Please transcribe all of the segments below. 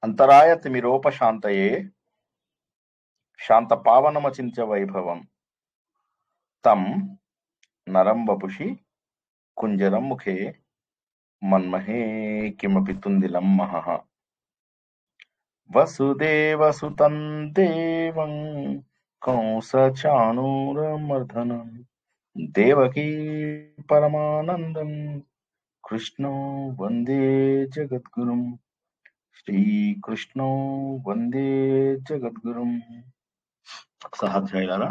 అంతరాయ తిమిరోపశాంతయే శాంతపావనమచింత్య వైభవం తం నరం వపుషి కుంజరం ముఖే మన్మహే కిమపి తుందిలం మహః వసుదేవసుతం దేవం కంసచాణూరమర్దనం దేవకీ పరమానందం కృష్ణో వందే జగద్గురుం శ్రీకృష్ణో వందే జగద్గురుం. సహాధ్యాయులారా,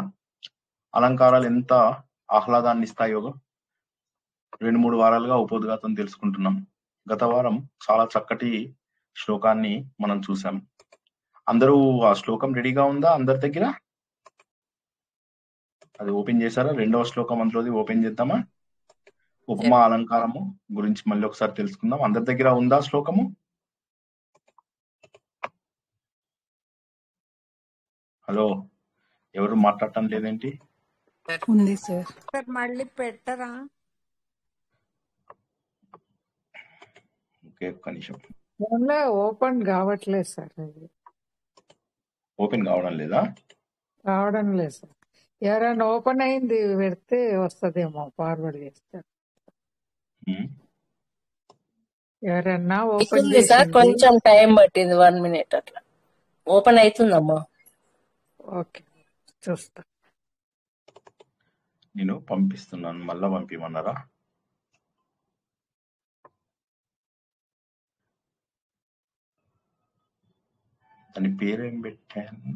అలంకారాలు ఎంత ఆహ్లాదాన్ని ఇస్తాయో 2-3 వారాలుగా ఉపోద్ఘాతం తెలుసుకుంటున్నాం. గత వారం చాలా చక్కటి శ్లోకాన్ని మనం చూసాం. అందరూ ఆ శ్లోకం రెడీగా ఉందా అందరి దగ్గర? అది ఓపెన్ చేశారా? 2వ శ్లోకం అందులోది ఓపెన్ చేద్దామా? ఉపమా అలంకారము గురించి మళ్ళీ ఒకసారి తెలుసుకుందాం. అందరి దగ్గర ఉందా శ్లోకము? హలో, ఎవరు మాట్లాడటం లేదేంటి? ఉంది సార్. మళ్ళీ పెట్టరా? ఓకే, ఒక్క నిమిషం. ఓపెన్ కావట్లేదు సార్. అది ఓపెన్ కావడం లేదా? రావడం లేదు సార్. ఎవరైనా ఓపెన్ అయింది పెడితే వస్తదేమో, ఫార్వర్డ్ చేస్తారు. ఎవరన్నా ఓపెన్ ఉంది సార్, చేసింది. కొంచెం టైం పట్టింది, 1 minute అట్లా. ఓపెన్ అవుతుందమ్మా. ఓకే, చూస్తా. నేను పంపిస్తున్నాను, మళ్ళా పంపిమన్నారా? దాని పేరేం పెట్టాను?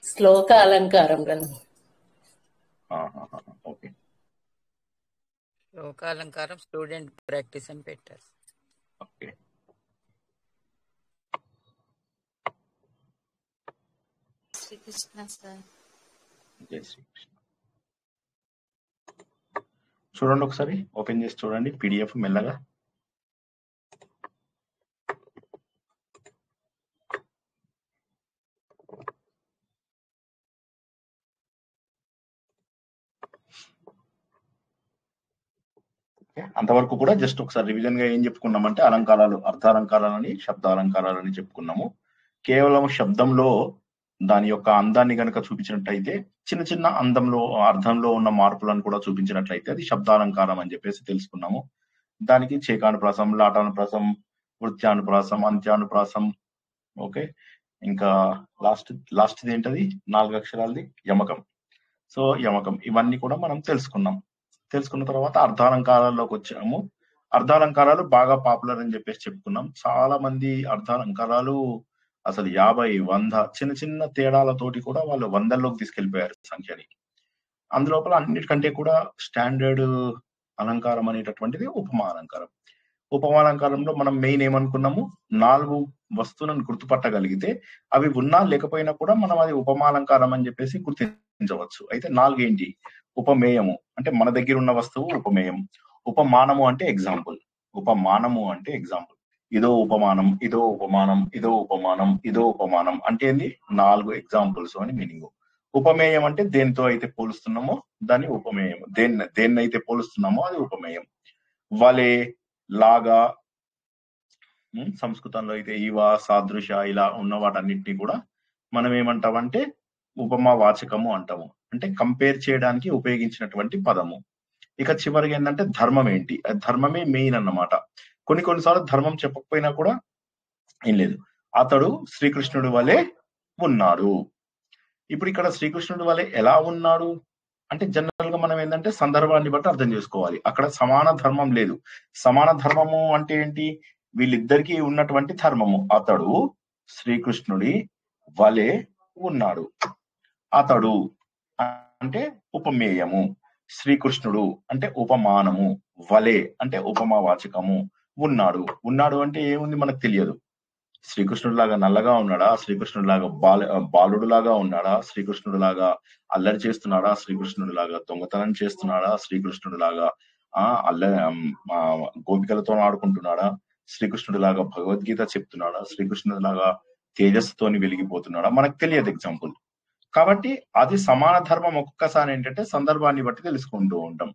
శ్లోక అలంకారం కదా. ఓకే, శ్లోకాలంకారం స్టూడెంట్ ప్రాక్టీస్ అని పెట్టారు. ఓకే. శ్రీకృష్ణ సార్. జై శ్రీకృష్ణ. చూడండి ఒకసారి, ఓపెన్ చేసి చూడండి పీడిఎఫ్ మెల్లగా. అంతవరకు కూడా జస్ట్ ఒకసారి రివిజన్ గా ఏం చెప్పుకున్నామంటే, అలంకారాలు అర్థాలంకారాలని శబ్దాలంకారాలని చెప్పుకున్నాము. కేవలం శబ్దంలో దాని యొక్క అందాన్ని గనక చూపించినట్లయితే, చిన్న చిన్న అందంలో అర్థంలో ఉన్న మార్పులను కూడా చూపించినట్లయితే అది శబ్దాలంకారం అని చెప్పేసి తెలుసుకున్నాము. దానికి చేకానుప్రాసం, లాటానుప్రాసం, వృత్యానుప్రాసం, అంత్యానుప్రాసం, ఓకే, ఇంకా లాస్ట్ ఏంటది 4 అక్షరాలది యమకం. సో యమకం, ఇవన్నీ కూడా మనం తెలుసుకున్న తర్వాత అర్థాలంకారాల్లోకి వచ్చాము. అర్థాలంకారాలు బాగా పాపులర్ అని చెప్పేసి చెప్పుకున్నాం. చాలా మంది అర్థాలంకారాలు అసలు 50, 100 చిన్న చిన్న తేడాలతోటి కూడా వాళ్ళు 100లోకి తీసుకెళ్లిపోయారు సంఖ్యని. అందులోపల అన్నిటికంటే కూడా స్టాండర్డ్ అలంకారం అనేటటువంటిది ఉపమా అలంకారం. ఉపమా అలంకారంలో మనం మెయిన్ ఏమనుకున్నాము, 4 వస్తువులను గుర్తుపట్టగలిగితే అవి ఉన్నా లేకపోయినా కూడా మనం అది ఉపమా అలంకారం అని చెప్పేసి గుర్తించవచ్చు. అయితే 4 ఏంటి? ఉపమేయము అంటే మన దగ్గర ఉన్న వస్తువు ఉపమేయం. ఉపమానము అంటే ఎగ్జాంపుల్. ఉపమానము అంటే ఎగ్జాంపుల్. ఇదో ఉపమానం, ఇదో ఉపమానం, ఇదో ఉపమానం, ఇదో ఉపమానం అంటే ఏంది? 4 ఎగ్జాంపుల్స్ అని మీనింగ్. ఉపమేయం అంటే దేనితో అయితే పోలుస్తున్నామో దాన్ని ఉపమేయం. దేన్నైతే పోలుస్తున్నామో అది ఉపమేయం. వలే, లాగా, సంస్కృతంలో అయితే ఇవ, సాదృశ ఇలా ఉన్న వాటన్నిటిని కూడా మనం ఏమంటామంటే ఉపమా వాచకము అంటాము. అంటే కంపేర్ చేయడానికి ఉపయోగించినటువంటి పదము. ఇక చివరికి ఏంటంటే ధర్మం ఏంటి? ధర్మమే మెయిన్ అన్నమాట. కొన్నిసార్లు ధర్మం చెప్పకపోయినా కూడా ఏం లేదు, అతడు శ్రీకృష్ణుడి వలె ఉన్నాడు. ఇప్పుడు ఇక్కడ శ్రీకృష్ణుడి వలె ఎలా ఉన్నాడు అంటే జనరల్ గా మనం ఏంటంటే సందర్భాన్ని బట్టి అర్థం చేసుకోవాలి. అక్కడ సమాన ధర్మం లేదు. సమాన ధర్మము అంటే ఏంటి? వీళ్ళిద్దరికీ ఉన్నటువంటి ధర్మము. అతడు శ్రీకృష్ణుడి వలె ఉన్నాడు. అతడు అంటే ఉపమేయము, శ్రీకృష్ణుడు అంటే ఉపమానము, వలె అంటే ఉపమావాచకము. ఉన్నాడు అంటే ఏముంది మనకు తెలియదు. శ్రీకృష్ణుడు లాగా నల్లగా ఉన్నాడా? శ్రీకృష్ణుడు లాగా బాలుడు లాగా ఉన్నాడా? శ్రీకృష్ణుడు లాగా అల్లరి చేస్తున్నాడా? శ్రీకృష్ణుడు లాగా దొంగతనం చేస్తున్నాడా? శ్రీకృష్ణుడు లాగా గోపికలతో ఆడుకుంటున్నాడా? శ్రీకృష్ణుడు లాగా భగవద్గీత చెప్తున్నాడా? శ్రీకృష్ణుడు లాగా తేజస్సుతోని వెలిగిపోతున్నాడా? మనకు తెలియదు ఎగ్జాంపుల్. కాబట్టి అది సమాన ధర్మం ఒక్కొక్కసారి ఏంటంటే సందర్భాన్ని బట్టి తెలుసుకుంటూ ఉంటాం.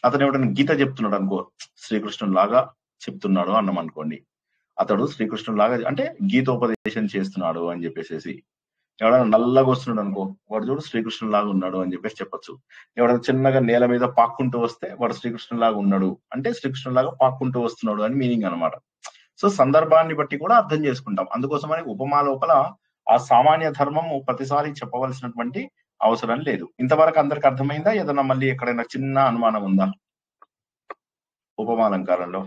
అతను ఎవడన్నా గీత చెప్తున్నాడు అనుకో, శ్రీకృష్ణుని లాగా చెప్తున్నాడు అన్నాం అనుకోండి, అతడు శ్రీకృష్ణుని లాగా అంటే గీతోపదేశం చేస్తున్నాడు అని చెప్పేసి. ఎవడైనా నల్లగా వస్తున్నాడు అనుకో, వాడు చూడు శ్రీకృష్ణుని లాగా ఉన్నాడు అని చెప్పేసి చెప్పొచ్చు. ఎవడైనా చిన్నగా నేల మీద పాక్కుంటూ వస్తే వాడు శ్రీకృష్ణుని లాగా ఉన్నాడు అంటే శ్రీకృష్ణుని లాగా పాక్కుంటూ వస్తున్నాడు అని మీనింగ్ అనమాట. సో సందర్భాన్ని బట్టి కూడా అర్థం చేసుకుంటాం. అందుకోసమని ఉపమా లోపల ఆ సామాన్య ధర్మం ప్రతిసారి చెప్పవలసినటువంటి అవసరం లేదు. ఇంతవరకు అందరికి అర్థమైందా? ఏదైనా మళ్ళీ ఎక్కడైనా చిన్న అనుమానం ఉందా ఉపమాలంకారంలో?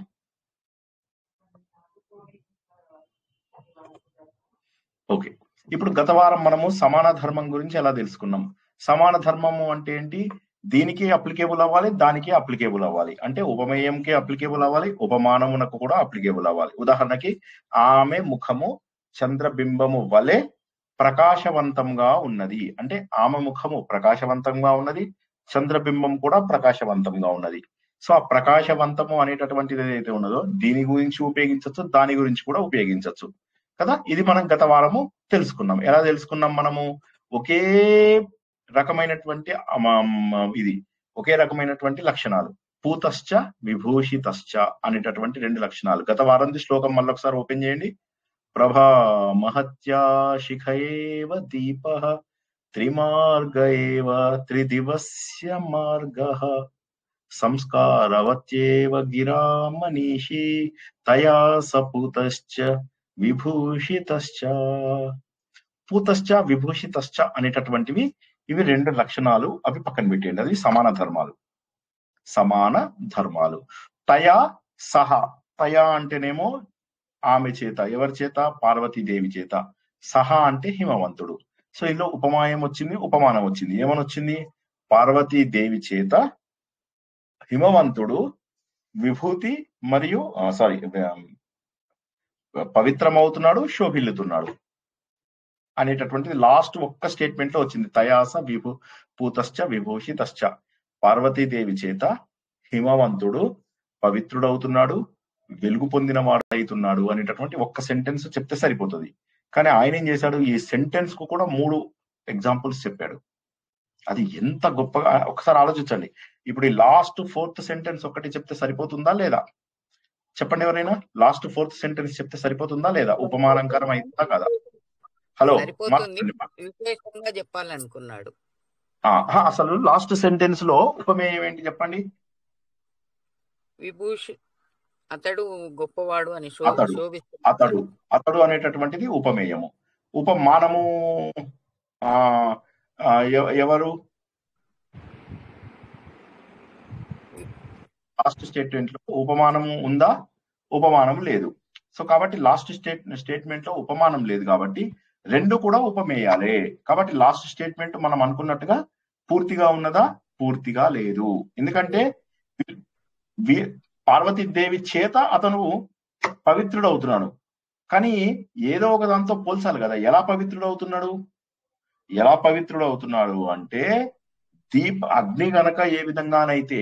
ఓకే, ఇప్పుడు గత వారం మనము సమాన ధర్మం గురించి ఎలా తెలుసుకున్నాం? సమాన ధర్మము అంటే ఏంటి? దీనికి అప్లికేబుల్ అవ్వాలి, దానికి అప్లికేబుల్ అవ్వాలి. అంటే ఉపమేయంకి అప్లికేబుల్ అవ్వాలి, ఉపమానమునకు కూడా అప్లికేబుల్ అవ్వాలి. ఉదాహరణకి ఆమె ముఖము చంద్రబింబము వలె ప్రకాశవంతంగా ఉన్నది అంటే ఆమె ముఖము ప్రకాశవంతంగా ఉన్నది, చంద్రబింబం కూడా ప్రకాశవంతంగా ఉన్నది. సో ఆ ప్రకాశవంతము అనేటటువంటిది ఏదైతే ఉన్నదో దీని గురించి ఉపయోగించవచ్చు, దాని గురించి కూడా ఉపయోగించవచ్చు కదా. ఇది మనం గత వారము తెలుసుకున్నాం. ఎలా తెలుసుకున్నాం మనము? ఒకే రకమైనటువంటి ఒకే రకమైనటువంటి లక్షణాలు, పూతశ్చ విభూషితశ్చ అనేటటువంటి రెండు లక్షణాలు. గత వారంది శ్లోకం మళ్ళీ ఒకసారి ఓపెన్ చేయండి. ప్రభా మహత్యా శిఖయేవ దీపః త్రిమార్గ ఏవ త్రిదివస్య మార్గః సంస్కారవత్యేవ గిరా మనీషి తయా సపూతశ్చ విభూషితశ్చ. పూతశ్చ విభూషితశ్చ అనేటటువంటివి ఇవి రెండు లక్షణాలు. అవి పక్కన పెట్టేయండి, అది సమాన ధర్మాలు. సమాన ధర్మాలు. తయా సహా, తయా అంటేనేమో ఆమె చేత, ఎవరి చేత? పార్వతీదేవి చేత. సహా అంటే హిమవంతుడు. సో ఇందులో ఉపమాయం వచ్చింది, ఉపమానం వచ్చింది. ఏమని వచ్చింది? పార్వతీదేవి చేత హిమవంతుడు విభూతి మరియు పవిత్రమవుతున్నాడు, శోభిల్లుతున్నాడు అనేటటువంటిది లాస్ట్ ఒక్క స్టేట్మెంట్ లో వచ్చింది. తయాస పూతశ్చ విభూషితశ్చ. పార్వతీదేవి చేత హిమవంతుడు పవిత్రుడవుతున్నాడు, వెలుగు పొందిన వాడవుతున్నాడు అనేటటువంటి ఒక్క సెంటెన్స్ చెప్తే సరిపోతుంది. కానీ ఆయన ఏం చేశాడు? ఈ సెంటెన్స్ కు కూడా 3 ఎగ్జాంపుల్స్ చెప్పాడు. అది ఎంత గొప్పగా ఒకసారి ఆలోచించండి. ఇప్పుడు ఈ లాస్ట్ 4th సెంటెన్స్ ఒకటి చెప్తే సరిపోతుందా లేదా? చెప్పండి ఎవరైనా. లాస్ట్ 4th సెంటెన్స్ చెప్తే సరిపోతుందా లేదా? ఉపమాలంకారం అయిందా కదా? హలో, విశేషంగా చెప్పాలనుకున్నాడు. అసలు లాస్ట్ సెంటెన్స్ లో ఉపమేయం ఏంటి చెప్పండి? విభూషి, అతడు గొప్పవాడు అని అతడు అనేటటువంటిది ఉపమేయము. ఉపమానము ఎవరు? లాస్ట్ స్టేట్మెంట్ లో ఉపమానము ఉందా? ఉపమానం లేదు. సో కాబట్టి లాస్ట్ స్టేట్మెంట్ లో ఉపమానం లేదు కాబట్టి రెండు కూడా ఉపమేయాలే. కాబట్టి లాస్ట్ స్టేట్మెంట్ మనం అనుకున్నట్టుగా పూర్తిగా ఉన్నదా? పూర్తిగా లేదు. ఎందుకంటే పార్వతీదేవి చేత అతను పవిత్రుడవుతున్నాడు, కానీ ఏదో ఒక దాంతో పోల్చాలి కదా. ఎలా పవిత్రుడవుతున్నాడు అంటే అగ్ని గనక ఏ విధంగానైతే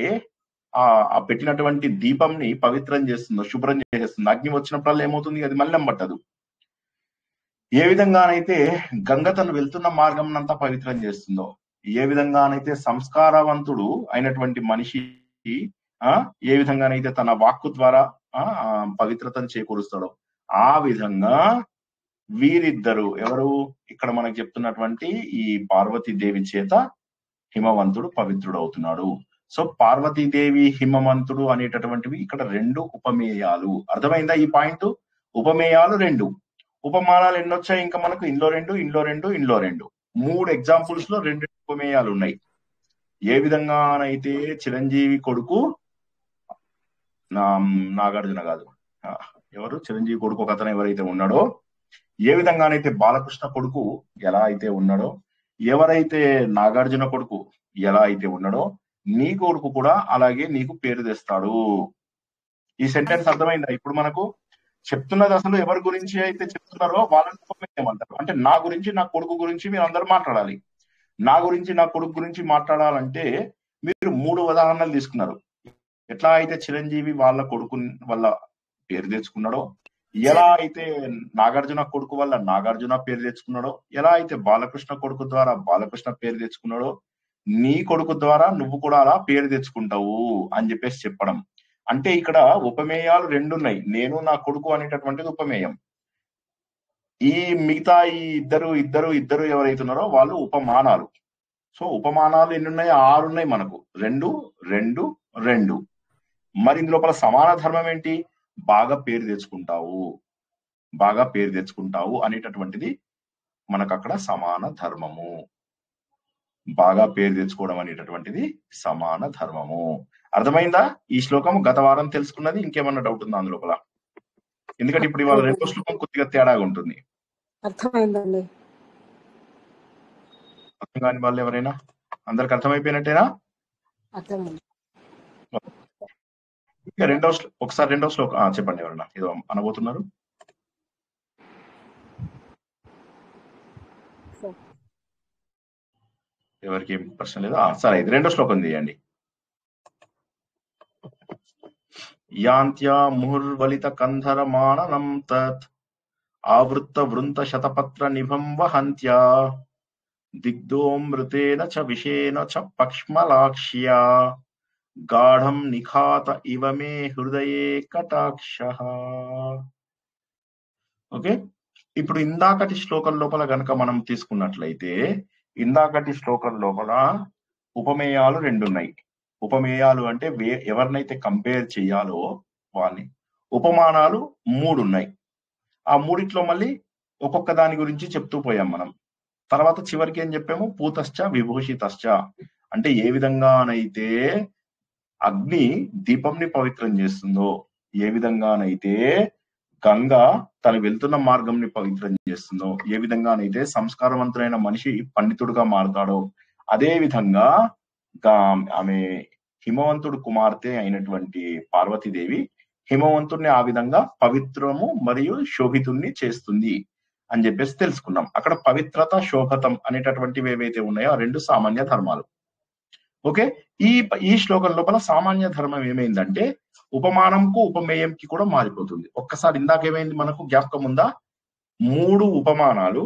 ఆ పెట్టినటువంటి దీపంని పవిత్రం చేస్తుందో, శుభ్రం చేసేస్తుందో, అగ్ని వచ్చినప్పుడల్లా ఏమవుతుంది? అది మళ్ళీ పట్టదు. ఏ విధంగానైతే గంగ తను వెళ్తున్న మార్గం అంతా పవిత్రం చేస్తుందో, ఏ విధంగానైతే సంస్కారవంతుడు అయినటువంటి మనిషి ఏ విధంగానైతే తన వాక్కు ద్వారా పవిత్రతను చేకూరుస్తాడో, ఆ విధంగా వీరిద్దరు ఎవరు ఇక్కడ మనకు చెప్తున్నటువంటి ఈ పార్వతీదేవి చేత హిమవంతుడు పవిత్రుడు అవుతున్నాడు. సో పార్వతీదేవి హిమవంతుడు అనేటటువంటివి ఇక్కడ రెండు ఉపమేయాలు. అర్థమైందా ఈ పాయింట్? ఉపమేయాలు రెండు. ఉపమానాలు ఎన్నొచ్చాయి ఇంకా మనకు? ఇంట్లో రెండు 3 ఎగ్జాంపుల్స్ లో 2 ఉపమేయాలు ఉన్నాయి. ఏ విధంగానైతే చిరంజీవి కొడుకు నాగార్జున కాదు, ఎవరు చిరంజీవి కొడుకు ఒక అతను ఎవరైతే ఉన్నాడో, ఏ విధంగానైతే బాలకృష్ణ కొడుకు ఎలా అయితే ఉన్నాడో, ఎవరైతే నాగార్జున కొడుకు ఎలా అయితే ఉన్నాడో, నీ కొడుకు కూడా అలాగే నీకు పేరు తెస్తాడు. ఈ సెంటెన్స్ అర్థమైందా? ఇప్పుడు మనకు చెప్తున్నది అసలు ఎవరి గురించి అయితే చెప్తున్నారో వాళ్ళని ఉపమేయమంటారు. అంటే నా గురించి, నా కొడుకు గురించి మీరు అందరూ మాట్లాడాలి. నా గురించి, నా కొడుకు గురించి మాట్లాడాలంటే మీరు 3 ఉదాహరణలు తీసుకున్నారు. ఎట్లా అయితే చిరంజీవి వాళ్ళ కొడుకు వల్ల పేరు తెచ్చుకున్నాడో, ఎలా అయితే నాగార్జున కొడుకు వల్ల నాగార్జున పేరు తెచ్చుకున్నాడో, ఎలా అయితే బాలకృష్ణ కొడుకు ద్వారా బాలకృష్ణ పేరు తెచ్చుకున్నాడో, నీ కొడుకు ద్వారా నువ్వు కూడా అలా పేరు తెచ్చుకుంటావు అని చెప్పేసి చెప్పడం. అంటే ఇక్కడ ఉపమేయాలు రెండు ఉన్నాయి. నేను నా కొడుకు అనేటటువంటిది ఉపమేయం. ఈ మిగతా ఈ ఇద్దరు ఎవరైతున్నారో వాళ్ళు ఉపమానాలు. సో ఉపమానాలు ఎన్ని ఉన్నాయి? 6 ఉన్నాయి మనకు. 2 2 2. మరి ఇందులోపల సమాన ధర్మం ఏంటి? బాగా పేరు తెచ్చుకుంటావు అనేటటువంటిది మనకు అక్కడ సమాన ధర్మము. బాగా పేరు తెచ్చుకోవడం అనేటటువంటిది సమాన ధర్మము. అర్థమైందా? ఈ శ్లోకం గత వారం తెలుసుకున్నది. ఇంకేమన్నా డౌట్ ఉందా అందులోపల? ఎందుకంటే ఇప్పుడు ఇవాళ రెండో శ్లోకం కొద్దిగా తేడాగా ఉంటుంది. అర్థమైందండి. అర్థం కాని వాళ్ళు ఎవరైనా? అందరికి అర్థమైపోయినట్టేనా? అర్థమైంది. ఇంకా ఒకసారి రెండో శ్లోకం చెప్పండి. ఎవరైనా ఏదో అనబోతున్నారు? ఎవరికి ఏం ప్రశ్న లేదా? సరే, ఇది రెండో శ్లోకం తీయండి. యాంత్యా ముహుర్వలిత కంధర మాననం తత్ ఆవృత్త వృంత శతపత్ర నిభం వహంత్యా దిగ్ధోమృతేన చ విషేణ చ పక్ష్మలాక్ష్యా గాఢం నిఖాత ఇవ మే హృదయే కటాక్షః. ఓకే, ఇప్పుడు ఇందాకటి శ్లోకం లోపల గనక మనం తీసుకున్నట్లయితే, ఇందాకటి శ్లోకం లోపల ఉపమేయాలు 2 ఉన్నాయి. ఉపమేయాలు అంటే ఎవరినైతే కంపేర్ చేయాలో వాళ్ళని. ఉపమానాలు 3 ఉన్నాయి. ఆ మూడిట్లో మళ్ళీ ఒక్కొక్క దాని గురించి చెప్తూ పోయాం మనం. తర్వాత చివరికి ఏం చెప్పాము? పూతశ్చ విభూషితశ్చ అంటే ఏ విధంగానైతే అగ్ని దీపంని పవిత్రం చేస్తుందో, ఏ విధంగానైతే గంగ తను వెళ్తున్న మార్గంని పవిత్రం చేస్తుందో, ఏ విధంగానైతే సంస్కారవంతులైన మనిషి పండితుడుగా మారుతాడో, అదే విధంగా ఆమె హిమవంతుడు కుమార్తె అయినటువంటి పార్వతీదేవి హిమవంతుడిని ఆ విధంగా పవిత్రము మరియు శోభితుణ్ణి చేస్తుంది అని చెప్పేసి తెలుసుకున్నాం. అక్కడ పవిత్రత, శోభతం అనేటటువంటివి ఏవైతే ఉన్నాయో ఆ 2 సామాన్య ధర్మాలు. ఓకే, ఈ శ్లోకం లోపల సామాన్య ధర్మం ఏమైందంటే ఉపమానంకు ఉపమేయంకి కూడా మారిపోతుంది. ఒక్కసారి ఇందాక ఏమైంది మనకు జ్ఞాపకం ఉందా? 3 ఉపమానాలు,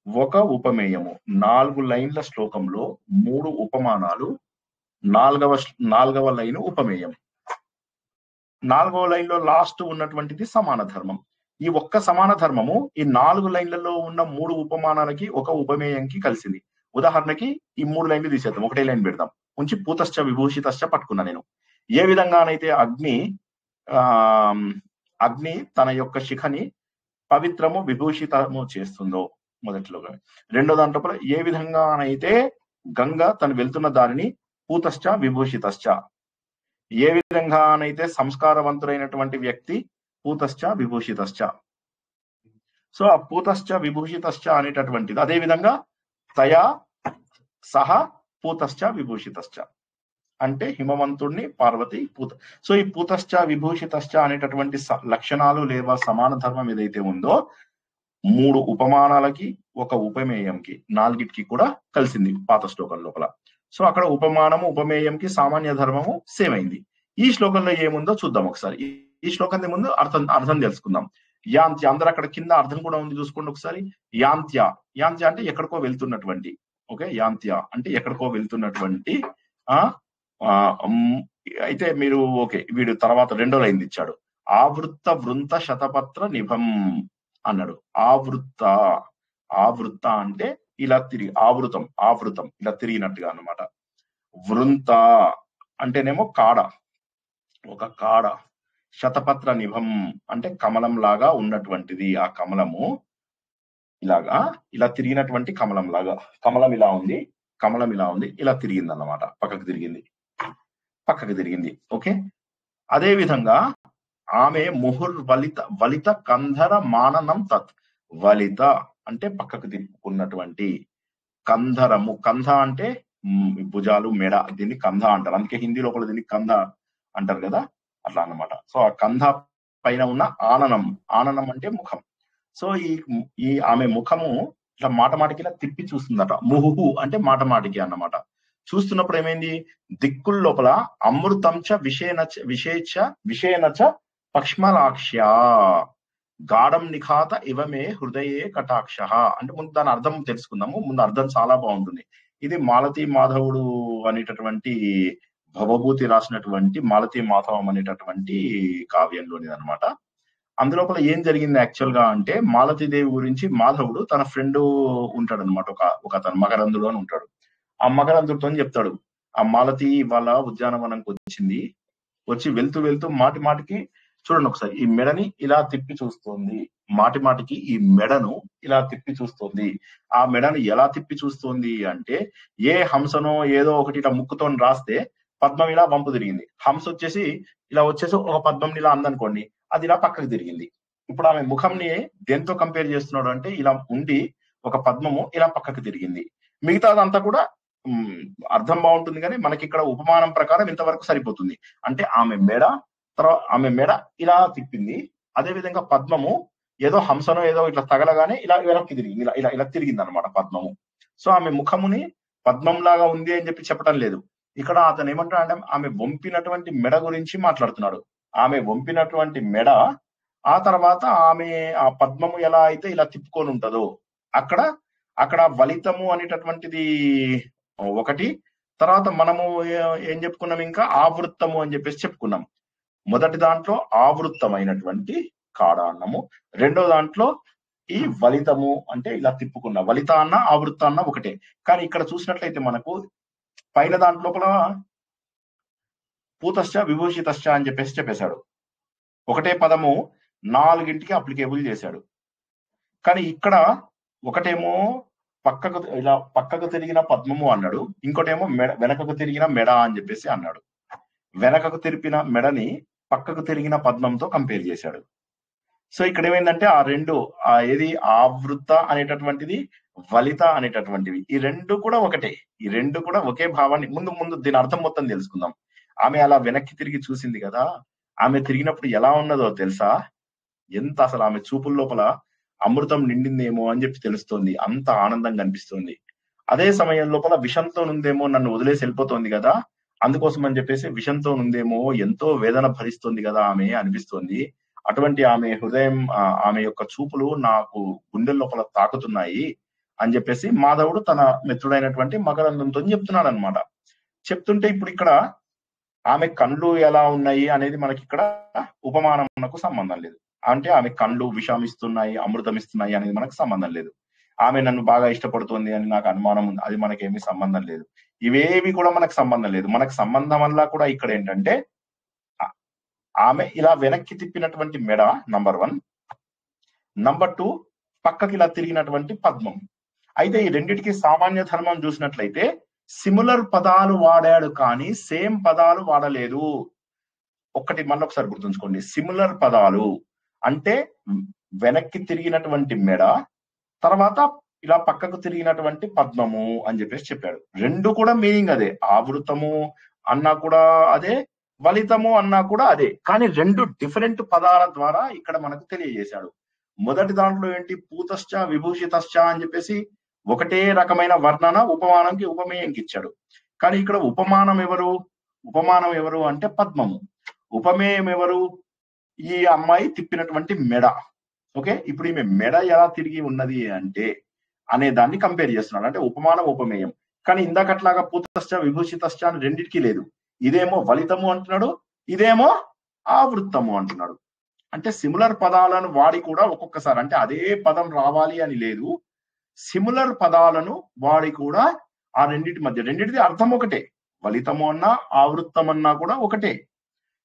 1 ఉపమేయము. 4 లైన్ల శ్లోకంలో 3 ఉపమానాలు, 4వ లైన్ ఉపమేయం. 4వ లైన్లో లాస్ట్ ఉన్నటువంటిది సమాన ధర్మం. ఈ ఒక్క సమాన ధర్మము ఈ 4 లైన్లలో ఉన్న 3 ఉపమానాలకి 1 ఉపమేయంకి కలిసింది. ఉదాహరణకి ఈ 3 లైన్లు తీసేద్దాం, ఒకటే లైన్ పెడదాం. ఉంచి పూతశ్చ విభూషితశ్చ పట్టుకున్నా నేను. ఏ విధంగానైతే అగ్ని తన యొక్క శిఖని పవిత్రము విభూషితము చేస్తుందో మొదటిలోగా, రెండో దాంట్లో ఏ విధంగానైతే గంగ తను వెళ్తున్న దారిని పూతశ్చ విభూషితశ్చ, ఏ విధంగానైతే సంస్కారవంతుడైనటువంటి వ్యక్తి పూతశ్చ విభూషితశ్చ. సో ఆ పూతశ్చ విభూషితశ్చ అనేటటువంటిది అదే విధంగా తయా సహ పూతశ్చ విభూషితశ్చ అంటే హిమవంతుణ్ణి పార్వతి పూత. సో ఈ పూతశ్చ విభూషితశ్చ అనేటటువంటి లక్షణాలు లేదా సమాన ధర్మం ఏదైతే ఉందో 3 ఉపమానాలకి 1 ఉపమేయంకి 4కి కూడా కలిసింది పాత శ్లోకం లోపల. సో అక్కడ ఉపమానము ఉపమేయంకి సామాన్య ధర్మము సేమ్ అయింది. ఈ శ్లోకంలో ఏముందో చూద్దాం ఒకసారి. ఈ శ్లోకం ముందు అర్థం తెలుసుకుందాం. యాంత్య, అందరు అక్కడ కింద అర్థం కూడా ఉంది, చూసుకోండి ఒకసారి. యాంత్య అంటే ఎక్కడికో వెళ్తున్నటువంటి. ఓకే, యాంత్య అంటే ఎక్కడికో వెళ్తున్నటువంటి. అయితే మీరు ఓకే, వీడు తర్వాత 2వ లైన్ ఇచ్చాడు. ఆవృత్త వృంత శతపత్ర నిభం అన్నాడు. ఆవృత్త అంటే ఇలా తిరిగి, ఆవృతం ఇలా తిరిగినట్టుగా అన్నమాట. వృంత అంటేనేమో కాడ, ఒక కాడ. శతపత్ర నిభం అంటే కమలం లాగా ఉన్నటువంటిది. ఆ కమలము ఇలా తిరిగినటువంటి కమలం లాగా. కమలం ఇలా ఉంది, ఇలా తిరిగింది అన్నమాట. పక్కకు తిరిగింది. ఓకే, అదే విధంగా ఆమె వలిత కంధర మాననం తత్. వలిత అంటే పక్కకు తిప్పుకున్నటువంటి, కంధరము, కంధ అంటే భుజాలు, మెడ, దీన్ని కంధ అంటారు. అందుకే హిందీ లోపల దీన్ని కంధ అంటారు కదా, అట్లా అన్నమాట. సో ఆ కంధ పైన ఉన్న ఆననం అంటే ముఖం. సో ఈ ఆమె ముఖము ఇట్లా మాటమాటికి ఇలా తిప్పి చూస్తుందట. ముహు అంటే మాటమాటికి అన్నమాట. చూస్తున్నప్పుడు ఏమైంది? దిక్కుల లోపల అమృతంచ విషేనచ పక్ష్మలాక్ష్య గాఢం నిఖాత ఇవమే హృదయే కటాక్ష అంటే ముందు దాని అర్థం తెలుసుకుందాము. ముందు అర్థం చాలా బాగుంటుంది. ఇది మాలతీ మాధవుడు అనేటటువంటి భవభూతి రాసినటువంటి మాలతీ మాధవం అనేటటువంటి కావ్యంలోనిది అనమాట. అందులోపల ఏం జరిగింది యాక్చువల్ గా అంటే, మాలతీదేవి గురించి మాధవుడు తన ఫ్రెండ్ ఉంటాడు అనమాట, ఒక అతను మకరందుడు అని ఉంటాడు. ఆ మకరందుడితో చెప్తాడు, ఆ మాలతి వాళ్ళ ఉద్యానవనంకి వచ్చింది, వచ్చి వెళ్తూ వెళ్తూ మాటి మాటికి చూడండి ఒకసారి, ఈ మెడని ఇలా తిప్పి చూస్తోంది, మాటి మాటికి ఈ మెడను ఇలా తిప్పి చూస్తోంది. ఆ మెడను ఎలా తిప్పి చూస్తోంది అంటే, ఏ హంసనో ఏదో ఒకటి ఇలా ముక్కుతో రాస్తే పద్మం ఇలా వంపు తిరిగింది, హంస వచ్చేసి ఇలా వచ్చేసి ఒక పద్మం ఇలా అందనుకోండి, అది ఇలా పక్కకు తిరిగింది. ఇప్పుడు ఆమె ముఖంని దేంతో కంపేర్ చేస్తున్నాడు అంటే, ఇలా ఉండి ఒక పద్మము ఇలా పక్కకు తిరిగింది. మిగతాదంతా కూడా అర్థం బాగుంటుంది, కానీ మనకి ఇక్కడ ఉపమానం ప్రకారం ఇంతవరకు సరిపోతుంది. అంటే ఆమె మెడ ఇలా తిప్పింది, అదే విధంగా పద్మము ఏదో హంసనో ఏదో ఇట్లా తగలగానే ఇలా వెనక్కి తిరిగింది, ఇలా ఇలా ఇలా తిరిగింది అనమాట పద్మము. సో ఆమె ముఖముని పద్మం లాగా ఉంది అని చెప్పి చెప్పడం లేదు. ఇక్కడ అతను ఏమంటాడు అంటే, ఆమె వంపినటువంటి మెడ గురించి మాట్లాడుతున్నాడు. ఆమె వంపినటువంటి మెడ, ఆ తర్వాత ఆమె ఆ పద్మము ఎలా అయితే ఇలా తిప్పుకొని ఉంటుందో అక్కడ వలితము అనేటటువంటిది ఒకటి, తర్వాత మనము ఏం చెప్పుకున్నాం, ఇంకా ఆవృత్తము అని చెప్పేసి చెప్పుకున్నాం. మొదటి దాంట్లో ఆవృత్తమైనటువంటి కాడ అన్నము, రెండో దాంట్లో ఈ వలితము అంటే ఇలా తిప్పుకున్న, వలిత అన్న ఆవృత్త అన్న ఒకటే. కానీ ఇక్కడ చూసినట్లయితే మనకు పైన దాంట్లోపల పూతశ్చ విభూషితశ్చ అని చెప్పేశాడు, ఒకటే పదము 4ంటికి అప్లికేబుల్ చేశాడు. కానీ ఇక్కడ ఒకటేమో పక్కకు తిరిగిన పద్మము అన్నాడు, ఇంకోటేమో వెనకకు తిరిగిన మెడ అని చెప్పేసి అన్నాడు. వెనకకు తిరిగిన మెడని పక్కకు తిరిగిన పద్మంతో కంపేర్ చేశాడు. సో ఇక్కడ ఏమైందంటే, ఆ రెండు ఏది ఆవృత్త అనేటటువంటిది, వలిత అనేటటువంటివి, ఈ రెండు కూడా ఒకటే, ఈ రెండు కూడా ఒకే భావాన్ని, ముందు దీని అర్థం మొత్తం తెలుసుకుందాం. ఆమె అలా వెనక్కి తిరిగి చూసింది కదా, ఆమె తిరిగినప్పుడు ఎలా ఉన్నదో తెలుసా, ఎంత అసలు ఆమె చూపుల లోపల అమృతం నిండిందేమో అని చెప్పి తెలుస్తోంది, అంత ఆనందంగా అనిపిస్తుంది. అదే సమయం లోపల విషంతో నుందేమో, నన్ను వదిలేసి వెళ్ళిపోతుంది కదా, అందుకోసం అని చెప్పేసి విషంతో నుందేమో, ఎంతో వేదన భరిస్తుంది కదా ఆమె అనిపిస్తోంది. అటువంటి ఆమె హృదయం, ఆమె యొక్క చూపులు నాకు గుండెల లోపల తాకుతున్నాయి అని చెప్పేసి మాధవుడు తన మిత్రుడైనటువంటి మకరందంతో చెప్తున్నాడు అనమాట. చెప్తుంటే ఇప్పుడు ఇక్కడ ఆమె కళ్ళు ఎలా ఉన్నాయి అనేది మనకి ఇక్కడ ఉపమానమునకు సంబంధం లేదు. అంటే ఆమె కళ్ళు విషం ఇస్తున్నాయి, అమృతం ఇస్తున్నాయి అనేది మనకు సంబంధం లేదు. ఆమె నన్ను బాగా ఇష్టపడుతుంది అని నాకు అనుమానం ఉంది, అది మనకేమీ సంబంధం లేదు. ఇవేవి కూడా మనకు సంబంధం లేదు. మనకు సంబంధం వల్ల కూడా ఇక్కడ ఏంటంటే, ఆమె ఇలా వెనక్కి తిప్పినటువంటి మెడ నంబర్ 1, నంబర్ 2 పక్కకి ఇలా తిరిగినటువంటి పద్మం. అయితే ఈ రెండిటికి సామాన్య ధర్మం చూసినట్లయితే సిమిలర్ పదాలు వాడాడు, కానీ సేమ్ పదాలు వాడలేదు. మళ్ళొకసారి గుర్తుంచుకోండి, సిమిలర్ పదాలు అంటే వెనక్కి తిరిగినటువంటి మెడ, తర్వాత ఇలా పక్కకు తిరిగినటువంటి పద్మము అని చెప్పేసి చెప్పాడు. రెండు కూడా మీనింగ్ అదే, ఆవృతము అన్నా కూడా అదే, వలితము అన్నా కూడా అదే, కానీ రెండు డిఫరెంట్ పదాల ద్వారా ఇక్కడ మనకు తెలియజేశాడు. మొదటి దాంట్లో ఏంటి, పూతశ్చ విభూషితశ్చ అని చెప్పేసి ఒకటే రకమైన వర్ణన ఉపమానంకి ఉపమేయంకి ఇచ్చాడు. కానీ ఇక్కడ ఉపమానం ఎవరు అంటే పద్మము, ఉపమేయం ఎవరు, ఈ అమ్మాయి తిప్పినటువంటి మెడ. ఓకే, ఇప్పుడు ఈమె మెడ ఎలా తిరిగి ఉన్నది అంటే అనే దాన్ని కంపేర్ చేస్తున్నాడు, అంటే ఉపమానం ఉపమేయం. కానీ ఇందాకట్లాగా పూతశ్చ విభూషితశ్చ అని రెండింటికి లేదు. ఇదేమో వలితము అంటున్నాడు, ఇదేమో ఆవృత్తము అంటున్నాడు. అంటే సిమిలర్ పదాలను వాడి కూడా ఒక్కొక్కసారి, అంటే అదే పదం రావాలి అని లేదు, సిమిలర్ పదాలను వాడి కూడా ఆ రెండింటిది అర్థం ఒకటే, వలితము అన్నా ఆవృత్తం అన్నా కూడా ఒకటే.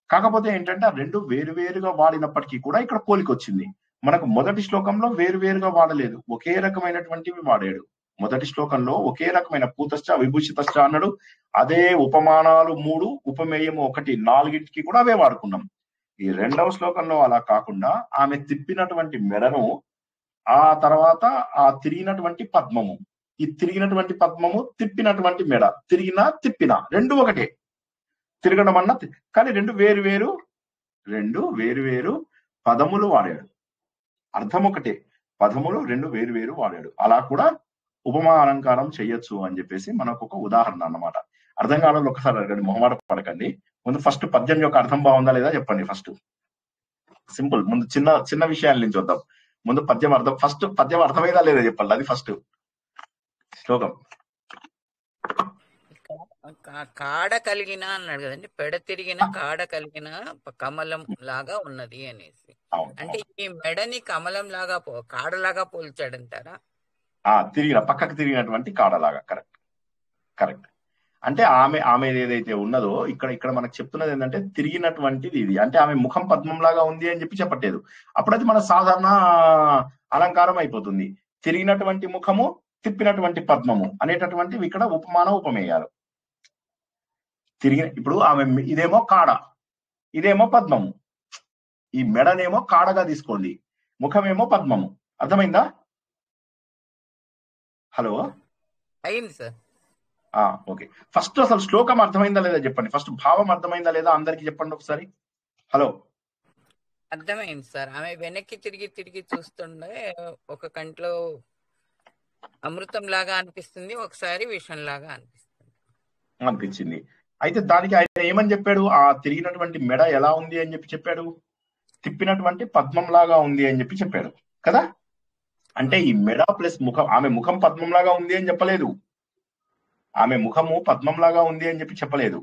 కాకపోతే ఏంటంటే ఆ రెండు వేరువేరుగా వాడినప్పటికీ కూడా ఇక్కడ పోలికొచ్చింది. మనకు మొదటి శ్లోకంలో వేరువేరుగా వాడలేదు, ఒకే రకమైనటువంటివి వాడాడు. మొదటి శ్లోకంలో ఒకే రకమైన పూతశ్చ విభూషితశ్చ అన్నాడు, అదే ఉపమానాలు 3, ఉపమేయము 1, 4ంటికి కూడా అవే వాడుకున్నాం. ఈ రెండవ శ్లోకంలో అలా కాకుండా ఆమె తిప్పినటువంటి మెడను, ఆ తర్వాత ఆ తిరిగినటువంటి పద్మము, ఈ తిరిగినటువంటి పద్మము, తిప్పినటువంటి మెడ, తిప్పిన రెండు ఒకటే, తిరగడం అన్న, కానీ రెండు వేరు పదములు వాడాడు. అర్థం ఒకటే, పదములు రెండు వేరు వాడాడు. అలా కూడా ఉపమా అలంకారం చెయ్యొచ్చు అని చెప్పేసి మనకు ఒక ఉదాహరణ అన్నమాట. అర్థం కావడంలో ఒకసారి అడగండి, మొహమాట పడకండి. ముందు ఫస్ట్ పద్యం యొక్క అర్థం బాగుందా లేదా చెప్పండి. ఫస్ట్ సింపుల్, ముందు చిన్న విషయాల నుంచి వద్దాం. ముందు పద్యం అర్థమైందా లేదా చెప్పాలి, అది ఫస్ట్. శ్లోకం కాడ కలిగిన అన్నాడు కదండి, పెడ తిరిగిన కాడ కలిగిన కమలం లాగా ఉన్నది అనేసి. అవును అంటే అవును ఈ మెడని కమలం లాగా కాడలాగా పోల్చాడంటారా? పక్కకు తిరిగినటువంటి కాడలాగా. Correct correct. అంటే ఆమె ఏదైతే ఉన్నదో ఇక్కడ మనకు చెప్తున్నది ఏంటంటే తిరిగినటువంటిది ఇది. అంటే ఆమె ముఖం పద్మం లాగా ఉంది అని చెప్పి చెప్పట్లేదు. అప్పుడైతే మన సాధారణ అలంకారం అయిపోతుంది. తిరిగినటువంటి ముఖము, తిప్పినటువంటి పద్మము అనేటటువంటివి ఇక్కడ ఉపమాన ఉపమేయాలు. ఇప్పుడు ఆమె ఇదేమో కాడ, ఇదేమో పద్మము. ఈ మెడనేమో కాడగా తీసుకోండి, ముఖమేమో పద్మము. అర్థమైందా? హలో, అయింది సార్. ఓకే. ఫస్ట్ అసలు శ్లోకం అర్థమైందా లేదా చెప్పండి. ఫస్ట్ భావం అర్థమైందా లేదా అందరికి చెప్పండి ఒకసారి. హలో, అర్థమైంది సార్. ఆమె వెనక్కి తిరిగి చూస్తుండే ఒక కంట్లో అమృతం లాగా అనిపిస్తుంది, ఒకసారి విషం లాగా అనిపించింది. అయితే దానికి ఆయన ఏమని చెప్పాడు? ఆ తిరిగినటువంటి మెడ ఎలా ఉంది అని చెప్పాడు, తిప్పినటువంటి పద్మం లాగా ఉంది అని చెప్పాడు కదా. అంటే ఈ మెడ ప్లస్ ముఖం, ఆమె ముఖం పద్మం లాగా ఉంది అని చెప్పలేదు, ఆమె ముఖము పద్మం లాగా ఉంది అని చెప్పలేదు.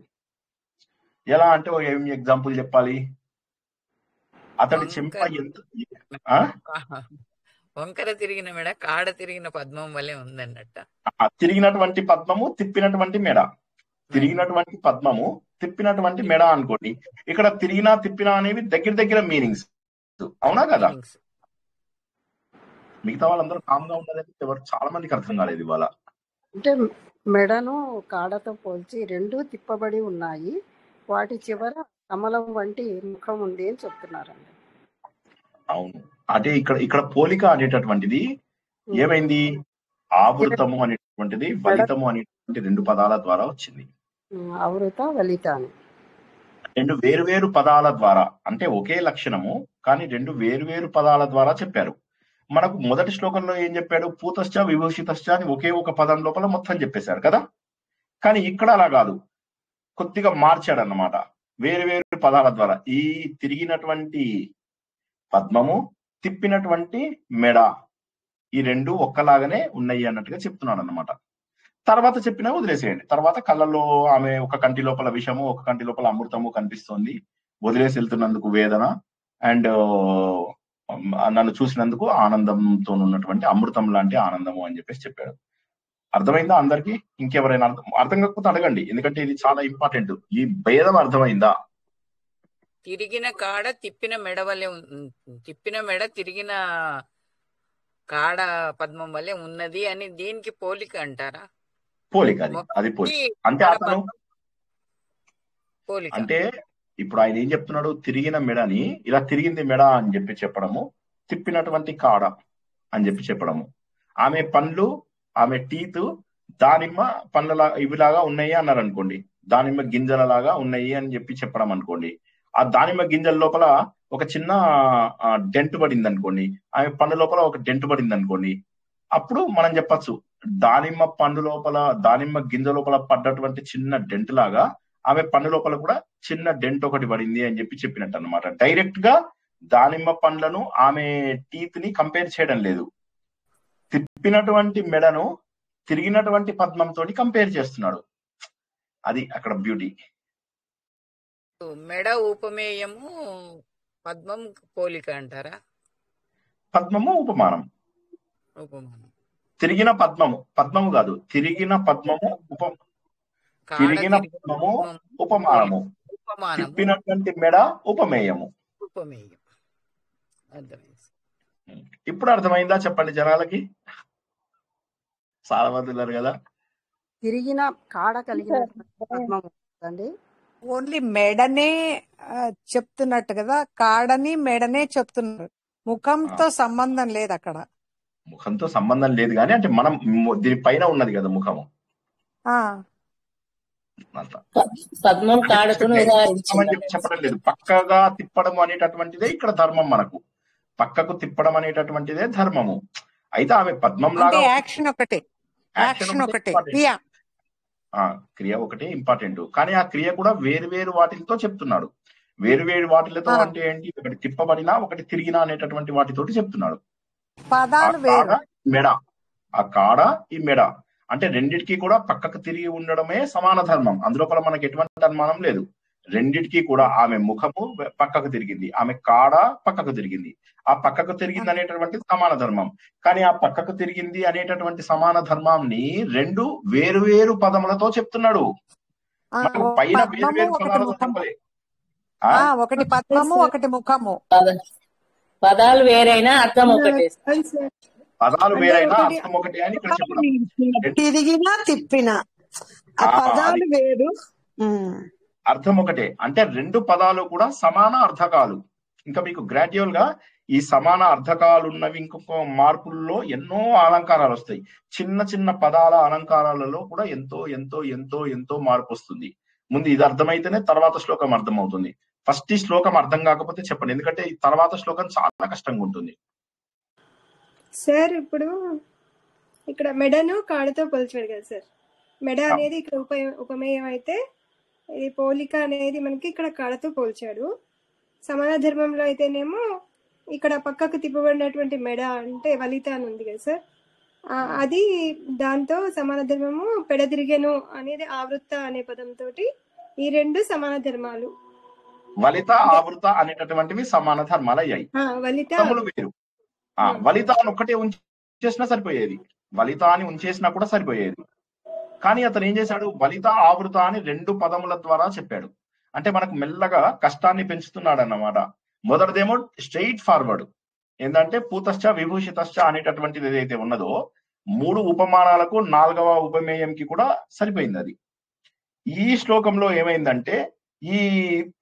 ఎలా అంటే ఏం ఎగ్జాంపుల్ చెప్పాలి? అతడి చెంప ఎంత వంకర తిరిగిన మెడ కాడ తిరిగిన పద్మం వల్లే ఉందన్నట్ట. తిరిగినటువంటి పద్మము, తిప్పినటువంటి మెడ. తిరిగినటువంటి పద్మము, తిప్పినటువంటి మెడ అనుకోండి. ఇక్కడ తిప్పినా అనేవి దగ్గర మీనింగ్స్, అవునా కదా? మిగతా వాళ్ళందరూ కామ్గా ఉన్నదని ఎవరు చాలా మందికి అర్థం కాలేదు ఇవాళ. అంటే మెడను కాడతో పోల్చి రెండు తిప్పబడి ఉన్నాయి, వాటి చివర కమలం వంటి ముఖం ఉంది అని చెప్తున్నారండి. అవును, అంటే ఇక్కడ పోలిక అనేటటువంటిది ఏమైంది? ఆవృతము అనేటటువంటిది వలితము అనేటువంటి రెండు పదాల ద్వారా వచ్చింది. ఆవృత వలిత అని రెండు వేరువేరు పదాల ద్వారా, అంటే ఒకే లక్షణము కానీ రెండు వేరువేరు పదాల ద్వారా చెప్పారు. మనకు మొదటి శ్లోకంలో ఏం చెప్పాడు? పూతశ్చ విభూషితశ్చ అని ఒకే ఒక పదం లోపల మొత్తం చెప్పేశారు కదా. కానీ ఇక్కడ అలా కాదు, కొద్దిగా మార్చాడు అన్నమాట, వేరువేరు పదాల ద్వారా. ఈ తిరిగినటువంటి పద్మము, తిప్పినటువంటి మెడ, ఈ రెండు ఒక్కలాగానే ఉన్నాయి అన్నట్టుగా చెప్తున్నాడు అన్నమాట. తర్వాత చెప్పినా వదిలేసేయండి. తర్వాత కళ్ళల్లో ఆమె ఒక కంటి లోపల విషము, ఒక కంటి లోపల అమృతము కనిపిస్తోంది, వదిలేసి వెళ్తున్నందుకు వేదన, అండ్ నన్ను చూసినందుకు ఆనందంతో ఉన్నటువంటి అమృతం లాంటి ఆనందము అని చెప్పాడు. అర్థమైందా అందరికి? ఇంకెవరైనా అర్థం కాకపోతే అడగండి, ఎందుకంటే ఇది చాలా ఇంపార్టెంట్. ఈ భేదం అర్థమైందా? తిరిగిన కాడ తిప్పిన మెడ వల్లే, తిప్పిన మెడ తిరిగిన కాడ పద్మం వల్లే ఉన్నది అని దీనికి పోలిక అంటారా? పోలిక, అది పోలిక. అంటే అతను పోలిక అంటే ఇప్పుడు ఆయన ఏం చెప్తున్నాడు? తిరిగిన మెడని ఇలా తిరిగింది మెడ అని చెప్పడము, తిప్పినటువంటి కాడ అని చెప్పడము. ఆమె పండ్లు, ఆమె టీత్ దానిమ్మ పండ్ల ఇవిలాగా ఉన్నాయి అన్నారు అనుకోండి, దానిమ్మ గింజల లాగా ఉన్నాయి అని చెప్పడం అనుకోండి. ఆ దానిమ్మ గింజల లోపల ఒక చిన్న డెంట్ పడింది అనుకోండి, ఆమె పండు లోపల ఒక డెంట్ పడింది అనుకోండి, అప్పుడు మనం చెప్పచ్చు దానిమ్మ పండు లోపల, దానిమ్మ గింజ లోపల పడ్డటువంటి చిన్న డెంట్ లాగా ఆమె పండు లోపల కూడా చిన్న డెంట్ ఒకటి పడింది అని చెప్పినట్టు అనమాట. డైరెక్ట్ గా దానిమ్మ పండ్లను ఆమె టీత్ ని కంపేర్ చేయడం లేదు, తిప్పినటువంటి మెడను తిరిగినటువంటి పద్మంతో కంపేర్ చేస్తున్నాడు. అది అక్కడ బ్యూటీ. మెడ ఉపమేయము, పద్మం పోలిక అంటారా? పద్మము ఉపమానం. తిరిగిన పద్మము కాదు, తిరిగిన పద్మము తిరిగిన పద్మము ఉపమానము, తిప్పినటువంటి మెడ ఉపమేయము. ఇప్పుడు అర్థమైందా చెప్పండి జనాలకి? చాలా మంది ఉన్నారు కదా. తిరిగిన కాడ కలిగిన పద్మము అండి, ఓన్లీ మెడనే చెప్తున్నట్టు కదా, కాడని మెడనే చెప్తున్నారు, ముఖంతో సంబంధం లేదు అక్కడ. ముఖంతో సంబంధం లేదు కానీ అంటే మనం దీని పైన ఉన్నది కదా ముఖము. పద్మం కాడతో చెప్పడం లేదు, పక్కగా తిప్పడం అనేటటువంటిదే ఇక్కడ ధర్మం. మనకు పక్కకు తిప్పడం అనేటటువంటిదే ధర్మము. అయితే ఆమె పద్మం లాగా యాక్షన్ ఒకటే, క్రియ ఒకటే ఇంపార్టెంట్, కానీ ఆ క్రియ కూడా వేరు వేరు వాటితో చెప్తున్నాడు. వేరు వేరు వాటిలతో అంటే ఏంటి? ఒకటి తిప్పబడినా, ఒకటి తిరిగినా అనేటటువంటి వాటితోటి చెప్తున్నాడు. పదాలు మెడ, ఆ కాడ, ఈ మెడ అంటే రెండిటికి కూడా పక్కకు తిరిగి ఉండడమే సమాన ధర్మం. అందులోపల మనకి ఎటువంటి అనుమానం లేదు. రెండిటికి కూడా ఆమె ముఖము పక్కకు తిరిగింది, ఆమె కాడ పక్కకు తిరిగింది. ఆ పక్కకు తిరిగింది అనేటటువంటి సమాన ధర్మం. కానీ ఆ పక్కకు తిరిగింది అనేటటువంటి సమాన ధర్మాన్ని రెండు వేరు వేరు పదములతో చెప్తున్నాడు. మనకు పైన వేరు పద్మము వేరు ఒకటి పదాలతో ముఖము. చెప్పలే. ఒకటి పద్మము ఒకటి ముఖము. పదాలు వేరైనా అర్థం ఒకటే. పదాలు వేరైనా అర్థం ఒకటి అని ఇక్కడ చెప్పడం. తిరిగినా తిప్పినా ఆ పదాలు వేరు, అర్థం ఒకటే. అంటే రెండు పదాలు కూడా సమాన అర్థకాలు. ఇంకా మీకు గ్రాడ్యువల్ గా ఈ సమాన అర్థకాలు ఉన్నవి ఇంకొక మార్పుల్లో ఎన్నో అలంకారాలు వస్తాయి. చిన్న చిన్న పదాల అలంకారాలలో కూడా ఎంతో ఎంతో ఎంతో ఎంతో మార్పు వస్తుంది. ముందు ఇది అర్థమైతేనే తర్వాత శ్లోకం అర్థం అవుతుంది. ఫస్ట్ ఈ శ్లోకం అర్థం కాకపోతే చెప్పండి, ఎందుకంటే ఈ తర్వాత శ్లోకం చాలా కష్టంగా ఉంటుంది. సార్ ఇప్పుడు ఇక్కడ మెడను కాడతో పోల్చాడు కదా సార్. మెడ అనేది ఇక్కడ ఉపమేయం అయితే, ఇది పోలిక అనేది మనకి ఇక్కడ కాడతో పోల్చాడు. సమాన ధర్మంలో అయితేనేమో ఇక్కడ పక్కకు తిప్పబడినటువంటి మెడ అంటే వలిత అని ఉంది కదా సార్, అది దాంతో సమాన ధర్మము పెడదిరిగెను అనేది ఆవృత్త అనే పదంతో ఈ రెండు సమాన ధర్మాలు. వలిత ఆవృత అనేటటువంటివి సమాన ధర్మాలు అయ్యాయి. వలిత వేరు. వలిత అని ఒక్కటే ఉంచేసినా సరిపోయేది, వలిత అని ఉంచేసినా కూడా సరిపోయేది. కానీ అతను ఏం చేశాడు, వలిత ఆవృత అని రెండు పదముల ద్వారా చెప్పాడు. అంటే మనకు మెల్లగా కష్టాన్ని పెంచుతున్నాడు అన్నమాట. మొదటిదేమో స్ట్రెయిట్ ఫార్వర్డ్ ఏంటంటే పూతశ్చ విభూషితశ్చ అనేటటువంటిది ఏదైతే ఉన్నదో మూడు ఉపమానాలకు నాలుగవ ఉపమేయంకి కూడా సరిపోయింది అది. ఈ శ్లోకంలో ఏమైందంటే ఈ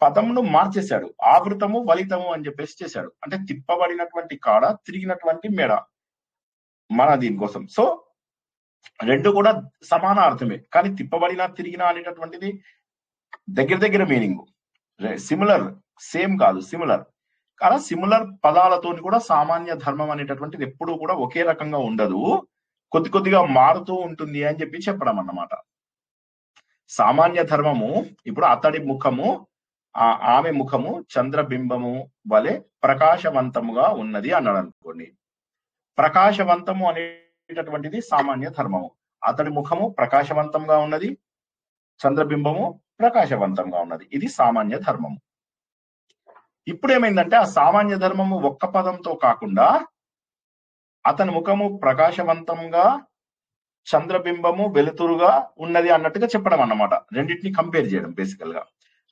పదంను మార్చేశాడు, ఆవృతము వలితము అని చెప్పేసి చేశాడు. అంటే తిప్పబడినటువంటి కాడ, తిరిగినటువంటి మెడ మన దీనికోసం. సో రెండు కూడా సమాన అర్థమే, కానీ తిప్పబడిన తిరిగిన అనేటటువంటిది దగ్గర దగ్గర మీనింగ్ సిమిలర్, సేమ్ కాదు, సిమిలర్. కానీ సిమిలర్ పదాలతో కూడా సామాన్య ధర్మం అనేటటువంటిది ఎప్పుడూ కూడా ఒకే రకంగా ఉండదు, కొద్ది కొద్దిగా మారుతూ ఉంటుంది అని చెప్పి చెప్పడం అన్నమాట. సామాన్య ధర్మము ఇప్పుడు అతడి ముఖము ఆమె ముఖము చంద్రబింబము వలె ప్రకాశవంతముగా ఉన్నది అన్నాడు అనుకోండి. ప్రకాశవంతము అనేటటువంటిది సామాన్య ధర్మము. అతడి ముఖము ప్రకాశవంతంగా ఉన్నది, చంద్రబింబము ప్రకాశవంతంగా ఉన్నది, ఇది సామాన్య ధర్మము. ఇప్పుడు ఏమైందంటే ఆ సామాన్య ధర్మము ఒక్క పదంతో కాకుండా అతని ముఖము ప్రకాశవంతంగా, చంద్రబింబము వెలుతురుగా ఉన్నది అన్నట్టుగా చెప్పడం అన్నమాట. రెండింటిని కంపేర్ చేయడం. బేసికల్ గా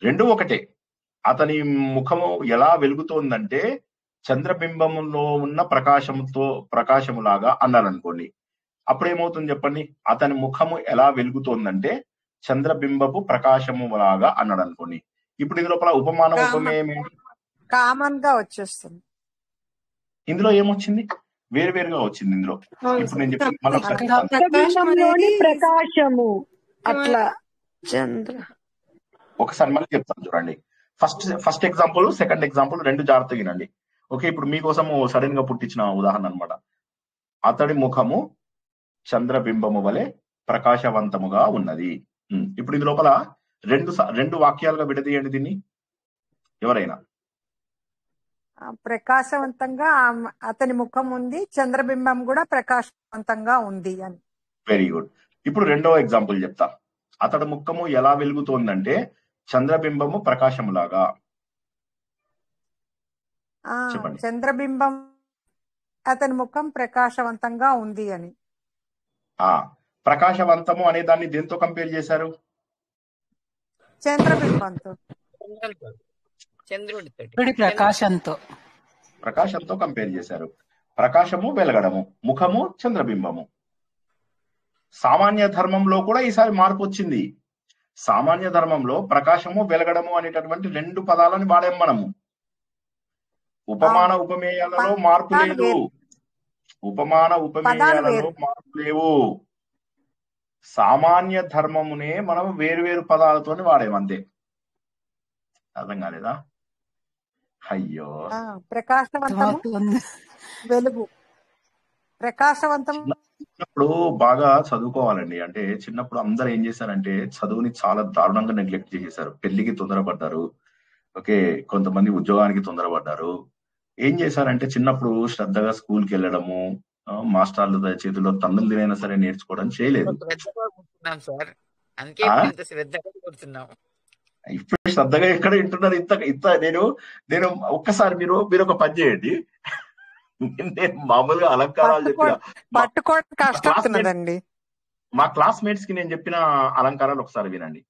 రెండు ఒకటే. అతని ముఖము ఎలా వెలుగుతోందంటే చంద్రబింబములో ఉన్న ప్రకాశములాగా అన్నారు అనుకోండి. అప్పుడేమవుతుంది చెప్పండి, అతని ముఖము ఎలా వెలుగుతోందంటే చంద్రబింబపు ప్రకాశము లాగా అన్నాడు అనుకోండి. ఇప్పుడు ఇందులో ఉపమానం ఉపమేయం ఏంటి, కామన్ గా వచ్చేస్తుంది. ఇందులో ఏమొచ్చింది, వేరువేరుగా వచ్చింది ఇందులో. ఇప్పుడు నేను చెప్పాను మళ్ళీ ప్రకాశము అట్లా చంద్ర. ఒకసారి మళ్ళీ చెప్తాను చూడండి. ఫస్ట్ ఎగ్జాంపుల్, సెకండ్ ఎగ్జాంపుల్ రెండు జాగ్రత్తగా వినండి. ఓకే, ఇప్పుడు మీకోసం సడన్ గా పుట్టించిన ఉదాహరణ అనమాట. అతడి ముఖము చంద్రబింబము వలె ప్రకాశవంతముగా ఉన్నది. ఇప్పుడు ఇందు లోపల రెండు వాక్యాలుగా విడదీయండి దీన్ని ఎవరైనా. ప్రకాశవంతంగా అతని ముఖం ఉంది, చంద్రబింబం కూడా ప్రకాశవంతంగా ఉంది అని. Very good. ఇప్పుడు రెండవ ఎగ్జాంపుల్ చెప్తా. అతడి ముఖము ఎలా వెలుగుతోందంటే చంద్రబింబము ప్రకాశములాగా. చెప్పండి. చంద్రబింబం అతని ముఖం ప్రకాశవంతంగా ఉంది అని. ప్రకాశవంతము అనే దాన్ని దేంతో కంపేర్ చేశారు, చంద్రబింబంతో, ప్రకాశంతో కంపేర్ చేశారు. ప్రకాశము వెలగడము, ముఖము చంద్రబింబము. సామాన్య ధర్మంలో కూడా ఈసారి మార్పు వచ్చింది. సామాన్య ధర్మంలో ప్రకాశము వెలగడము అనేటటువంటి రెండు పదాలను వాడాం మనము. ఉపమాన ఉపమేయాలలో మార్పు లేదు, ఉపమాన ఉపమేయాలలో మార్పు లేవు. సామాన్య ధర్మమునే మనం వేరు పదాలతో వాడాం అంతే. అర్థం కాలేదా? అయ్యో, ప్రకాశవంతం వెలుగు, ప్రకాశవంతం. చిన్నప్పుడు బాగా చదువుకోవాలండి. అంటే చిన్నప్పుడు అందరు ఏం చేశారంటే చదువుని చాలా దారుణంగా నెగ్లెక్ట్ చేసేసారు. పెళ్లికి తొందరపడ్డారు, ఓకే, కొంతమంది ఉద్యోగానికి తొందరపడ్డారు. ఏం చేశారంటే చిన్నప్పుడు శ్రద్ధగా స్కూల్కి వెళ్ళడము, మాస్టర్లు చేతిలో తన్నులు తినైనా సరే నేర్చుకోవడం చేయలేదు. శ్రద్ధగా కూర్చున్నాం సార్, అందుకే ఆ ఇప్పుడు ఇంత శ్రద్ధగా కూర్చున్నాం. ఇప్పుడు శ్రద్ధగా ఎక్కడ వింటున్నారు? ఇంత ఇంత నేను ఒక్కసారి మీరు ఒక పని చేయండి. నేను మామూలుగా అలంకారాలు చెప్పిన పట్టుకోవడం మా క్లాస్మేట్స్ కష్టవుతున్నదండి. మా క్లాస్మేట్స్ కి నేను చెప్పిన అలంకారాలు ఒకసారి వినండి.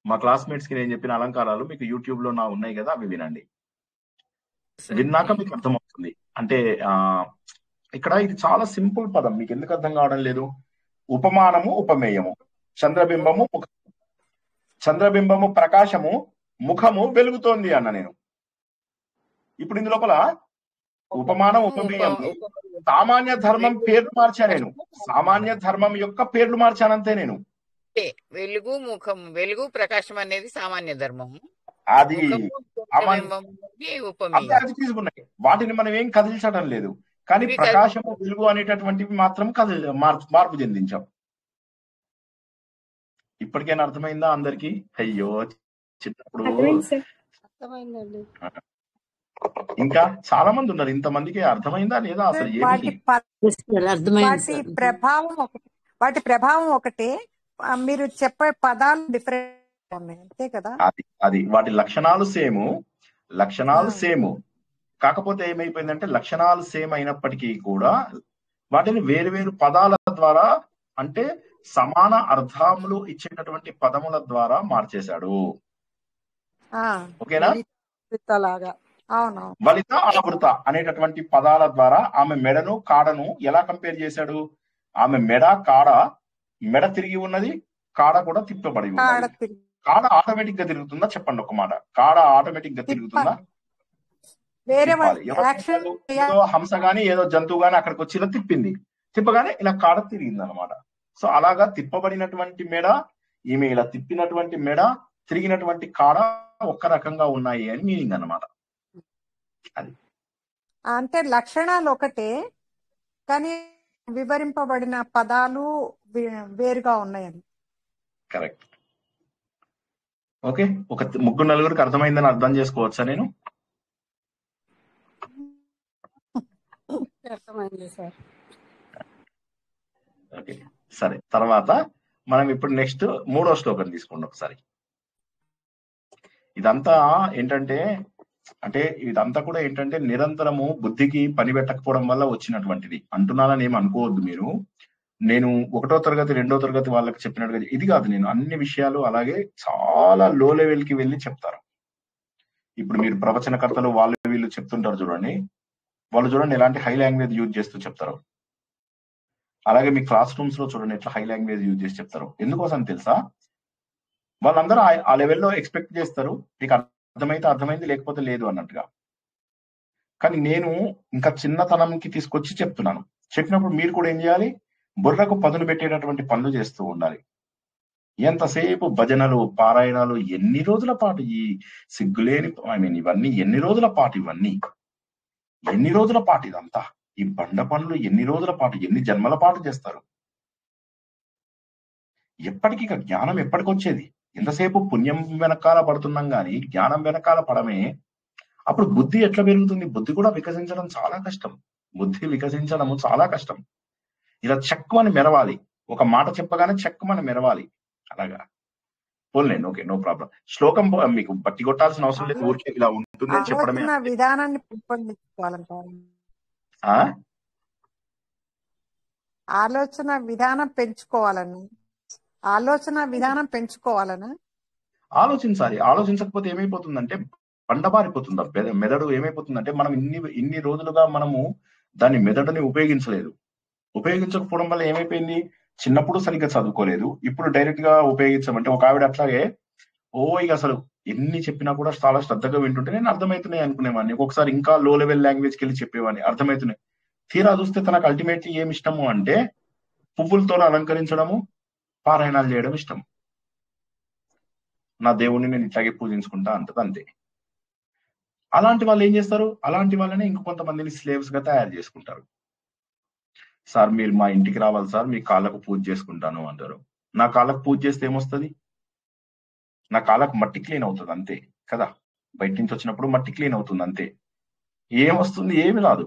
మా క్లాస్మేట్స్ కి నేను చెప్పిన అలంకారాలు మీకు యూట్యూబ్ లో ఉన్నాయి కదా, అవి వినండి. సార్ విన్నాక మీకు అర్థమవుతుంది. అంటే ఇక్కడ ఇది చాలా సింపుల్ పదం, మీకు ఎందుకు అర్థం కావడం లేదు? ఉపమానము ఉపమేయము, చంద్రబింబము ప్రకాశము, ముఖము వెలుగుతోంది అన్న నేను. ఇప్పుడు ఇందు లోపల ఉపమానం ఉపమేయం, సామాన్య ధర్మం పేర్లు మార్చా నేను. సామాన్య ధర్మం యొక్క పేర్లు మార్చానంతే నేను. వెలుగు ముఖం, వెలుగు ప్రకాశం అనేది సామాన్య ధర్మము, అది ముఖము చంద్రబింబం అనేది ఉపమేయం. అది తీసుకున్నాయి. వాటిని మనం ఏం కదిలించడం లేదు, కానీ ఇవి ప్రకాశము వెలుగు అనేటటువంటివి మాత్రం మార్పు చెందించాం. ఇప్పటికైనా అర్థమైందా అందరికి? అయ్యో చిన్నప్పుడు అర్థమైంది సార్. అర్థమైందండి. ఇంకా చాలా మంది ఉన్నారు. ఇంతమందికి అర్థమైందా లేదా అసలు వాటి ఏమి? వాటి ప్రభావం ఒకటే, మీరు చెప్పే పదాలు డిఫరెంట్ ఉన్నాయి, అంతే కదా? అది వాటి లక్షణాలు సేము. కాకపోతే ఏమైపోయిందంటే లక్షణాలు సేమ్ అయినప్పటికీ కూడా వాటిని వేరు పదాల ద్వారా, అంటే సమాన అర్థములు ఇచ్చేటటువంటి పదముల ద్వారా మార్చేశాడు. ఓకేనా? అవును. వలిత ఆవృత అనేటటువంటి పదాల ద్వారా ఆమె మెడను కాడను ఎలా కంపేర్ చేశాడు? ఆమె మెడ తిరిగి ఉన్నది, కాడ కూడా తిప్పబడి ఉన్నది. కాడ ఆటోమేటిక్ గా తిరుగుతుందా? చెప్పండి ఒక మాట. కాడ ఆటోమేటిక్ గా తిరుగుతుందా? ఏదో హంస గాని ఏదో జంతువు గాని అక్కడికి వచ్చి ఇలా తిప్పగానే ఇలా కాడ తిరిగింది అనమాట. సో అలాగా తిప్పబడినటువంటి మెడ, ఈమె ఇలా తిప్పినటువంటి మెడ, తిరిగినటువంటి కాడ ఒక్క రకంగా ఉన్నాయి అని మీనింగ్ అన్నమాట. అది అంటే లక్షణాలు ఒకటే, కానీ వివరింపబడిన పదాలు వేరుగా ఉన్నాయని. కరెక్ట్. ఓకే, ఒక ముగ్గురు నలుగురికి అర్థమైందని అర్థం చేసుకోవచ్చా నేను? అర్థమైంది సార్. ఓకే సరే. తర్వాత మనం ఇప్పుడు నెక్స్ట్ 3వ శ్లోకం తీసుకోండి ఒకసారి. ఇదంతా ఏంటంటే ఇదంతా కూడా ఏంటంటే నిరంతరము బుద్ధికి పని పెట్టకపోవడం వల్ల వచ్చినటువంటిది అంటున్నానని ఏమి అనుకోవద్దు మీరు. నేను 1వ తరగతి 2వ తరగతి వాళ్ళకి చెప్పినట్టుగా ఇది కాదు. నేను అన్ని విషయాలు అలాగే చాలా లో లెవెల్ కి వెళ్ళి చెప్తారు. ఇప్పుడు మీరు ప్రవచనకర్తలు వీళ్ళు చెప్తుంటారు చూడండి, వాళ్ళు చూడండి ఎలాంటి హై లాంగ్వేజ్ యూజ్ చేస్తూ చెప్తారు. అలాగే మీ క్లాస్ రూమ్స్ లో చూడండి ఎట్లా హై లాంగ్వేజ్ యూజ్ చేసి చెప్తారు. ఎందుకోసం తెలుసా? వాళ్ళందరూ ఆ లెవెల్లో ఎక్స్పెక్ట్ చేస్తారు, మీకు అర్థమైతే అర్థమైంది, లేకపోతే లేదు అన్నట్టుగా. కానీ నేను ఇంకా చిన్నతనంకి తీసుకొచ్చి చెప్తున్నాను. చెప్పినప్పుడు మీరు కూడా ఏం చేయాలి? బుర్రకు పదును పెట్టేటటువంటి పనులు చేస్తూ ఉండాలి. ఎంతసేపు భజనలు, పారాయణాలు, ఎన్ని రోజుల పాటు ఈ సిగ్గులేని ఇవన్నీ ఎన్ని రోజుల పాటు, ఇదంతా ఈ బండ పనులు ఎన్ని రోజుల పాటు, ఎన్ని జన్మల పాటు చేస్తారు? ఎప్పటికీ జ్ఞానం ఎప్పటికొచ్చేది? ఎంతసేపు పుణ్యం వెనకాల పడుతున్నాం గాని జ్ఞానం వెనకాల పడమే. అప్పుడు బుద్ధి ఎట్లా పెరుగుతుంది? బుద్ధి కూడా వికసించడం చాలా కష్టం. బుద్ధి వికసించడము చాలా కష్టం. ఇలా చెక్కుమని మెరవాలి. ఒక మాట చెప్పగానే చెక్కుమని మెరవాలి. అలాగా పోలేండి. Okay, no problem. శ్లోకం మీకు బట్టి కొట్టాల్సిన అవసరం లేదు, ఊరికే ఇలా ఉంటుంది అని చెప్పడమే. విధానాన్ని పెంపొందించుకోవాలంటారు. ఆలోచన విధానం పెంచుకోవాలని ఆలోచించాలి. ఆలోచించకపోతే ఏమైపోతుందంటే బండబారిపోతుంది మెదడు. ఏమైపోతుందంటే మనం ఇన్ని రోజులుగా మనము దాని మెదడుని ఉపయోగించకపోవడం వల్ల ఏమైపోయింది? చిన్నప్పుడు సరిగ్గా చదువుకోలేదు, ఇప్పుడు డైరెక్ట్ గా ఉపయోగించమంటే ఒక ఆవిడ అట్లాగే ఇక అసలు ఎన్ని చెప్పినా కూడా చాలా శ్రద్ధగా వింటుంటే నేను అర్థమవుతున్నాయి అనుకునేవాడిని. ఒక్కొక్కసారి ఇంకా లో లెవెల్ లాంగ్వేజ్కి వెళ్ళి చెప్పేవాడిని, అర్థమవుతున్నాయి. తీరా చూస్తే తనకు అల్టిమేట్లీ ఏమి ఇష్టము అంటే పువ్వులతో అలంకరించడము, పారాయణాలు చేయడం ఇష్టం. నా దేవుణ్ణి నేను ఇట్లాగే పూజించుకుంటా అంటది, అంతే. అలాంటి వాళ్ళు ఏం చేస్తారు? అలాంటి వాళ్ళని ఇంకొంతమందిని స్లేవ్స్ గా తయారు చేసుకుంటారు. సార్ మీరు మా ఇంటికి రావాలి సార్, మీ కాళ్ళకు పూజ చేసుకుంటాను అంటారు. నా కాళ్ళకు పూజ చేస్తే ఏమొస్తుంది? నా కాళ్ళకు మట్టి క్లీన్ అవుతుంది అంతే కదా. బయట నుంచి వచ్చినప్పుడు మట్టి క్లీన్ అవుతుంది అంతే. ఏమొస్తుంది? ఏమి రాదు.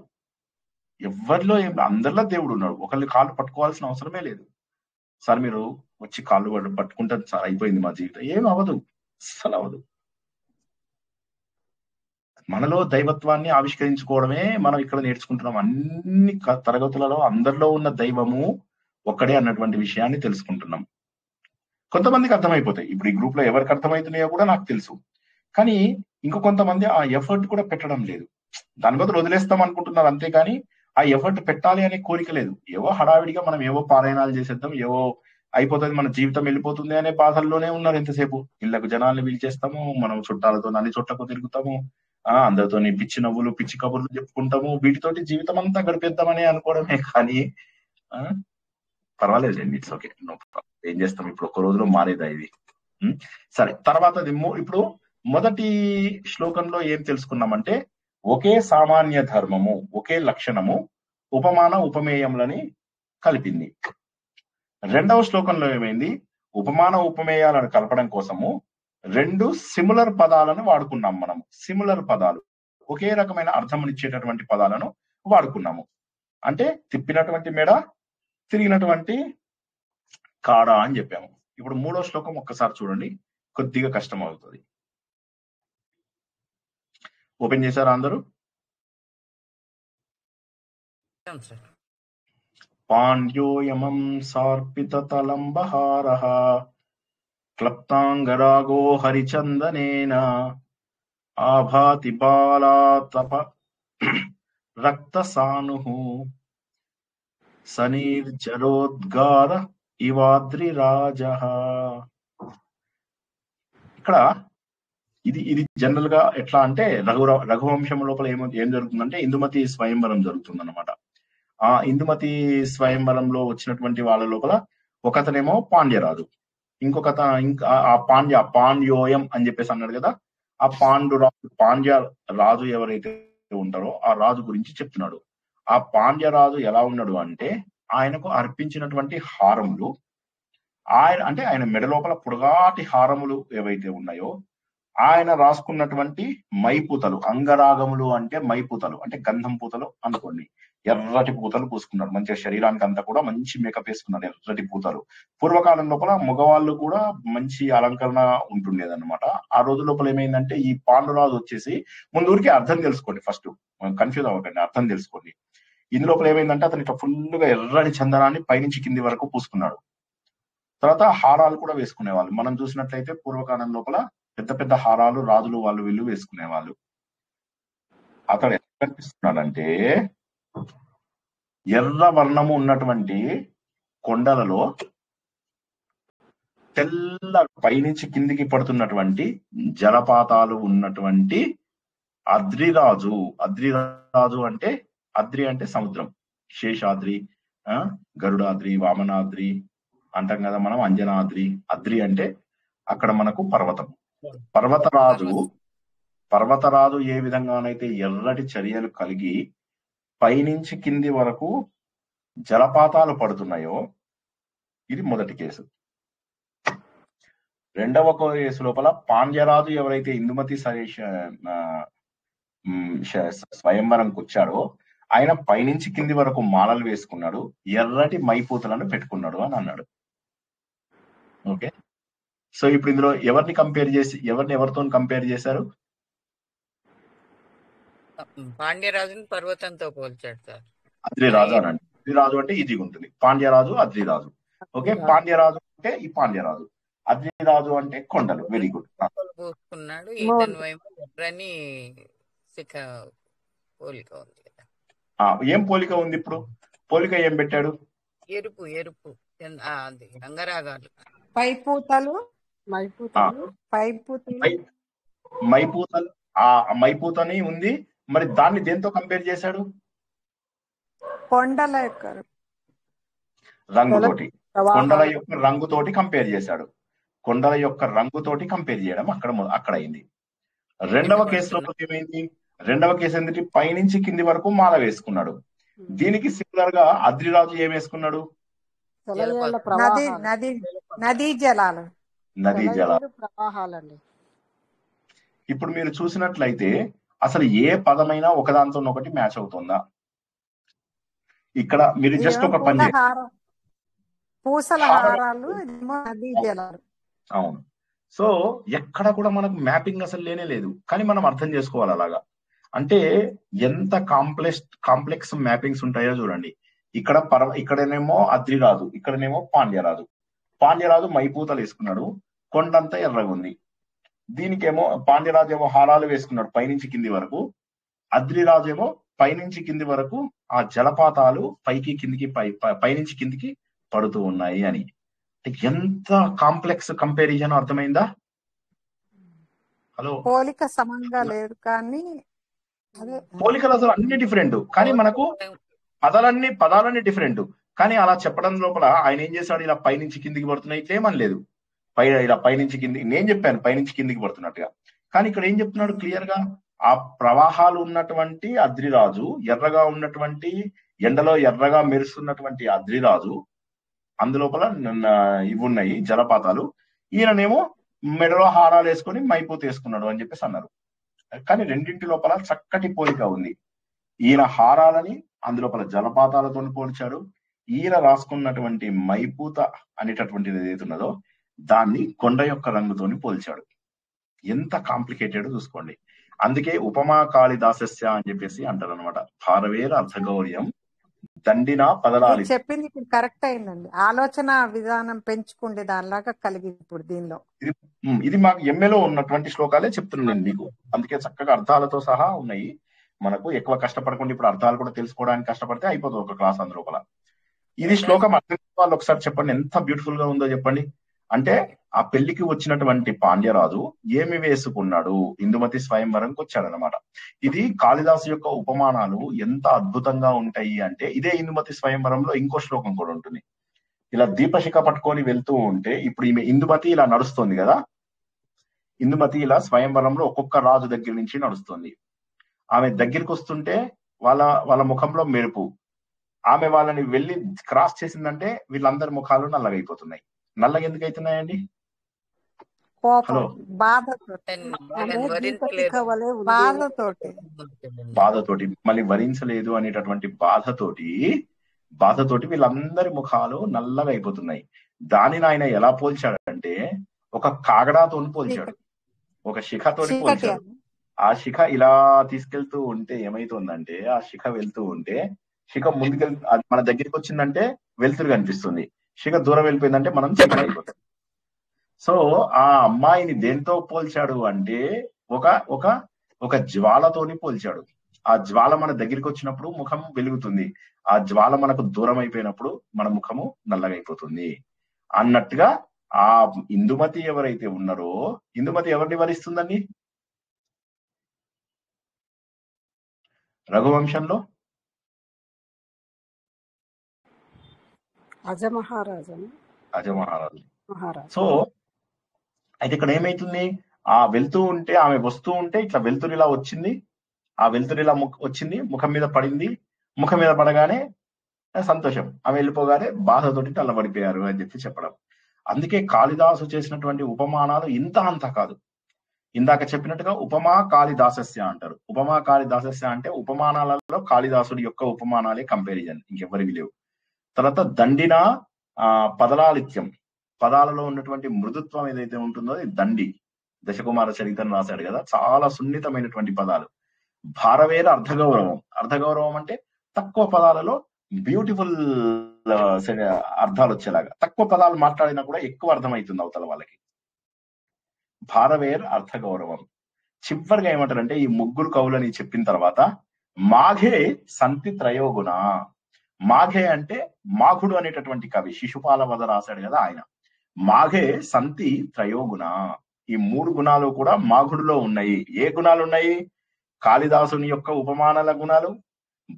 ఎవరిలో అందరిలో దేవుడు ఉన్నాడు. ఒకళ్ళు కాళ్ళు పట్టుకోవాల్సిన అవసరమే లేదు. సార్ మీరు వచ్చి కాళ్ళు పట్టుకుంటే సార్ అయిపోయింది మా జీవితం, ఏం అవ్వదు, అస్సలు అవ్వదు. మనలో దైవత్వాన్ని ఆవిష్కరించుకోవడమే మనం ఇక్కడ నేర్చుకుంటున్నాం. అన్ని తరగతులలో అందరిలో ఉన్న దైవము ఒక్కడే అన్నటువంటి విషయాన్ని తెలుసుకుంటున్నాం. కొంతమందికి అర్థమైపోతాయి. ఇప్పుడు ఈ గ్రూప్ లో ఎవరికి అర్థమవుతున్నాయో కూడా నాకు తెలుసు. కానీ ఇంకో కొంతమంది ఆ ఎఫర్ట్ కూడా పెట్టడం లేదు. దాని బదులు వదిలేస్తాం అనుకుంటున్నారు అంతేకాని ఆ ఎఫర్ట్ పెట్టాలి అనే కోరిక లేదు. ఏవో హడావిడిగా మనం ఏవో పారాయణాలు చేసేద్దాం, ఏవో అయిపోతుంది, మన జీవితం వెళ్ళిపోతుంది అనే బాధల్లోనే ఉన్నారు ఎంతసేపు. ఇళ్లకు జనాల్ని పిలిచేస్తాము, మనం చుట్టాలతో అన్ని చోట్లకు తిరుగుతాము, అందరితో పిచ్చి నవ్వులు పిచ్చి కబుర్లు చెప్పుకుంటాము, వీటితోటి జీవితం అంతా గడిపేద్దామని అనుకోవడమే. కానీ పర్వాలేదండి, ఇట్స్ ఓకే, నో ప్రాబ్లం. ఏం చేస్తాం, ఇప్పుడు ఒక్క రోజులో మారేదా ఇది. సరే, తర్వాత ఇప్పుడు మొదటి శ్లోకంలో ఏం తెలుసుకున్నామంటే ఒకే సామాన్య ధర్మము, ఒకే లక్షణము ఉపమాన ఉపమేయములని కలిపింది. రెండవ శ్లోకంలో ఏమైంది, ఉపమాన ఉపమేయాలను కలపడం కోసము రెండు సిమిలర్ పదాలను వాడుకున్నాం. మనము సిమిలర్ పదాలు, ఒకే రకమైన అర్థమునిచ్చేటటువంటి పదాలను వాడుకున్నాము. అంటే తిప్పినటువంటి మెడ, తిరిగినటువంటి కాడ అని చెప్పాము. ఇప్పుడు మూడో శ్లోకం ఒక్కసారి చూడండి, కొద్దిగా కష్టం అవుతుంది. ఓపెన్ చేశారా అందరూ? పాండ్యోయమం సార్పిత తలంబహారః క్లప్తాంగరాగో హరిచందనేన ఆభాతి బాలాతప రక్తసానుః సనీర్జరోద్గార ఇవాద్రిరాజః. ఇక్కడ ఇది జనరల్ గా ఎట్లా అంటే రఘువంశం లోపల ఏం జరుగుతుందంటే ఇందుమతి స్వయంవరం జరుగుతుంది అనమాట. ఆ ఇందుమతి స్వయంవరంలో వచ్చినటువంటి వాళ్ళ లోపల ఒకతనేమో పాండ్యరాజు, ఇంకొకత పాండ్యోయం అని చెప్పేసి అన్నాడు కదా. ఆ పాండ్య రాజు ఎవరైతే ఉంటారో ఆ రాజు గురించి చెప్తున్నాడు. ఆ పాండ్యరాజు ఎలా ఉన్నాడు అంటే ఆయనకు అర్పించినటువంటి హారములు, ఆయన మెడ లోపల పొడగాటి హారములు ఏవైతే ఉన్నాయో, ఆయన రాసుకున్నటువంటి మైపూతలు, అంగరాగములు అంటే మైపూతలు అంటే గంధం పూతలు అనుకోండి, ఎర్రటి పూతలు పూసుకున్నాడు. మంచిగా శరీరానికి అంతా కూడా మంచి మేకప్ వేసుకున్నాడు, ఎర్రటి పూతలు. పూర్వకాలం లోపల మగవాళ్ళు కూడా మంచి అలంకరణ ఉంటుండేదన్నమాట. ఆ రోజు లోపల ఏమైందంటే ఈ పాండురాజు వచ్చేసి ముందూరికి అర్థం తెలుసుకోండి, ఫస్ట్ కన్ఫ్యూజ్ అవ్వకండి, అర్థం తెలుసుకోండి. ఇందు లోపల ఏమైందంటే అతను ఇట్లా ఫుల్ గా ఎర్రని చందనాన్ని పైనుంచి కింది వరకు పూసుకున్నాడు. తర్వాత హారాలు కూడా వేసుకునేవాళ్ళు. మనం చూసినట్లయితే పూర్వకాలం లోపల పెద్ద పెద్ద హారాలు రాజులు వాళ్ళు వీళ్ళు వేసుకునేవాళ్ళు. అతడు ఎలా కనిపిస్తున్నాడంటే ఎర్ర వర్ణము ఉన్నటువంటి కొండలలో తెల్ల పైనుంచి కిందికి పడుతున్నటువంటి జలపాతాలు ఉన్నటువంటి అద్రిరాజు. అద్రిరాజు అంటే అద్రి అంటే సముద్రం, శేషాద్రి, గరుడాద్రి, వామనాద్రి అంటాం కదా మనం, అంజనాద్రి. అద్రి అంటే అక్కడ మనకు పర్వతం. పర్వతరాజు ఏ విధంగానైతే ఎర్రటి చర్యలు కలిగి పైనుంచి కింది వరకు జలపాతాలు పడుతున్నాయో, ఇది మొదటి కేసు. రెండవ కేసు లోపల పాండ్యరాజు ఎవరైతే ఇందుమతి స్వయంవరంకి వచ్చాడో ఆయన పైనుంచి కింది వరకు మాలలు వేసుకున్నాడు, ఎర్రటి మైపూతలను పెట్టుకున్నాడు అని అన్నాడు. ఓకే, సో ఇప్పుడు ఇందులో ఎవరితో కంపేర్ చేశారు? పాండ్యరాజుని పర్వతంతో పోల్చాడు సార్. అద్రిరాజు అనండి. అద్రిరాజు అంటే ఇది ఉంటుంది, పాండ్యరాజు అద్రిరాజు. ఓకే, పాండ్యరాజు అంటే ఈ పాండ్యరాజు, అద్రిరాజు అంటే కొండలు. Very good. పూసుకున్నాడు. ఇతను ఎర్రని పోలిక ఉంది కదా. ఏం పోలిక ఉంది ఇప్పుడు? పోలిక ఏం పెట్టాడు? ఎరుపు అంగరాగాలు, పైపూతలు, మైపూతలు. ఆ మైపూతని ఉంది. మరి దాన్ని దేంతో కంపేర్ చేశాడు? కొండల యొక్క రంగుతోటి, కొండల యొక్క రంగుతోటి కంపేర్ చేశాడు. కొండల యొక్క రంగుతోటి కంపేర్ చేయడం అక్కడ అయింది. రెండవ కేసులో ఏమైంది? రెండవ కేసు ఏంటంటే పైనుంచి కింది వరకు మాల వేసుకున్నాడు. దీనికి సిమిలర్ గా అద్రిరాజు ఏం వేసుకున్నాడు? నదీ జలాలు ప్రవాహాలండి. ఇప్పుడు మీరు చూసినట్లయితే అసలు ఏ పదమైనా ఒకదాంతో ఒకటి మ్యాచ్ అవుతుందా? ఇక్కడ మీరు జస్ట్ ఇదేమో ఒక పని చేయండి. పూసల హారాలు హారాలు, ఇదేమో నదీ జలాలు. అవును. సో ఎక్కడ కూడా మనకు మ్యాపింగ్ అసలు లేనే లేదు, కానీ మనం అర్థం చేసుకోవాలి అలాగా. అంటే ఎంత కాంప్లెక్స్ మ్యాపింగ్స్ ఉంటాయో చూడండి. ఇక్కడనేమో అద్రిరాజు, ఇక్కడనేమో పాండ్యరాజు. పాండ్యరాజు మైపూతలు వేసుకున్నాడు, కొండంతా ఎర్రగా ఉంది. దీనికేమో పాండ్యరాజు ఏమో హారాలు వేసుకున్నాడు పైనుంచి కింది వరకు, అద్రిరాజు ఏమో పైనుంచి కింది వరకు ఆ జలపాతాలు పైకి కిందికి పైనుంచి కిందికి పడుతూ ఉన్నాయి అని. ఎంత కాంప్లెక్స్ కంపారిజన్, అర్థమైందా? హలో, పోలిక సమంగా లేదు, కానీ అదే పోలికలు అసలు అన్ని డిఫరెంట్, కానీ మనకు పదాలన్నీ డిఫరెంట్. కానీ అలా చెప్పడం లోపల ఆయన ఏం చేశాడు, ఇలా పైనుంచి కిందికి పడుతున్నాయి ఇట్లేమని లేదు. ఇలా పైనుంచి కిందికి, నేను చెప్పాను పైనుంచి కిందికి పడుతున్నట్టుగా, కానీ ఇక్కడ ఏం చెప్తున్నాడు క్లియర్ గా, ఆ ప్రవాహాలు ఉన్నటువంటి అద్రిరాజు, ఎర్రగా ఉన్నటువంటి ఎండలో ఎర్రగా మెరుస్తున్నటువంటి అద్రిరాజు, అందులోపల ఇవి ఉన్నాయి జలపాతాలు, ఈయననేమో మెడలో హారాలు వేసుకొని మైపూత వేసుకున్నాడు అని చెప్పేసి అన్నారు. కానీ రెండింటి లోపల చక్కటి పోలిక ఉంది. ఈయన హారాలని అందులోపల జలపాతాలతో పోల్చాడు, ఈయన రాసుకున్నటువంటి మైపూత అనేటటువంటిది ఏదైతే ఉన్నదో దాన్ని కొండ యొక్క రంగుతోని పోల్చాడు. ఎంత కాంప్లికేటెడ్ చూసుకోండి. అందుకే ఉపమా కాళిదాసస్య అని చెప్పేసి అంటారు అనమాట. భారవేర అర్థగౌర్యం దండిన పదలాలి. చెప్పింది ఇప్పుడు కరెక్ట్ అయిందండి. ఆలోచన విధానం పెంచుకుంటే దానిలాగా కలిగింది ఇప్పుడు దీనిలో. ఇది మాకు ఎంఏలో ఉన్నటువంటి శ్లోకాలే చెప్తున్నాను నేను మీకు. అందుకే చక్కగా అర్థాలతో సహా ఉన్నాయి. మనకు ఎక్కువ కష్టపడకుండా ఇప్పుడు అర్థాలు కూడా తెలుసుకోవడానికి కష్టపడితే అయిపోతుంది ఒక క్లాస్ అందులోపల. ఇది శ్లోకం అర్థం వాళ్ళు ఒకసారి చెప్పండి, ఎంత బ్యూటిఫుల్ గా ఉందో చెప్పండి. అంటే ఆ పెళ్లికి వచ్చినటువంటి పాండ్యరాజు ఏమి వేసుకున్నాడు, ఇందుమతి స్వయంవరంకి వచ్చాడనమాట. ఇది కాళిదాసు యొక్క ఉపమానాలు ఎంత అద్భుతంగా ఉంటాయి అంటే, ఇదే ఇందుమతి స్వయంవరంలో ఇంకో శ్లోకం కూడా ఉంటుంది. ఇలా దీపశిఖ పట్టుకొని వెళ్తూ ఉంటే, ఇప్పుడు ఈమె ఇందుమతి ఇలా నడుస్తుంది కదా, ఇందుమతి ఇలా స్వయంవరంలో ఒక్కొక్క రాజు దగ్గర నుంచి నడుస్తుంది. ఆమె దగ్గరికి వస్తుంటే వాళ్ళ ముఖంలో మెరుపు, ఆమె వాళ్ళని వెళ్ళి క్రాస్ చేసిందంటే వీళ్ళందరి ముఖాలు నల్లగైపోతున్నాయి. నల్లగా ఎందుకు అవుతున్నాయండి? హలో, బాధతోటి, మళ్ళీ వరించలేదు అనేటటువంటి బాధతోటి వీళ్ళందరి ముఖాలు నల్లగా అయిపోతున్నాయి. దానిని ఆయన ఎలా పోల్చాడంటే ఒక కాగడాతో పోల్చాడు, ఒక శిఖతో పోల్చాడు. ఆ శిఖ ఇలా తీసుకెళ్తూ ఉంటే ఏమైతుందంటే, ఆ శిఖ వెళ్తూ ఉంటే, శిఖ ముందుకెళ్తూ మన దగ్గరికి వచ్చిందంటే వెలుతురు కనిపిస్తుంది, శిఖ దూరం వెళ్ళిపోయిందంటే మనం చీకటి అయిపోతాం. సో ఆ అమ్మాయిని దేంతో పోల్చాడు అంటే ఒక జ్వాలతోని పోల్చాడు. ఆ జ్వాల మన దగ్గరికి వచ్చినప్పుడు ముఖం వెలుగుతుంది, ఆ జ్వాల మనకు దూరం అయిపోయినప్పుడు మన ముఖము నల్లగైపోతుంది అన్నట్టుగా ఆ ఇందుమతి ఎవరైతే ఉన్నారో, ఇందుమతి ఎవరిని వరిస్తుందండి రఘువంశంలో? అజమహారాజు. సో అయితే ఇక్కడ ఏమైతుంది, ఆ వెళ్తూ ఉంటే, ఆమె వస్తూ ఉంటే ఇట్లా వెలుతురు ఇలా వచ్చింది, ఆ వెలుతురు ఇలా వచ్చింది, ముఖం మీద పడింది, ముఖం మీద పడగానే సంతోషం, ఆమె వెళ్ళిపోగానే బాధతోటి నల్లబడిపోయారు అని చెప్పడం. అందుకే కాళిదాసు చేసినటువంటి ఉపమానాలు ఇంత అంత కాదు. ఇందాక చెప్పినట్టుగా ఉపమా కాళిదాసస్య అంటారు. ఉపమా కాళిదాసస్య అంటే ఉపమానాలలో కాళిదాసుడి యొక్క ఉపమానాలే కంపారిజన్, ఇంకెవరివి లేవు. తర్వాత దండిన పదలాలిత్యం, పదాలలో ఉన్నటువంటి మృదుత్వం ఏదైతే ఉంటుందో అది దండి. దశకుమార చరిత్రను రాశాడు కదా, చాలా సున్నితమైనటువంటి పదాలు. భారవేర అర్థగౌరవం అంటే తక్కువ పదాలలో బ్యూటిఫుల్ అర్థాలు వచ్చేలాగా, తక్కువ పదాలు మాట్లాడినా కూడా ఎక్కువ అర్థమవుతుంది అవతల వాళ్ళకి. భారవేర్ అర్థగౌరవం. చివరిగా ఏమంటారంటే, ఈ ముగ్గురు కవులని చెప్పిన తర్వాత మాఘే సంతి త్రయోగుణ. మాఘే అంటే మాఘుడు అనేటటువంటి కవి, శిశుపాల వద రాశాడు కదా ఆయన. మాఘే సంతి త్రయోగుణ, ఈ మూడు గుణాలు కూడా మాఘుడులో ఉన్నాయి. ఏ గుణాలు ఉన్నాయి? కాళిదాసుని యొక్క ఉపమానాల గుణాలు,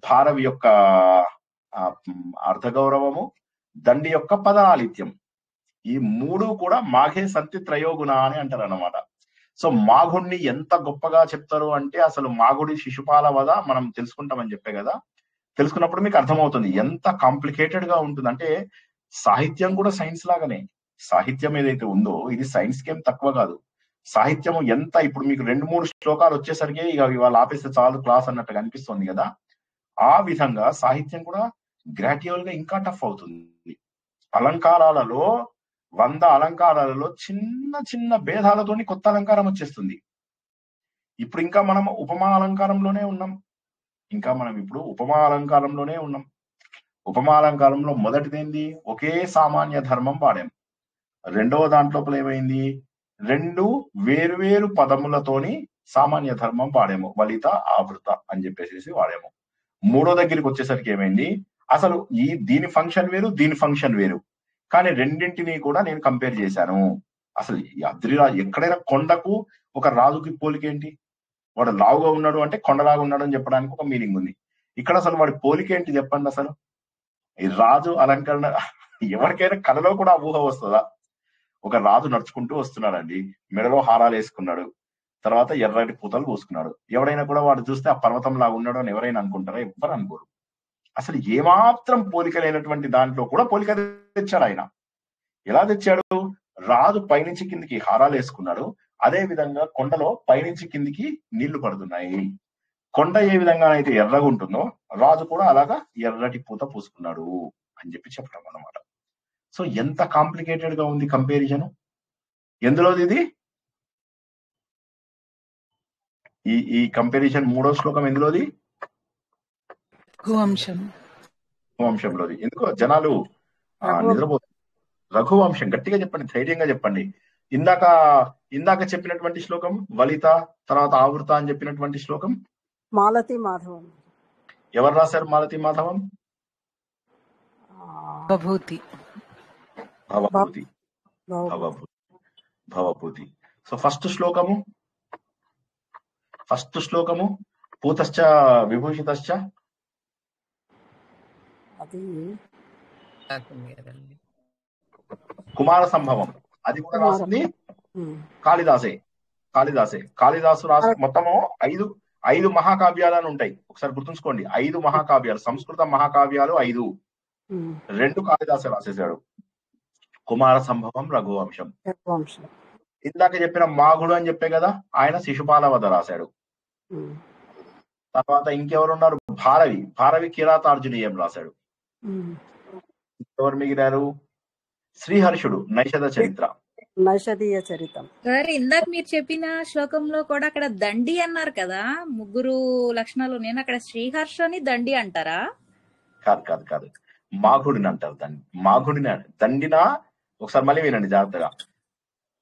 భారవి యొక్క అర్థగౌరవము, దండి యొక్క పదనాలిత్యం. ఈ మూడు కూడా మాఘే సంతి త్రయోగుణ అని అంటారు అన్నమాట. సో మాఘుడిని ఎంత గొప్పగా చెప్తారు అంటే, అసలు మాఘుడి శిశుపాల వద మనం తెలుసుకుంటామని చెప్పే కదా, తెలుసుకున్నప్పుడు మీకు అర్థమవుతుంది ఎంత కాంప్లికేటెడ్ గా ఉంటుంది. అంటే సాహిత్యం కూడా సైన్స్ లాగానే. సాహిత్యం ఏదైతే ఉందో ఇది సైన్స్ కేం తక్కువ కాదు. సాహిత్యము ఎంత, ఇప్పుడు మీకు 2-3 శ్లోకాలు వచ్చేసరికి ఇక ఇవాళ ఆపేస్తే చాలు క్లాస్ అన్నట్టుగా అనిపిస్తుంది కదా, ఆ విధంగా సాహిత్యం కూడా గ్రాడ్యువల్ గా ఇంకా టఫ్ అవుతుంది. అలంకారాలలో 100 అలంకారాలలో చిన్న చిన్న భేదాలతోని కొత్త అలంకారం వచ్చేస్తుంది. ఇప్పుడు ఇంకా మనం ఉపమా అలంకారంలోనే ఉన్నాం. ఉపమా అలంకారంలో మొదటిదేంది, ఒకే సామాన్య ధర్మం వాడాం. రెండవ దాంట్లో ఏమైంది, 2 వేరువేరు పదములతోని సామాన్య ధర్మం వాడాము, వలిత ఆవృత అని చెప్పేసి వాడాము. మూడో దగ్గరికి వచ్చేసరికి ఏమైంది, అసలు దీని ఫంక్షన్ వేరు, దీని ఫంక్షన్ వేరు, కానీ రెండింటిని కూడా నేను కంపేర్ చేశాను. అసలు ఈ అద్రిరాజు ఎక్కడైనా కొండకు ఒక రాజుకి పోలికేంటి, వాడు లావుగా ఉన్నాడు అంటే కొండలాగా ఉన్నాడు అని చెప్పడానికి ఒక మీనింగ్ ఉంది. ఇక్కడ అసలు వాడి పోలికేంటి చెప్పండి. అసలు ఈ రాజు అలంకరణ ఎవరికైనా కళలో కూడా ఊహ వస్తుందా? ఒక రాజు నడుచుకుంటూ వస్తున్నాడండి, మెడలో హారాలు వేసుకున్నాడు, తర్వాత ఎర్రటి పూతలు పూసుకున్నాడు. ఎవడైనా కూడా వాడు చూస్తే ఆ పర్వతం లాగా ఉన్నాడు అని ఎవరైనా అనుకుంటారా? ఎవ్వరు అనుకోరు. అసలు ఏమాత్రం పోలిక లేనటువంటి దాంట్లో కూడా పోలిక తెచ్చాడు ఆయన. ఎలా తెచ్చాడు? రాజు పైనుంచి కిందికి హారాలు వేసుకున్నాడు, అదే విధంగా కొండలో పైనుంచి కిందికి నీళ్లు పడుతున్నాయి. కొండ ఏ విధంగా అయితే ఎర్రగా ఉంటుందో రాజు కూడా అలాగా ఎర్రటి పూత పూసుకున్నాడు అని చెప్పడం అన్నమాట. సో ఎంత కాంప్లికేటెడ్ గా ఉంది కంపారిజన్. ఎందులోది ఇది? ఈ కంపారిజన్ మూడో శ్లోకం ఎందులోది? రఘువంశంలోది. ఎందుకో జనాలు నిద్రపోతారు. రఘువంశం గట్టిగా చెప్పండి, ధైర్యంగా చెప్పండి. ఇందాక చెప్పినటువంటి శ్లోకం వలిత, తర్వాత ఆవృత అని చెప్పినటువంటి శ్లోకం మాలతి మాధవం. ఎవరు రాశారు మాలతి మాధవం? భవభూతి. సో ఫస్ట్ శ్లోకము పూతశ్చ విభూషితశ్చ అది కుమార సంభవం. అది కూడా రాసింది కాళిదాసు రాసి మొత్తము 5 మహాకావ్యాలను ఉంటాయి. ఒకసారి గుర్తుంచుకోండి, 5 మహాకావ్యాలు, సంస్కృత మహాకావ్యాలు 5, 2 కాళిదాసు రాసేశాడు. కుమార సంభవం, రఘువంశం. ఇందాక చెప్పిన మాఘుడు అని చెప్పే కదా, ఆయన శిశుపాల వధ రాశాడు. తర్వాత ఇంకెవరున్నారు? భారవి కిరాతార్జునీయం రాశాడు. ఎవరు మిగిలారు? శ్రీహర్షుడు నైషధీయ చరిత్రం. సార్ ఇందాక మీరు చెప్పిన శ్లోకంలో కూడా అక్కడ దండి అన్నారు కదా, 3 లక్షణాలు. నేను అక్కడ శ్రీహర్షని దండి అంటారా? కాదు, మాఘుడిని అంటారు. దండిన ఒకసారి మళ్ళీ వినండి జాగ్రత్తగా.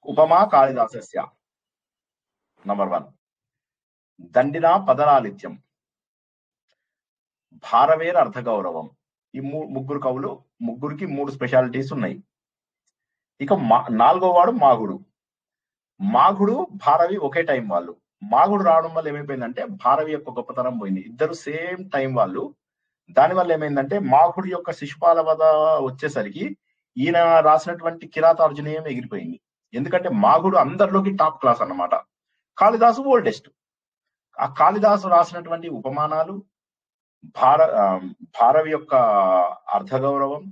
ఉపమా కాళిదాసస్య నంబర్ 1, దండిన పదరాలిత్యం, భారవేర్ అర్ధ గౌరవం. ఈ 3 కవులు, ముగ్గురికి 3 స్పెషాలిటీస్ ఉన్నాయి. ఇక 4వ వాడు మాఘుడు భారవి ఒకే టైం వాళ్ళు. మాఘుడు రావడం వల్ల ఏమైపోయిందంటే భారవి యొక్క గొప్పతనం పోయింది. ఇద్దరు సేమ్ టైం వాళ్ళు. దానివల్ల ఏమైందంటే మాఘుడి యొక్క శిశుపాల వధ వచ్చేసరికి ఈయన రాసినటువంటి కిరాతార్జునీయం ఎగిరిపోయింది. ఎందుకంటే మాఘుడు అందరిలోకి టాప్ క్లాస్ అన్నమాట, కాళిదాసు ఓల్డెస్ట్. ఆ కాళిదాసు రాసినటువంటి ఉపమానాలు, భారవి యొక్క అర్ధగౌరవం,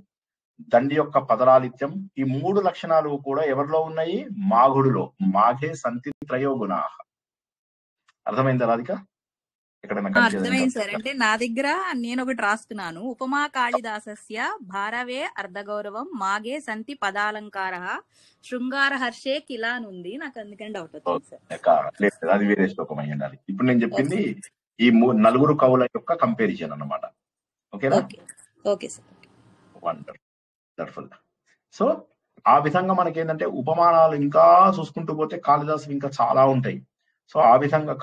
దండి యొక్క పదరాలిత్యం, ఈ 3 లక్షణాలు కూడా ఎవరిలో ఉన్నాయి? మాఘుడిలో. మాఘే సంతి త్రయోగుణా. అర్థమైందా రాధిక? అర్థమైంది సార్. అంటే నా దగ్గర నేను ఒకటి రాస్తున్నాను, ఉపమా కాళిదాసస్య భారవే అర్ధగౌరవం మాఘే సంతి పదాలంకార శృంగార హర్షే కిలా ఉంది. నాకు అందుకని డౌట్ వచ్చింది సార్. అది వేరే శ్లోకం అయ్యి ఉండాలి. ఇప్పుడు నేను చెప్పింది ఈ 4 కవుల యొక్క కంపారిజన్ అన్నమాట. ఓకేనా? Okay sir. వండర్ఫుల్. సో ఆ విధంగా మనకేంటంటే ఉపమానాలు ఇంకా చూసుకుంటూ పోతే కాళిదాసు ఇంకా చాలా ఉంటాయి. సో ఆ విధంగా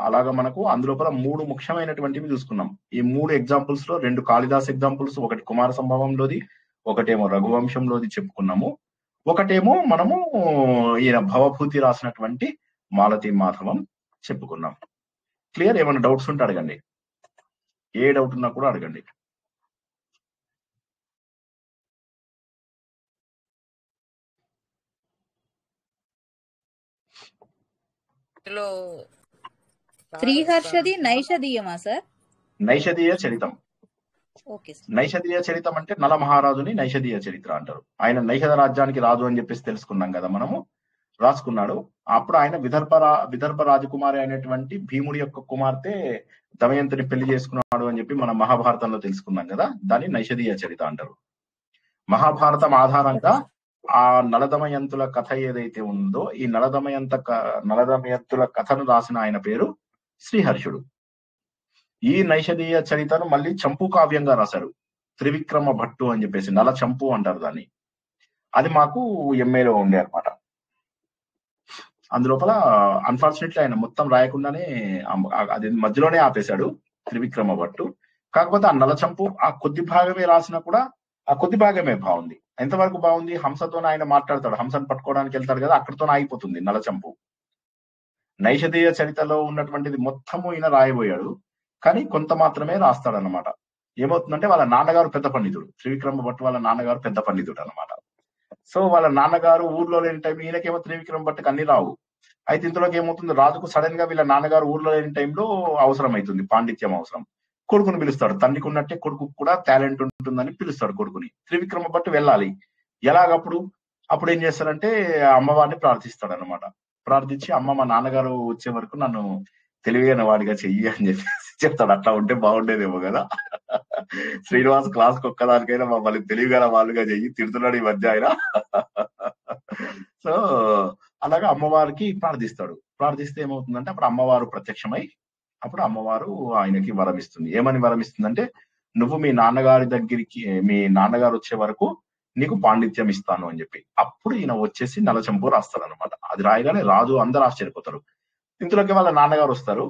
అలాగా మనకు అందులోపల 3 ముఖ్యమైనటువంటివి చూసుకున్నాం. ఈ 3 ఎగ్జాంపుల్స్ లో 2 కాళిదాస్ ఎగ్జాంపుల్స్, ఒకటి కుమార సంభవంలోది, ఒకటేమో రఘువంశంలోది చెప్పుకున్నాము, ఒకటేమో మనము ఈయన భవభూతి రాసినటువంటి మాలతి మాధవం చెప్పుకున్నాం. క్లియర్? ఏమైనా డౌట్స్ ఉంటే అడగండి, ఏ డౌట్ ఉన్నా కూడా అడగండి. శ్రీహర్షది నైషధీయమా సార్? నైషధీయ చరితం. నైషధీయ చరితం అంటే నల మహారాజుని నైషధీయ చరిత్ర అంటారు. ఆయన నైషధ రాజ్యానికి రాజు అని చెప్పేసి తెలుసుకున్నాం కదా మనము, రాసుకున్నాడు. అప్పుడు ఆయన విదర్భ రాజకుమారి అయినటువంటి భీముడి యొక్క కుమార్తె దమయంతిని పెళ్లి చేసుకున్నాడు అని చెప్పి మనం మహాభారతంలో తెలుసుకున్నాం కదా, దాన్ని నైషధీయ చరిత అంటారు. మహాభారతం ఆధారంగా ఆ నలదమయంతుల కథ ఏదైతే ఉందో, ఈ నలదమయంతుల కథను రాసిన ఆయన పేరు శ్రీహర్షుడు. ఈ నైషధీయ చరితను మళ్ళీ చంపు కావ్యంగా రాశారు త్రివిక్రమ భట్టు అని చెప్పేసి, నల చంపు అంటారు దాన్ని. అది మాకు ఎంఏలో ఉండే అనమాట. అందులోపల అన్ఫార్చునేట్లీ ఆయన మొత్తం రాయకుండానే అది మధ్యలోనే ఆపేశాడు త్రివిక్రమ భట్టు. కాకపోతే ఆ నలచంపు ఆ కొద్ది భాగమే రాసినా కూడా ఆ కొద్ది భాగమే బాగుంది. ఎంతవరకు బాగుంది, హంసతో ఆయన మాట్లాడతాడు, హంసను పట్టుకోవడానికి వెళ్తాడు కదా, అక్కడితో ఆగిపోతుంది నలచంపు. నైషధీయ చరితలో ఉన్నటువంటిది మొత్తము ఈయన రాయబోయాడు, కానీ కొంత మాత్రమే రాస్తాడనమాట. ఏమవుతుందంటే వాళ్ళ నాన్నగారు పెద్ద పండితుడు, త్రివిక్రమ భట్టు వాళ్ళ నాన్నగారు పెద్ద పండితుడు అనమాట. సో వాళ్ళ నాన్నగారు ఊర్లో లేని టైం, ఈయనకేమో త్రివిక్రమ భట్టుకి అన్ని రావు. అయితే ఇంతలోకి ఏమవుతుంది, రాజుకు సడన్ గా వీళ్ళ నాన్నగారు ఊర్లో లేని టైంలో అవసరం అవుతుంది, పాండిత్యం అవసరం. కొడుకుని పిలుస్తాడు, తండ్రికి ఉన్నట్టే కొడుకు కూడా టాలెంట్ ఉంటుందని పిలుస్తాడు కొడుకుని. త్రివిక్రమ భట్టు వెళ్ళాలి. ఎలాగప్పుడు అప్పుడు ఏం చేస్తాడంటే అమ్మవారిని ప్రార్థిస్తాడు అనమాట. ప్రార్థించి, అమ్మ మా నాన్నగారు వచ్చే వరకు నన్ను తెలివైన వాడిగా చెయ్యి అని చెప్పి చెప్తాడు. అట్లా ఉంటే బాగుండేదేమో కదా, శ్రీనివాస్ క్లాస్ ఒక్కదానికైనా మమ్మల్ని తెలివిగల వాళ్ళుగా చెయ్యి, తిడుతున్నాడు ఈ మధ్య ఆయన. సో అలాగా అమ్మవారికి ప్రార్థిస్తాడు. ప్రార్థిస్తే ఏమవుతుందంటే అప్పుడు అమ్మవారు ప్రత్యక్షమై అప్పుడు అమ్మవారు ఆయనకి వరం ఇస్తుంది. ఏమని వరం ఇస్తుందంటే, నువ్వు మీ నాన్నగారి దగ్గరికి, మీ నాన్నగారు వచ్చే వరకు నీకు పాండిత్యం ఇస్తాను అని చెప్పి. అప్పుడు ఈయన వచ్చేసి నలచంపు రాస్తాడు అనమాట. అది రాయగానే రాజు అందరూ ఆశ్చర్యపోతారు. ఇంతలోకి వాళ్ళ నాన్నగారు వస్తారు,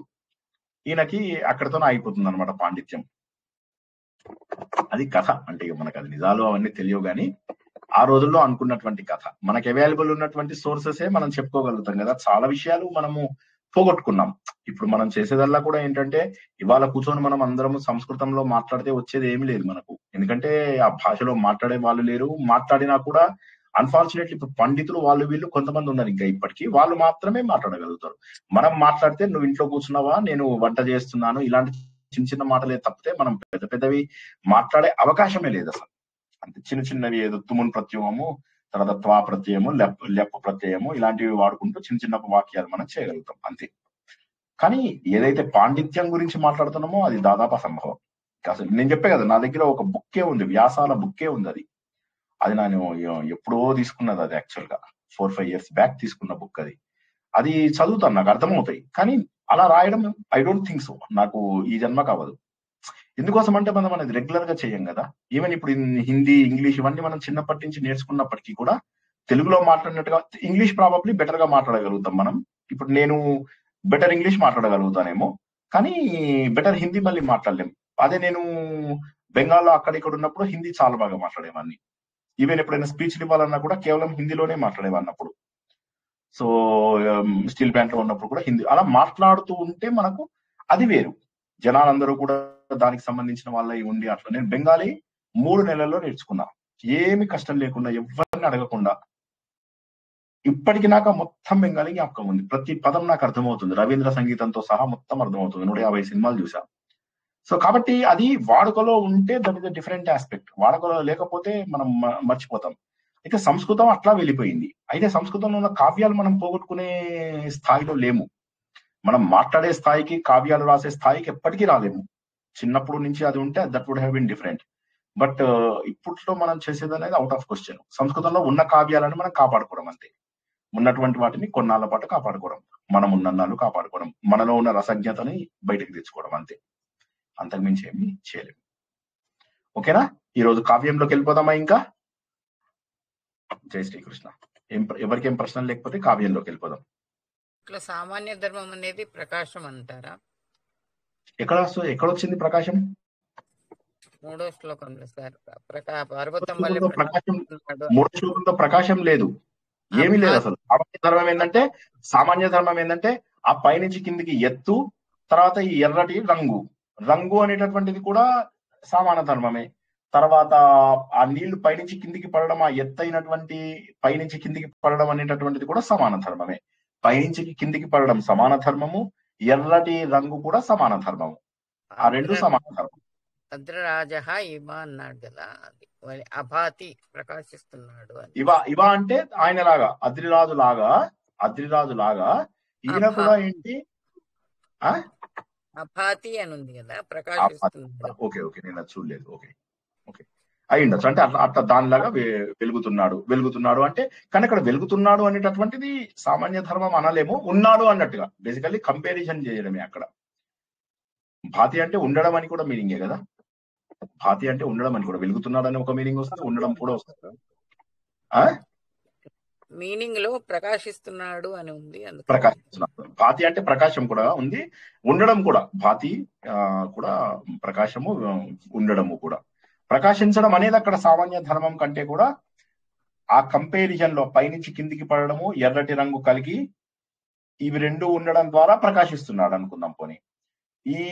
ఈయనకి అక్కడితో అయిపోతుంది అనమాట పాండిత్యం. అది కథ. అంటే మనకు అది నిజాలు అవన్నీ తెలియవు, కానీ ఆ రోజుల్లో అనుకున్నటువంటి కథ. మనకి అవైలబుల్ ఉన్నటువంటి సోర్సెసే మనం చెప్పుకోగలుగుతాం కదా. చాలా విషయాలు మనము పోగొట్టుకున్నాం. ఇప్పుడు మనం చేసేదల్లా కూడా ఏంటంటే, ఇవాళ కూర్చొని మనం అందరం సంస్కృతంలో మాట్లాడితే వచ్చేది ఏమి లేదు మనకు. ఎందుకంటే ఆ భాషలో మాట్లాడే వాళ్ళు లేరు. మాట్లాడినా కూడా అన్ఫార్చునేట్లీ ఇప్పుడు పండితులు వాళ్ళు వీళ్ళు కొంతమంది ఉన్నారు ఇంకా ఇప్పటికీ, వాళ్ళు మాత్రమే మాట్లాడగలుగుతారు. మనం మాట్లాడితే నువ్వు ఇంట్లో కూర్చున్నావా, నేను వంట చేస్తున్నాను, ఇలాంటి చిన్న చిన్న మాటలే తప్పితే మనం పెద్ద పెద్దవి మాట్లాడే అవకాశమే లేదు అసలు. అంటే చిన్న చిన్నవి ఏదో తుమున్ ప్రత్యయము, తర్వాత త్వా ప్రత్యయము, లెప్ప ప్రత్యయము, ఇలాంటివి వాడుకుంటూ చిన్న చిన్న వాక్యాలు మనం చేయగలుగుతాం అంతే. కానీ ఏదైతే పాండిత్యం గురించి మాట్లాడుతున్నామో అది దాదాపు అసంభవం. అసలు నేను చెప్పే కదా, నా దగ్గర ఒక బుక్కే ఉంది, వ్యాసాల బుక్కే ఉంది. అది నేను ఎప్పుడో తీసుకున్నది. అది యాక్చువల్ గా 4-5 years బ్యాక్ తీసుకున్న బుక్. అది చదువుతాను, నాకు అర్థమవుతాయి. కానీ అలా రాయడం ఐ డోంట్ థింక్ సో, నాకు ఈ జన్మ కావదు. ఎందుకోసం అంటే మనం అనేది రెగ్యులర్ గా చేయం కదా. ఈవెన్ ఇప్పుడు హిందీ, ఇంగ్లీష్ ఇవన్నీ మనం చిన్నప్పటి నుంచి నేర్చుకున్నప్పటికీ కూడా తెలుగులో మాట్లాడినట్టుగా ఇంగ్లీష్ ప్రాబబ్లీ బెటర్ గా మాట్లాడగలుగుతాం మనం. ఇప్పుడు నేను బెటర్ ఇంగ్లీష్ మాట్లాడగలుగుతానేమో, కానీ బెటర్ హిందీ మళ్ళీ మాట్లాడలేం. అదే నేను బెంగాల్లో అక్కడ ఇక్కడ ఉన్నప్పుడు హిందీ చాలా బాగా మాట్లాడేవాడిని. ఈవెన్ ఎప్పుడైనా స్పీచ్లు ఇవ్వాలన్నా కూడా కేవలం హిందీలోనే మాట్లాడేవాడిని అప్పుడు. సో స్టీల్ ప్లాంట్ లో ఉన్నప్పుడు కూడా హిందీ అలా మాట్లాడుతూ ఉంటే మనకు అది వేరు. జనాలందరూ కూడా దానికి సంబంధించిన వాళ్ళై ఉండి అట్లా. నేను బెంగాలీ 3 నెలల్లో నేర్చుకున్నా, ఏమి కష్టం లేకుండా, ఎవరిని అడగకుండా. ఇప్పటికి నాకు మొత్తం బెంగాలీ జ్ఞాపకం ఉంది, ప్రతి పదం నాకు అర్థమవుతుంది, రవీంద్ర సంగీతంతో సహా మొత్తం అర్థమవుతుంది. 150 సినిమాలు చూసా. సో కాబట్టి అది వాడుకలో ఉంటే దట్ ఇస్ డిఫరెంట్ ఆస్పెక్ట్, వాడుకలో లేకపోతే మనం మర్చిపోతాం. అయితే సంస్కృతం అట్లా వెళ్ళిపోయింది. అయితే సంస్కృతంలో ఉన్న కావ్యాలు మనం పోగొట్టుకునే స్థాయిలో లేము. మనం మాట్లాడే స్థాయికి, కావ్యాలు రాసే స్థాయికి ఎప్పటికీ రాలేము. చిన్నప్పుడు నుంచి అది ఉంటే that would have been different. But ఇప్పట్లో మనం చేసేది అనేది అవుట్ ఆఫ్ క్వశ్చన్. సంస్కృతంలో ఉన్న కావ్యాలను మనం కాపాడుకోవడం అంతే. ఉన్నటువంటి వాటిని కొన్నాళ్ళ పాటు కాపాడుకోవడం, మనం ఉన్నన్నాళ్ళు కాపాడుకోవడం, మనలో ఉన్న రసజ్ఞతని బయటకు తెచ్చుకోవడం అంతే. అంతకుమించి ఏమి చేయలేము. ఓకేనా, ఈ రోజు కావ్యంలోకి వెళ్ళిపోదామా? ఇంకా జై శ్రీకృష్ణ. ఎవరికేం ప్రశ్నలు లేకపోతే కావ్యంలోకి వెళ్ళిపోదాం. ఇట్లా సామాన్య ధర్మం అనేది ప్రకాశం అంటారా? ఎక్కడొచ్చింది ప్రకాశం? 3వ శ్లోకంలో సార్. పర్వతం వల్ల 3వ శ్లోకంలో ప్రకాశం లేదు, ఏమీ లేదు అసలు. సామాన్య ధర్మం ఏంటంటే ఆ పైనుంచి కిందికి ఎత్తు, తర్వాత ఈ ఎర్రటి రంగు అనేటటువంటిది కూడా సమాన ధర్మమే. తర్వాత ఆ నీళ్లు పైనుంచి కిందికి పడడం, ఆ ఎత్తైనటువంటి పైనుంచి కిందికి పడడం అనేటటువంటిది కూడా సమాన ధర్మమే. పైనుంచి కిందికి పడడం సమాన ధర్మము, ఎర్రటి రంగు కూడా సమాన ధర్మము. ఆ రెండు సమాన ధర్మం. అద్రరాజ ఇవ అన్నాడు కదా, అభాతి ప్రకాశిస్తున్నాడు అని. ఇవ అంటే ఆయన లాగా, అద్రిరాజు లాగా ఈయన కూడా ఏంటి, అభాతి అని ఉంది కదా, ప్రకాశిస్తున్నాడు. ఓకే ఓకే, నేను అది చూడలేదు. ఓకే ఓకే, అయి ఉండొచ్చు. అంటే అట్లా అట్లా దానిలాగా వెలుగుతున్నాడు అంటే, కానీ అక్కడ వెలుగుతున్నాడు అనేటటువంటిది సామాన్య ధర్మం అనలేము, ఉన్నాడు అన్నట్టుగా బేసికల్లీ కంపారిజన్ చేయడమే అక్కడ. భాతి అంటే ఉండడం అని కూడా మీనింగే కదా, భాతి అంటే ఉండడం అని కూడా, వెలుగుతున్నాడు అని ఒక మీనింగ్ వస్తుంది, ఉండడం కూడా వస్తుంది. మీనింగ్ లో ప్రకాశిస్తున్నాడు అని ఉంది, అందుకని ప్రకాశిస్తున్నాడు. భాతి అంటే ప్రకాశం కూడా ఉంది, ఉండడం కూడా, భాతి కూడా ప్రకాశము, ఉండడము కూడా. ప్రకాశించడం అనేది అక్కడ సామాన్య ధర్మం కంటే కూడా ఆ కంపారిజన్ లో పైనుంచి కిందికి పడడము, ఎర్రటి రంగు కలిగి ఇవి రెండు ఉండడం ద్వారా ప్రకాశిస్తున్నాడు అనుకుందాం. పోనీ ఈ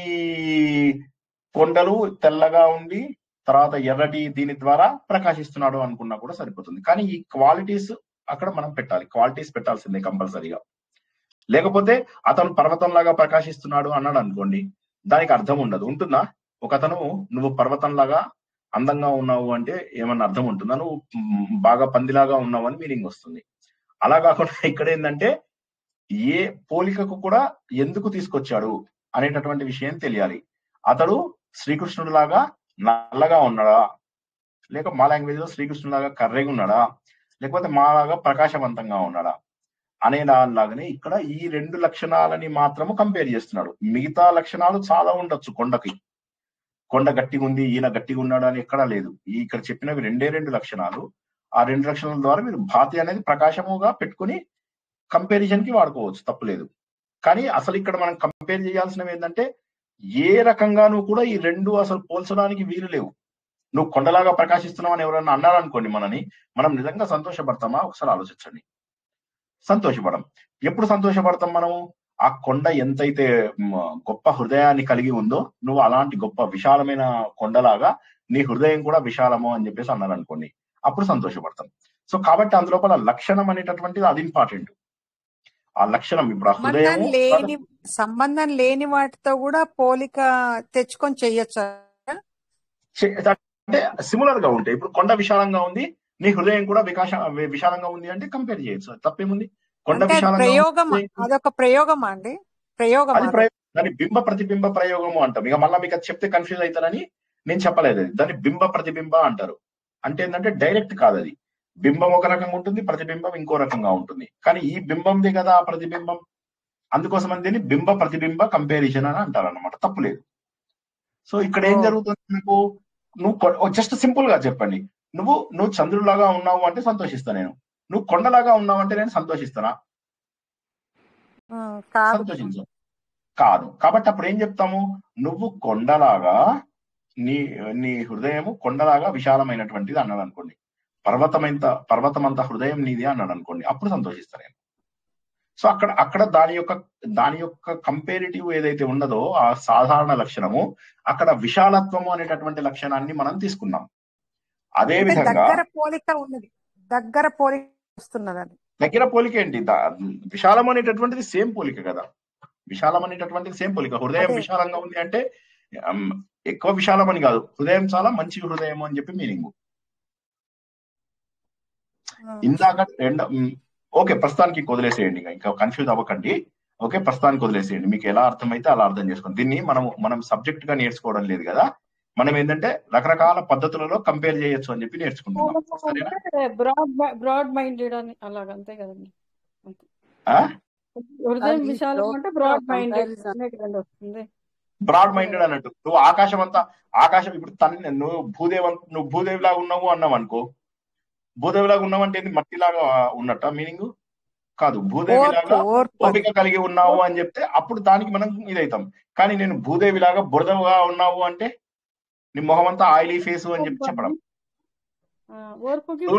కొండలు తెల్లగా ఉండి తర్వాత ఎర్రటి దీని ద్వారా ప్రకాశిస్తున్నాడు అనుకున్నా కూడా సరిపోతుంది. కానీ ఈ క్వాలిటీస్ అక్కడ మనం పెట్టాలి, క్వాలిటీస్ పెట్టాల్సిందే కంపల్సరీగా. లేకపోతే అతను పర్వతంలాగా ప్రకాశిస్తున్నాడు అన్నాడు అనుకోండి, దానికి అర్థం ఉండదు. ఉంటుందా? ఒక అతను నువ్వు పర్వతంలాగా అందంగా ఉన్నావు అంటే ఏమన్నా అర్థం ఉంటుందా? నువ్వు బాగా పందిలాగా ఉన్నావు అని మీనింగ్ వస్తుంది. అలా కాకుండా ఇక్కడ ఏంటంటే ఏ పోలికకు కూడా ఎందుకు తీసుకొచ్చాడు అనేటటువంటి విషయం తెలియాలి. అతడు శ్రీకృష్ణుడు లాగా నల్లగా ఉన్నాడా, లేక మా లాంగ్వేజ్ లో శ్రీకృష్ణుడు లాగా కర్రెగా ఉన్నాడా, లేకపోతే మాలాగా ప్రకాశవంతంగా ఉన్నాడా అనే దానిలాగానే ఇక్కడ ఈ రెండు లక్షణాలని మాత్రము కంపేర్ చేస్తున్నాడు. మిగతా లక్షణాలు చాలా ఉండొచ్చు. కొండ గట్టిగా ఉంది, ఈయన గట్టిగా ఉన్నాడు అని ఎక్కడా లేదు. ఇక్కడ చెప్పినవి రెండు లక్షణాలు. ఆ రెండు లక్షణాల ద్వారా మీరు భాతి అనేది ప్రకాశముగా పెట్టుకుని కంపారిజన్ కి వాడుకోవచ్చు, తప్పులేదు. కానీ అసలు ఇక్కడ మనం కంపేర్ చేయాల్సినవి ఏంటంటే ఏ రకంగానూ కూడా ఈ రెండు అసలు పోల్చడానికి వీలు లేవు. నువ్వు కొండలాగా ప్రకాశిస్తున్నావు అని ఎవరైనా అన్నారనుకోండి మనం నిజంగా సంతోషపడతామా? ఒకసారి ఆలోచించండి. సంతోషపడం. ఎప్పుడు సంతోషపడతాం మనము? ఆ కొండ ఎంతైతే గొప్ప హృదయాన్ని కలిగి ఉందో, నువ్వు అలాంటి గొప్ప విశాలమైన కొండలాగా నీ హృదయం కూడా విశాలము అని చెప్పేసి అన్నారు అనుకోండి, అప్పుడు సంతోషపడతాం. సో కాబట్టి అందులోపల లక్షణం అనేటటువంటిది అది ఇంపార్టెంట్. ఆ లక్షణం ఇప్పుడు ఆ హృదయం సంబంధం లేని వాటితో కూడా పోలిక తెచ్చుకొని చెయ్యొచ్చు అంటే సిమిలర్ గా ఉంటాయి. ఇప్పుడు కొండ విశాలంగా ఉంది, నీ హృదయం కూడా విశాలంగా ఉంది అంటే కంపేర్ చేయొచ్చు, తప్పేముంది? కొండ ప్రయోగం, అదొక ప్రయోగం అండి, ప్రయోగం. దాన్ని బింబ ప్రతిబింబ ప్రయోగము అంటాం. ఇక మళ్ళీ మీకు అది చెప్తే కన్ఫ్యూజ్ అవుతారని నేను చెప్పలేదు. దాన్ని బింబ ప్రతిబింబ అంటారు. అంటే ఏంటంటే డైరెక్ట్ కాదు, అది బింబం ఒక రకంగా ఉంటుంది, ప్రతిబింబం ఇంకో రకంగా ఉంటుంది. కానీ ఈ బింబంది కదా ఆ ప్రతిబింబం, అందుకోసం అని దీన్ని బింబ ప్రతిబింబ కంపారిజన్ అని అంటారు అన్నమాట, తప్పులేదు. సో ఇక్కడ ఏం జరుగుతుంది? మీకు నువ్వు జస్ట్ సింపుల్ గా చెప్పండి, నువ్వు చంద్రులాగా ఉన్నావు అంటే సంతోషిస్తా నేను, నువ్వు కొండలాగా ఉన్నావు అంటే నేను సంతోషిస్తానా? సంతోషించు కాదు. కాబట్టి అప్పుడు ఏం చెప్తాము? నువ్వు కొండలాగా నీ హృదయము కొండలాగా విశాలమైనటువంటిది అన్నాడు అనుకోండి, పర్వతమంత హృదయం నీది అన్నాడు అనుకోండి, అప్పుడు సంతోషిస్తా నేను. సో అక్కడ దాని యొక్క కంపేరిటివ్ ఏదైతే ఉన్నదో ఆ సాధారణ లక్షణము, అక్కడ విశాలత్వము అనేటటువంటి లక్షణాన్ని మనం తీసుకున్నాం. అదే విధంగా దగ్గర పోలిక ఉన్నది, దగ్గర పోలిక వస్తున్నది. దగ్గర పోలిక ఏంటి? విశాలం అనేటటువంటిది సేమ్ పోలిక కదా, విశాలం అనేటటువంటిది సేమ్ పోలిక. హృదయం విశాలంగా ఉంది అంటే ఎక్కువ విశాలం అని కాదు, హృదయం చాలా మంచి హృదయం అని చెప్పి మీనింగ్. ఇందాక ఓకే, ప్రస్తుతానికి వదిలేసేయండి, ఇంకా కన్ఫ్యూజ్ అవ్వకండి. ఓకే, ప్రస్తుతానికి వదిలేసేయండి, మీకు ఎలా అర్థమైతే అలా అర్థం చేసుకోండి. దీన్ని మనం సబ్జెక్ట్ గా నేర్చుకోవడం లేదు కదా, మనం ఏంటంటే రకరకాల పద్ధతులలో కంపేర్ చేయొచ్చు అని చెప్పి నేర్చుకుంటున్నాం. బ్రాడ్ మైండెడ్ అని అలాగంతే కదండి. హృదయం విశాలం అంటే బ్రాడ్ మైండెడ్ వస్తుంది. బ్రాడ్ మైండెడ్ అన్నట్టు నువ్వు ఆకాశం ఇప్పుడు నువ్వు భూదేవిలాగా ఉన్నావు అన్నావు అనుకో, భూదేవిలాగా ఉన్నావంటే మట్టిలాగా ఉన్నట్ట మీనింగ్ కాదు. భూదేవిలాగా ఓపిక కలిగి ఉన్నావు అని చెప్తే అప్పుడు దానికి మనం ఇదైతాం. కానీ నేను భూదేవిలాగా బురదగా ఉన్నావు అంటే నీ మొహం అంతా ఆయిలీ ఫేస్ అని చెప్పి చెప్పడం.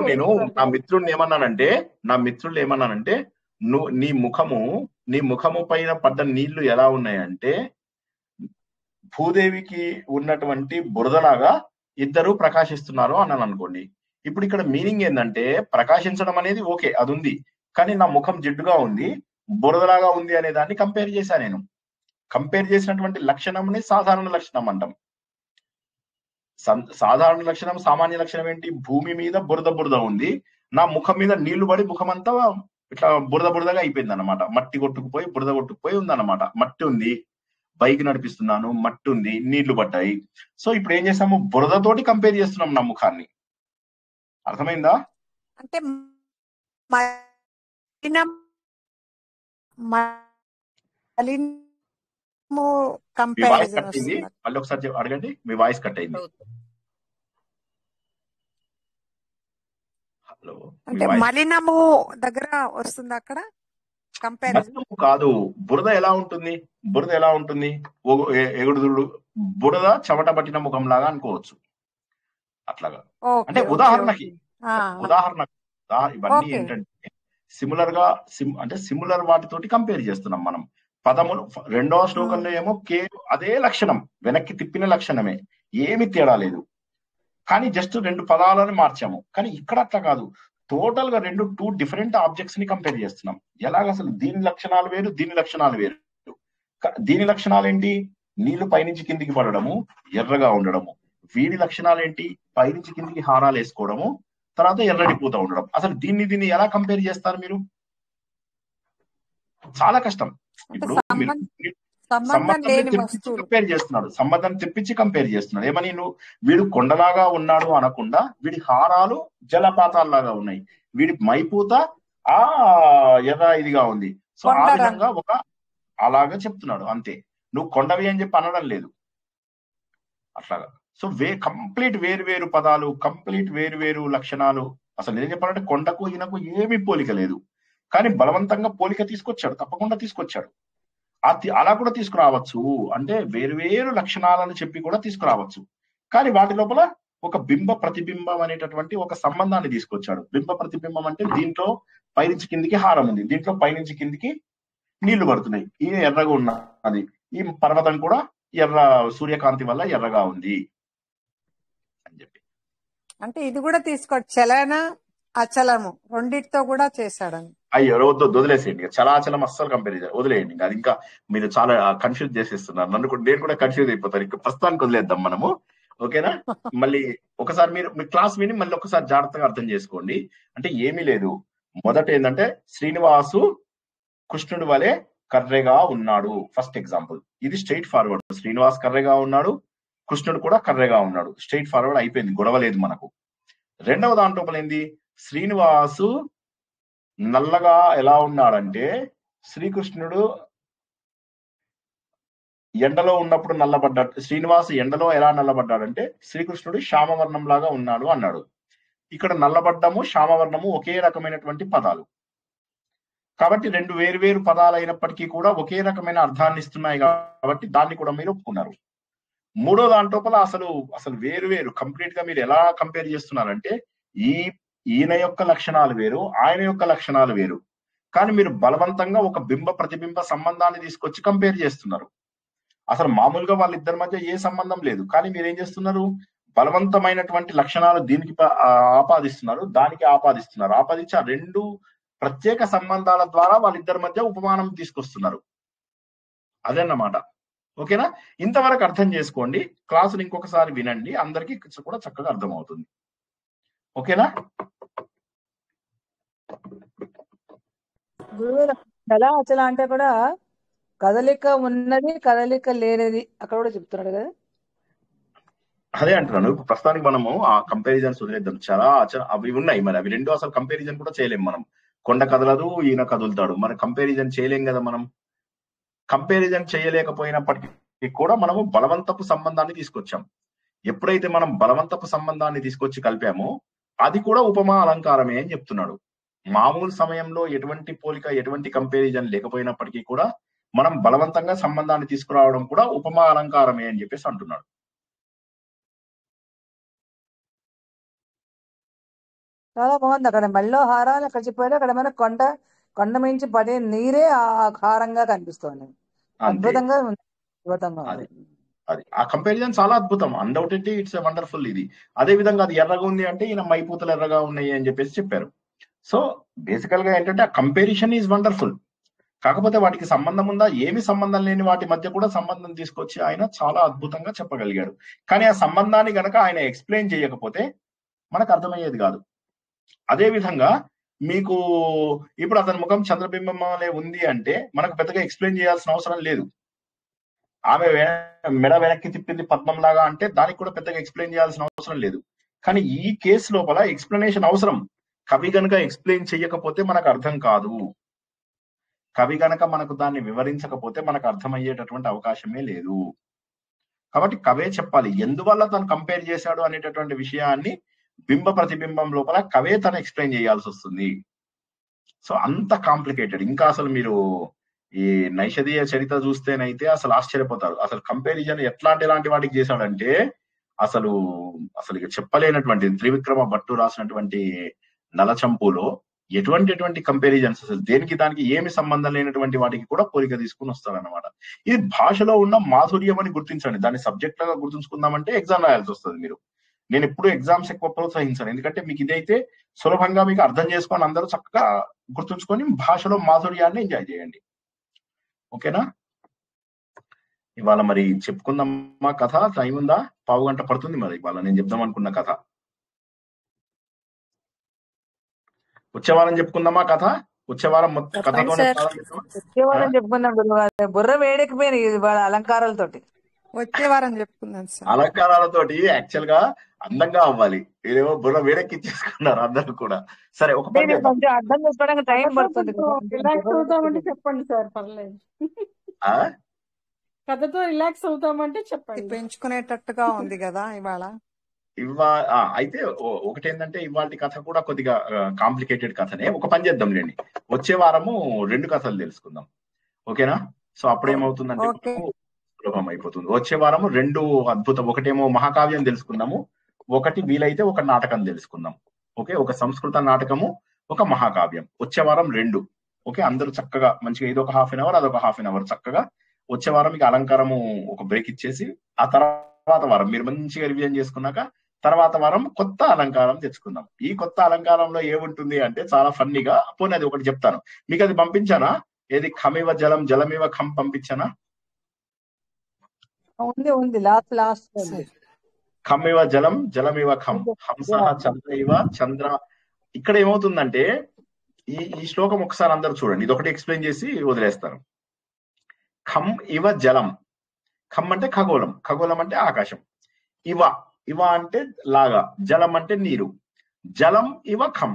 నేను నా మిత్రుడిని ఏమన్నానంటే నీ ముఖము పైన పడ్డ నీళ్లు ఎలా ఉన్నాయంటే భూదేవికి ఉన్నటువంటి బురదలాగా ఇద్దరు ప్రకాశిస్తున్నారు అన్నాను అనుకోండి. ఇప్పుడు ఇక్కడ మీనింగ్ ఏంటంటే ప్రకాశించడం అనేది ఓకే, అది ఉంది, కానీ నా ముఖం జిడ్డుగా ఉంది, బురదలాగా ఉంది అనే దాన్ని కంపేర్ చేశాను నేను. కంపేర్ చేసినటువంటి లక్షణంని సాధారణ లక్షణం అంటాం. సాధారణ లక్షణం, సామాన్య లక్షణం ఏంటి? భూమి మీద బురద ఉంది, నా ముఖం మీద నీళ్లు పడి ముఖం అంతా ఇట్లా బురదగా అయిపోయింది అన్నమాట. మట్టి కొట్టుకుపోయి బురద కొట్టుకుపోయి ఉందన్నమాట. మట్టి ఉంది, బైక్ నడిపిస్తున్నాను, మట్టి ఉంది, నీళ్లు పడ్డాయి. సో ఇప్పుడు ఏం చేసాము, బురదతోటి కంపేర్ చేస్తున్నాం నా ముఖాన్ని. అర్థమైందా? అంటే మలినం మీ వాయిస్ కంపారిజన్ కట్ అయింది, వస్తుంది. మళ్ళీ ఒకసారి అడగండి. మీ వాయిస్ కట్ అయింది. హలో, మీ అంటే వాయిస్ మలినము దగ్గర వస్తుంది అక్కడ కంపారిజన్. మలినము కాదు, బురద ఎలా ఉంటుంది, బురద ఎలా ఉంటుంది, ఎగుడుదుడు బురద చెమట పట్టిన ముఖం లాగా అనుకోవచ్చు. అట్లాగా అంటే ఓకే ఓకే ఉదాహరణకి ఓకే ఉదాహరణకి ఇవన్నీ ఓకే ఏంటంటే సిమిలర్ గా అంటే సిమిలర్ వాటితోటి కంపేర్ చేస్తున్నాం మనం. పదములు రెండవ శ్లోకంలో ఏమో అదే లక్షణం, వెనక్కి తిప్పిన లక్షణమే, ఏమి తేడా లేదు, కానీ జస్ట్ రెండు పదాలను మార్చాము. కానీ ఇక్కడ అట్లా కాదు, టోటల్ గా టూ డిఫరెంట్ ఆబ్జెక్ట్స్ ని కంపేర్ చేస్తున్నాం. ఎలాగ అసలు దీని లక్షణాలు వేరు, దీని లక్షణాలు వేరు. దీని లక్షణాలు ఏంటి, నీళ్లు పైనుంచి కిందికి పడడము, ఎర్రగా ఉండడము. వీడి లక్షణాలు ఏంటి, పైనుంచి కిందికి హారాలు వేసుకోవడము, తర్వాత ఎర్రడిపోతూ ఉండడం. అసలు దీన్ని ఎలా కంపేర్ చేస్తారు మీరు? చాలా కష్టం. ఇప్పుడు మీరు సంబంధం సంబంధాన్ని లేని తెప్పించి వస్తువులు. కంపేర్ చేస్తున్నాడు, సంబంధాన్ని తెప్పించి కంపేర్ చేస్తున్నాడు. ఏమని, నువ్వు వీడు కొండలాగా ఉన్నాడు అనకుండా వీడి హారాలు జలపాతాల్లాగా ఉన్నాయి, వీడి మైపూత ఎర్ర ఇదిగా ఉంది. సో ఆ కొండ విధంగా రంగు. అలాగా చెప్తున్నాడు అంతే. నువ్వు కొండవి అని చెప్పి అనడం లేదు అట్లాగా. సో కంప్లీట్ వేరు పదాలు, కంప్లీట్ వేరు లక్షణాలు. అసలు నేను చెప్పాలంటే కొండకు ఈయనకు ఏమీ పోలిక లేదు, కానీ బలవంతంగా పోలిక తీసుకొచ్చాడు, తప్పకుండా తీసుకొచ్చాడు. అలా కూడా తీసుకురావచ్చు, అంటే వేరు లక్షణాలను చెప్పి కూడా తీసుకురావచ్చు. కానీ వాటి లోపల ఒక బింబ ప్రతిబింబం అనేటటువంటి ఒక సంబంధాన్ని తీసుకొచ్చాడు. బింబ ప్రతిబింబం అంటే దీంట్లో పైనుంచి కిందికి హారం ఉంది, దీంట్లో పైనుంచి కిందికి నీళ్లు పడుతున్నాయి, ఈ ఎర్రగా ఉన్నది, ఈ పర్వతం కూడా ఎర్ర సూర్యకాంతి వల్ల ఎర్రగా ఉంది అని చెప్పి. అంటే ఇది కూడా తీసుకోండి, చలన అచలము రెండిటితో కూడా చేశాడని. అయ్యో వదిలేసేయండి, చలాచలం అస్సలు కంపేర్ చేయాలి, వదిలేయండి. అది ఇంకా మీరు చాలా కన్ఫ్యూజ్ చేసేస్తున్నారు నన్ను కూడా, నేను కూడా కన్ఫ్యూజ్ అయిపోతాను. ఇంకా ప్రస్తుతానికి వదిలేద్దాం మనము, ఓకేనా? మళ్ళీ ఒకసారి మీరు మీ క్లాస్ విని మళ్ళీ ఒకసారి జాగ్రత్తగా అర్థం చేసుకోండి. అంటే ఏమీ లేదు, మొదట ఏంటంటే శ్రీనివాసు కృష్ణుడి వలె కర్రెగా ఉన్నాడు, ఫస్ట్ ఎగ్జాంపుల్. ఇది స్ట్రైట్ ఫార్వర్డ్, శ్రీనివాస్ కర్రెగా ఉన్నాడు, కృష్ణుడు కూడా కర్రెగా ఉన్నాడు, స్ట్రైట్ ఫార్వర్డ్ అయిపోయింది, గొడవ లేదు మనకు. రెండవ దాంట్లో ఏంది, శ్రీనివాసు నల్లగా ఎలా ఉన్నాడంటే శ్రీకృష్ణుడు ఎండలో ఉన్నప్పుడు నల్లబడ్డాడు. శ్రీనివాసు ఎండలో ఎలా నల్లబడ్డాడంటే శ్రీకృష్ణుడు శ్యామవర్ణం లాగా ఉన్నాడు అన్నాడు. ఇక్కడ నల్లబడ్డము శ్యామవర్ణము ఒకే రకమైనటువంటి పదాలు కాబట్టి రెండు వేరు పదాలు అయినప్పటికీ కూడా ఒకే రకమైన అర్థాన్ని ఇస్తున్నాయి కాబట్టి దాన్ని కూడా మీరు ఒప్పుకున్నారు. మూడో దాంట్లో అసలు వేరు కంప్లీట్ గా మీరు ఎలా కంపేర్ చేస్తున్నారంటే ఈయన యొక్క లక్షణాలు వేరు, ఆయన యొక్క లక్షణాలు వేరు, కానీ మీరు బలవంతంగా ఒక బింబ ప్రతిబింబ సంబంధాన్ని తీసుకొచ్చి కంపేర్ చేస్తున్నారు. అసలు మామూలుగా వాళ్ళిద్దరి మధ్య ఏ సంబంధం లేదు, కానీ మీరు ఏం చేస్తున్నారు, బలవంతమైనటువంటి లక్షణాలు దీనికి ఆపాదిస్తున్నారు, దానికి ఆపాదిస్తున్నారు. ఆపాదించి ఆ రెండు ప్రత్యేక సంబంధాల ద్వారా వాళ్ళిద్దరి మధ్య ఉపమానం తీసుకొస్తున్నారు. అదన్నమాట. ఓకేనా? ఇంతవరకు అర్థం చేసుకోండి. క్లాసులు ఇంకొకసారి వినండి, అందరికీ కూడా చక్కగా అర్థమవుతుంది. ఓకేనా? గురువు చల అచల అంటే కూడా కదలిక ఉన్నది కదలిక లేనిది అక్కడ కూడా చెప్తున్నాడు కదా. అదే అంటున్నాను. ఇప్పుడు ప్రస్తుతానికి మనము ఆ కంపారిజన్స్ వదిలేద్దాం. చాలా అవి ఉన్నాయి, మరి అవి రెండు అసలు కంపారిజన్ కూడా చేయలేం మనం. కొండ కదలదు, ఈయన కదులుతాడు, మరి కంపారిజన్ చేయలేం కదా మనం. కంపారిజన్ చేయలేకపోయినప్పటికీ కూడా మనము బలవంతపు సంబంధాన్ని తీసుకొచ్చాం. ఎప్పుడైతే మనం బలవంతపు సంబంధాన్ని తీసుకొచ్చి కలిపామో అది కూడా ఉపమా అలంకారమే అని చెప్తున్నాడు. మామూలు సమయంలో ఎటువంటి పోలిక, ఎటువంటి కంపారిజన్ లేకపోయినప్పటికీ కూడా మనం బలవంతంగా సంబంధాన్ని తీసుకురావడం కూడా ఉపమా అలంకారమే అని చెప్పేసి అంటున్నాడు. చాలా బాగుంది. అక్కడ మెళ్ళో హారాలు అక్కడ చెప్పాడు, అక్కడ మన కొండ మించి పడే నీరే ఆ హారంగా కనిపిస్తోంది. అద్భుతంగా ఉంది, అద్భుతంగా ఉంది. అది ఆ కంపారిజన్ చాలా అద్భుతం, అన్డౌటెడ్లీ ఇట్స్ ఎ వండర్ఫుల్. ఇది అదే విధంగా అది ఎర్రగా ఉంది అంటే ఈయన మైపూతలు ఎర్రగా ఉన్నాయి అని చెప్పేసి చెప్పారు. సో బేసికల్ గా ఏంటంటే ఆ కంపారిజన్ ఈజ్ వండర్ఫుల్. కాకపోతే వాటికి సంబంధం ఉందా, ఏమి సంబంధం లేని వాటి మధ్య కూడా సంబంధం తీసుకొచ్చి ఆయన చాలా అద్భుతంగా చెప్పగలిగాడు. కానీ ఆ సంబంధాన్ని గనక ఆయన ఎక్స్ప్లెయిన్ చేయకపోతే మనకు అర్థమయ్యేది కాదు. అదే విధంగా మీకు ఇప్పుడు అతని ముఖం చంద్రబింబం వలె ఉంది అంటే మనకు పెద్దగా ఎక్స్ప్లెయిన్ చేయాల్సిన అవసరం లేదు. ఆమె మెడ వెనక్కి తిప్పింది పద్మం లాగా అంటే దానికి కూడా పెద్దగా ఎక్స్ప్లెయిన్ చేయాల్సిన అవసరం లేదు. కానీ ఈ కేసు లోపల ఎక్స్ప్లెనేషన్ అవసరం. కవి గనుక ఎక్స్ప్లెయిన్ చేయకపోతే మనకు అర్థం కాదు. కవి గనక మనకు దాన్ని వివరించకపోతే మనకు అర్థమయ్యేటటువంటి అవకాశమే లేదు. కాబట్టి కవే చెప్పాలి ఎందువల్ల తను కంపేర్ చేశాడు అనేటటువంటి విషయాన్ని బింబ ప్రతిబింబం లోపల కవే తను ఎక్స్ప్లెయిన్ చేయాల్సి వస్తుంది. సో అంత కాంప్లికేటెడ్. ఇంకా అసలు మీరు ఈ నైషధీయ చరిత్ర చూస్తేనైతే అసలు ఆశ్చర్యపోతారు. అసలు కంపారిజన్ ఎలాంటి వాటికి చేశాడంటే అసలు ఇక చెప్పలేనటువంటి త్రివిక్రమ భట్టు రాసినటువంటి నలచంపులో ఎటువంటి కంపారిజన్స్ అసలు దేనికి దానికి ఏమి సంబంధం లేనటువంటి వాటికి కూడా పోలిక తీసుకుని వస్తారన్నమాట. ఇది భాషలో ఉన్న మాధుర్యం అని గుర్తించండి. దాన్ని సబ్జెక్ట్ లాగా గుర్తుంచుకుందామంటే ఎగ్జామ్ రాయాల్సి వస్తుంది. మీరు నేను ఎప్పుడు ఎగ్జామ్స్ ఎక్కువ ప్రోత్సహించాను, ఎందుకంటే మీకు ఇదైతే సులభంగా మీకు అర్థం చేసుకొని అందరూ చక్కగా గుర్తుంచుకొని భాషలో మాధుర్యాన్ని ఎంజాయ్ చేయండి. ఓకేనా? ఇవాళ మరి చెప్పుకుందామా కథ? టైం ఉందా? పావు గంట పడుతుంది. మరి ఇవాళ నేను చెప్దాం అనుకున్న కథ వచ్చే వారం చెప్పుకుందామా కథ? వచ్చే వారం కథతో వచ్చే వారం చెప్పుకుందాం గురుగారు. బుర్ర వేడెక్కిపోయినాయి వాళ్ళ అలంకారాలతోటి. వచ్చే వారం చెప్పుకుందాం సార్. అలంకారాలతోటి యాక్చువల్ గా అందంగా అవ్వాలి. మీరేమో బుర్ర వేడెక్కిచ్చేసుకున్నారు అందరూ కూడా. సరే ఒక పని చేద్దాం. కొంచెం అర్థం చేసుకోవడానికి టైం పడుతుంది. రిలాక్స్ అవుతామంటే చెప్పండి సార్, పర్లేదు. కథతో రిలాక్స్ అవుతామంటే చెప్పండి. పెంచుకునేటట్టుగా ఉంది కదా ఇవాళ. అయితే ఒకటేంటంటే ఇవాళ కథ కూడా కొద్దిగా కాంప్లికేటెడ్ కథనే. ఒక పని చేద్దాంలేండి, వచ్చే వారము 2 కథలు తెలుసుకుందాం. ఓకేనా? సో అప్పుడు ఏమవుతుందంటే సులభం అయిపోతుంది. వచ్చే వారము 2 అద్భుతం. ఒకటేమో మహాకావ్యం తెలుసుకుందాము, ఒకటి వీలైతే ఒక నాటకం తెలుసుకుందాం. ఓకే, ఒక సంస్కృత నాటకము, ఒక మహాకావ్యం. వచ్చే వారం 2. ఓకే, అందరూ చక్కగా మంచిగా ఇది ఒక హాఫ్ అన్ అవర్, అదొక హాఫ్ అన్ అవర్ చక్కగా. వచ్చే వారం మీకు అలంకారము ఒక బ్రేక్ ఇచ్చేసి ఆ తర్వాత వారం మీరు మంచిగా రివిజన్ చేసుకున్నాక తర్వాత వారం కొత్త అలంకారం తెచ్చుకుందాం. ఈ కొత్త అలంకారంలో ఏముంటుంది అంటే చాలా ఫన్నీగా, పోనీ అది ఒకటి చెప్తాను మీకు. అది పంపించానా? ఏది ఖమివ జలం జలమివ ఖం పంపించానా? ఉంది లాస్ట్ ఖమివ జలం జలమివ ఖం హంస చంద్ర ఇవ చంద్ర. ఇక్కడ ఏమవుతుందంటే ఈ శ్లోకం ఒకసారి అందరూ చూడండి. ఇది ఒకటి ఎక్స్ప్లెయిన్ చేసి వదిలేస్తాను. ఖం ఇవ జలం. ఖం అంటే ఖగోళం, ఖగోళం అంటే ఆకాశం. ఇవ అంటే లాగా, జలం అంటే నీరు. జలం ఇవ ఖం.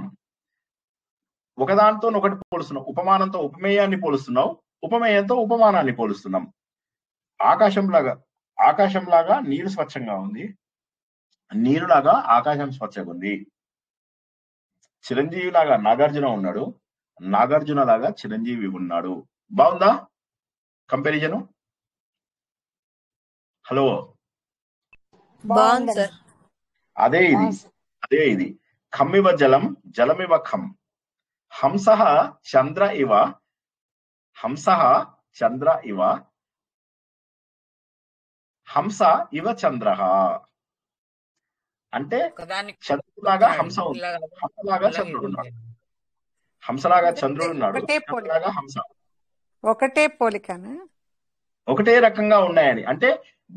ఒకదానితో ఒకటి పోలుస్తున్నావు. ఉపమానంతో ఉపమేయాన్ని పోలుస్తున్నావు, ఉపమేయంతో ఉపమానాన్ని పోలుస్తున్నాం. ఆకాశం లాగా నీరు స్వచ్ఛంగా ఉంది, నీరులాగా ఆకాశం స్వచ్ఛంగా ఉంది. చిరంజీవి లాగా నాగార్జున ఉన్నాడు, నాగార్జున లాగా చిరంజీవి ఉన్నాడు. బాగుందా కంపారిజను? హలో, బాగుంది సార్. అదే ఇది ఖమ్మివ జలం జలమివ ఖం. హంసః చంద్ర ఇవ హంస ఇవ చంద్ర. అంటే చంద్రులాగా హంస ఉంది, హంసలాగా చంద్రుడు ఉన్నాడు. హంసలాగా చంద్రుడు ఉన్నాడు, చంద్రులాగా హంస. ఒకటే పోలికనా? ఒకటే రకంగా ఉన్నాయని అంటే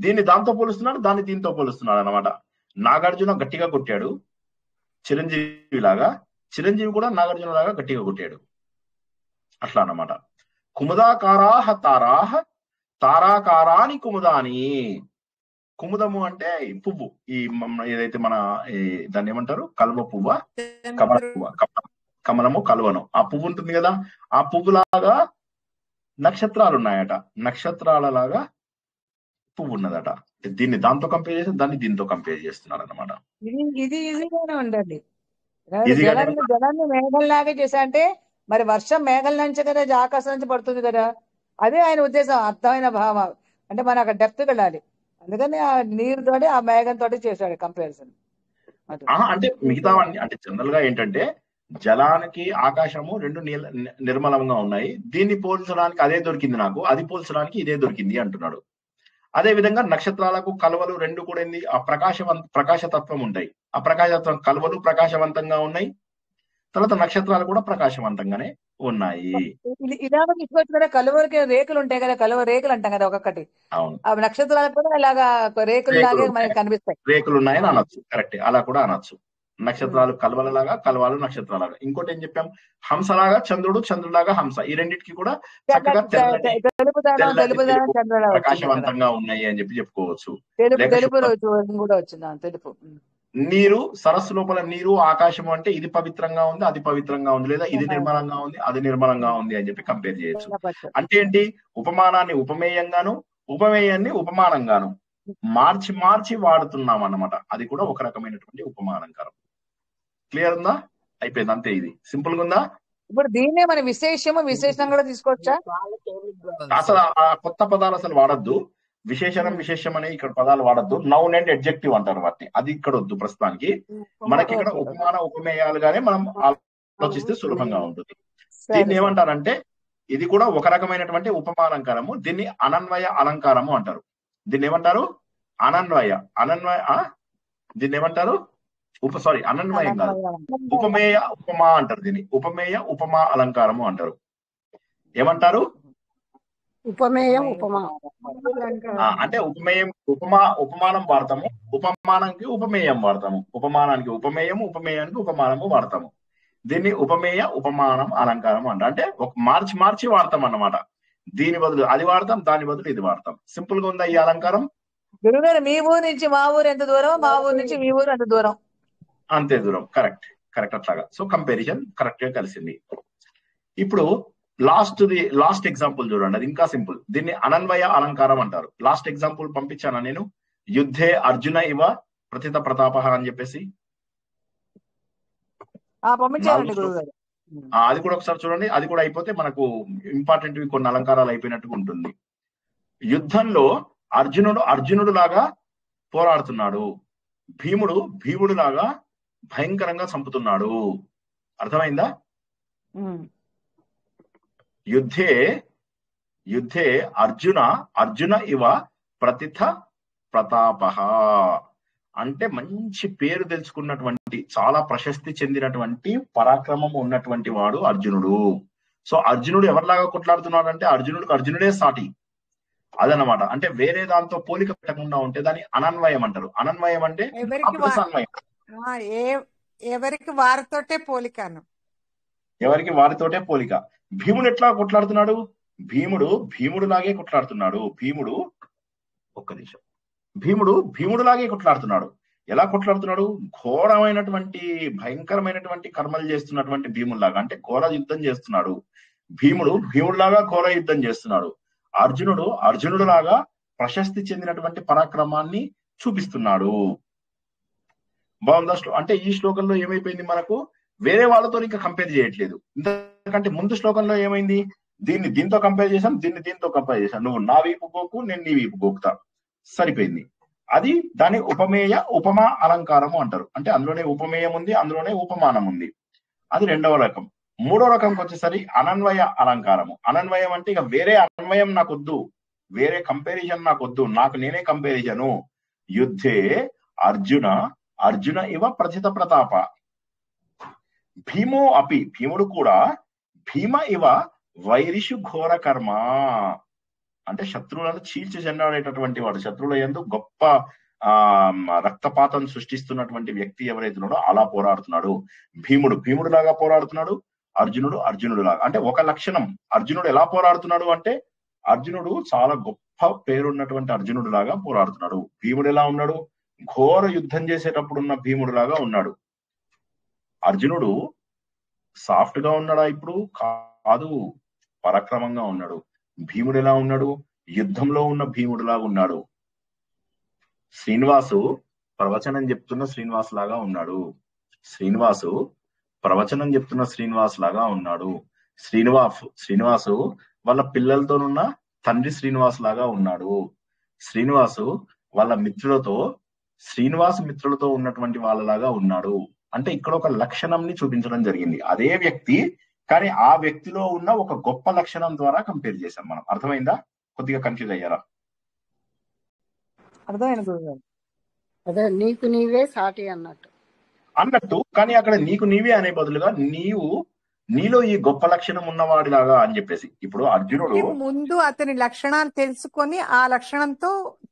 దీన్ని దాంతో పోలుస్తున్నాడు, దాన్ని దీంతో పోలుస్తున్నాడు అన్నమాట. నాగార్జున గట్టిగా కొట్టాడు చిరంజీవి లాగా, చిరంజీవి కూడా నాగార్జున లాగా గట్టిగా కొట్టాడు. అట్లా అన్నమాట. కుముదాకారాహ తారాహ తారాకారాని కుముదాని. కుముదము అంటే పువ్వు, ఈ ఏదైతే మన దాన్ని ఏమంటారు, కలువ పువ్వ, కమల పువ్వ, కమలము కలువను, ఆ పువ్వు ఉంటుంది కదా, ఆ పువ్వులాగా నక్షత్రాలు ఉన్నాయట, నక్షత్రాల లాగా పువ్వు ఉన్నదట. దీన్ని దాంతో కంపేర్ చేసి దాన్ని దీంతో కంపేర్ చేస్తున్నారు అనమాట. ఇది ఈజీగానే ఉండండి. జలాన్ని మేఘంలాగే చేశా అంటే మరి వర్షం మేఘం నుంచి కదా, ఆకాశం నుంచి పడుతుంది కదా, అదే ఆయన ఉద్దేశం. అర్థమైన భావం అంటే మనం అక్కడ డెప్త్ వెళ్ళాలి. అందుకని ఆ నీరుతోటి ఆ మేఘంతో చేశాడు కంపారిజన్. అంటే మిగతావన్నీ అంటే జనరల్ గా ఏంటంటే జలానికి ఆకాశము 2 నిర్మలంగా ఉన్నాయి, దీన్ని పోల్చడానికి అదే దొరికింది నాకు, అది పోల్చడానికి ఇదే దొరికింది అంటున్నాడు. అదే విధంగా నక్షత్రాలకు కలువలు 2 కూడా ఏంది, ఆ ప్రకాశతత్వం ఉంటాయి. ఆ ప్రకాశతత్వం కలువలు ప్రకాశవంతంగా ఉన్నాయి, తర్వాత నక్షత్రాలు కూడా ప్రకాశవంతంగానే ఉన్నాయి. ఇలాగ తీసుకోవచ్చు కదా, కలువరికి రేకులు ఉంటాయి కదా, కలువ రేకులు అంటాం కదా ఒక్కొక్కటి. ఆ నక్షత్రాలకు కూడా ఇలాగా రేకులు లాగే మనకి కనిపిస్తాయి. రేకులు ఉన్నాయని అనొచ్చు, కరెక్ట్, అలా కూడా అనొచ్చు. నక్షత్రాలు కల్వలలాగా, కల్వాలు నక్షత్రాలాగా. ఇంకోటి ఏం చెప్పాం, హంసలాగా చంద్రుడు, చంద్రులాగా హంస. ఈ రెండింటికి కూడా చక్కగా తెల్లని తెలుపుదనం తెలుపు చంద్రుడు వచ్చింది ఇక్కడ. ప్రకాశవంతంగా ఉన్నాయి అని చెప్పుకోవచ్చు. తెలుపు లేక తెలుపు శుభ్రం. కూడా వచ్చింది తెలుపు. నీరు, సరస్సు లోపల నీరు, ఆకాశం అంటే ఇది పవిత్రంగా ఉంది, అది పవిత్రంగా ఉంది, లేదా ఇది నిర్మలంగా ఉంది, అది నిర్మలంగా ఉంది అని చెప్పి కంపేర్ చేయొచ్చు. అంటే ఏంటి, ఉపమానాన్ని ఉపమేయంగాను, ఉపమేయాన్ని ఉపమానంగాను మార్చి మార్చి వాడుతున్నాం అన్నమాట. అది కూడా ఒక రకమైనటువంటి ఉపమానంకారం. క్లియర్ ఉందా? అయిపోయింది, అంతే. ఇది సింపుల్ గా ఉందా? ఇప్పుడు దీన్నే మన విశేషం కూడా తీసుకోవచ్చా? అసలు ఆ కొత్త పదాలు అసలు వాడద్దు. విశేషణం, విశేషం అనే ఇక్కడ పదాలు వాడద్దు. నౌన్ అండ్ అడ్జెక్టివ్ అంటారు వాటిని. అది ఇక్కడ వద్దు ప్రస్తుతానికి. మనకి ఇక్కడ ఉపమాన ఉపమేయాలుగానే మనం ఆలోచిస్తే సులభంగా ఉంటుంది. దీన్ని ఏమంటారంటే, ఇది కూడా ఒక రకమైనటువంటి ఉపమానంకారము. దీన్ని అనన్వయ అలంకారము అంటారు. దీన్ని ఏమంటారు? అనన్వయ దీన్ని ఏమంటారు? అనన్వయం కాదు, ఉపమేయ ఉపమా అంటారు. దీన్ని ఉపమేయ ఉపమా అలంకారము అంటారు. ఏమంటారు? ఉపమేయ ఉపమా. అంటే ఉపమానం వాడతాము, ఉపమానానికి ఉపమేయం వాడతాము, ఉపమానానికి ఉపమేయము, ఉపమేయానికి ఉపమానము వాడతాము. దీన్ని ఉపమేయ ఉపమానం అలంకారం అంటారు. అంటే మార్చి మార్చి వాడతాం అన్నమాట. దీని బదులు అది వాడతాం, దాని బదులు ఇది వాడతాం. సింపుల్ గా ఉందా ఈ అలంకారం? గురుగారు, మీ ఊరు నుంచి మా ఊరు ఎంత దూరం, మా ఊరు నుంచి మీ ఊరు ఎంత దూరం? అంతే దూరం. కరెక్ట్ అట్లాగా. సో కంపారిజన్ కరెక్ట్ గా కలిసింది. ఇప్పుడు లాస్ట్ ఎగ్జాంపుల్ చూడండి, అది ఇంకా సింపుల్. దీన్ని అనన్వయ అలంకారం అంటారు. లాస్ట్ ఎగ్జాంపుల్ పంపించానా నేను? యుద్ధే అర్జున ఇవ ప్రథిత ప్రతాప అని చెప్పేసి. పంపించారండి గురుగారు. అది కూడా ఒకసారి చూడండి. అది కూడా అయిపోతే మనకు ఇంపార్టెంట్ కొన్ని అలంకారాలు అయిపోయినట్టుగా ఉంటుంది. యుద్ధంలో అర్జునుడు లాగా పోరాడుతున్నాడు, భీముడు లాగా భయంకరంగా చంపుతున్నాడు. అర్థమైందా? యుద్ధే అర్జున ఇవ ప్రతిథ ప్రతాప అంటే మంచి పేరు తెలుసుకున్నటువంటి, చాలా ప్రశస్తి చెందినటువంటి పరాక్రమం ఉన్నటువంటి వాడు అర్జునుడు. సో అర్జునుడు ఎవరిలాగా కొట్లాడుతున్నాడు అంటే అర్జునుడే సాటి. అదనమాట. అంటే వేరే దాంతో పోలిక పెట్టకుండా ఉంటే దాన్ని అనన్వయం అంటారు. అనన్వయం అంటే ఎవరికి వారితోటే పోలికను, ఎవరికి వారితోటే పోలిక. భీముడు ఎట్లా కొట్లాడుతున్నాడు? భీముడు లాగే కొట్లాడుతున్నాడు. భీముడు లాగే కొట్లాడుతున్నాడు. ఎలా కొట్లాడుతున్నాడు? ఘోరమైనటువంటి భయంకరమైనటువంటి కర్మలు చేస్తున్నటువంటి భీముడిలాగా, అంటే ఘోర యుద్ధం చేస్తున్నాడు. భీముడు లాగా ఘోర యుద్ధం చేస్తున్నాడు. అర్జునుడు లాగా ప్రశస్తి చెందినటువంటి పరాక్రమాన్ని చూపిస్తున్నాడు. బాగుందా? అంటే ఈ శ్లోకంలో ఏమైపోయింది, మనకు వేరే వాళ్ళతో ఇంకా కంపేర్ చేయట్లేదు. ఎందుకంటే ముందు శ్లోకంలో ఏమైంది, దీంతో కంపేర్ చేసాం, దీంతో కంపేర్ చేశాం. నువ్వు నా వీపు గోకు, నేను నీ వీపు గోకుతా, సరిపోయింది. అది దాని ఉపమేయ ఉపమా అలంకారము అంటారు. అంటే అందులోనే ఉపమేయం ఉంది, అందులోనే ఉపమానం ఉంది. అది రెండవ రకం. మూడో రకంకి వచ్చేసరి అనన్వయ అలంకారము. అనన్వయం అంటే ఇక వేరే అన్వయం నాకు వద్దు, వేరే కంపారిజన్ నాకు వద్దు, నాకు నేనే కంపారిజను. యుద్ధే అర్జున ఇవ ప్రథిత ప్రతాప భీముడు కూడా భీమ ఇవ వైరిషు ఘోర కర్మ అంటే శత్రువులను చీల్చి చెండాడేటటువంటి వాడు, శత్రువుల యందు గొప్ప రక్తపాతం సృష్టిస్తున్నటువంటి వ్యక్తి ఎవరైతే ఉన్నాడో అలా పోరాడుతున్నాడు. భీముడు లాగా పోరాడుతున్నాడు, అర్జునుడు లాగా. అంటే ఒక లక్షణం, అర్జునుడు ఎలా పోరాడుతున్నాడు అంటే అర్జునుడు చాలా గొప్ప పేరున్నటువంటి అర్జునుడు లాగా పోరాడుతున్నాడు. భీముడు ఎలా ఉన్నాడు? ఘోర యుద్ధం చేసేటప్పుడున్న భీముడు లాగా ఉన్నాడు. అర్జునుడు సాఫ్ట్ గా ఉన్నాడా? ఇప్పుడు కాదు, పరాక్రమంగా ఉన్నాడు. భీముడు ఎలా ఉన్నాడు? యుద్ధంలో ఉన్న భీముడు లాగా ఉన్నాడు. శ్రీనివాసు ప్రవచనం చెప్తున్న శ్రీనివాస్ లాగా ఉన్నాడు. శ్రీనివాసు వాళ్ళ పిల్లలతోనున్న తండ్రి శ్రీనివాస్ లాగా ఉన్నాడు. శ్రీనివాసు వాళ్ళ మిత్రులతో ఉన్నటువంటి వాళ్ళలాగా ఉన్నాడు. అంటే ఇక్కడ ఒక లక్షణంని చూపించడం జరిగింది. అదే వ్యక్తి, కానీ ఆ వ్యక్తిలో ఉన్న ఒక గొప్ప లక్షణం ద్వారా కంపేర్ చేశాం మనం. అర్థమైందా? కొద్దిగా కన్ఫ్యూజ్ అయ్యారా? అదే నీకు నీవే సాటి అన్నట్టు. కానీ అక్కడ నీకు నీవే అనే బదులుగా నీలో ఈ గొప్ప లక్షణం ఉన్నవాడిలాగా అని చెప్పేసి. ఇప్పుడు అర్జునుడు ముందు అతని లక్షణాలు తెలుసుకొని ఆ లక్షణంతో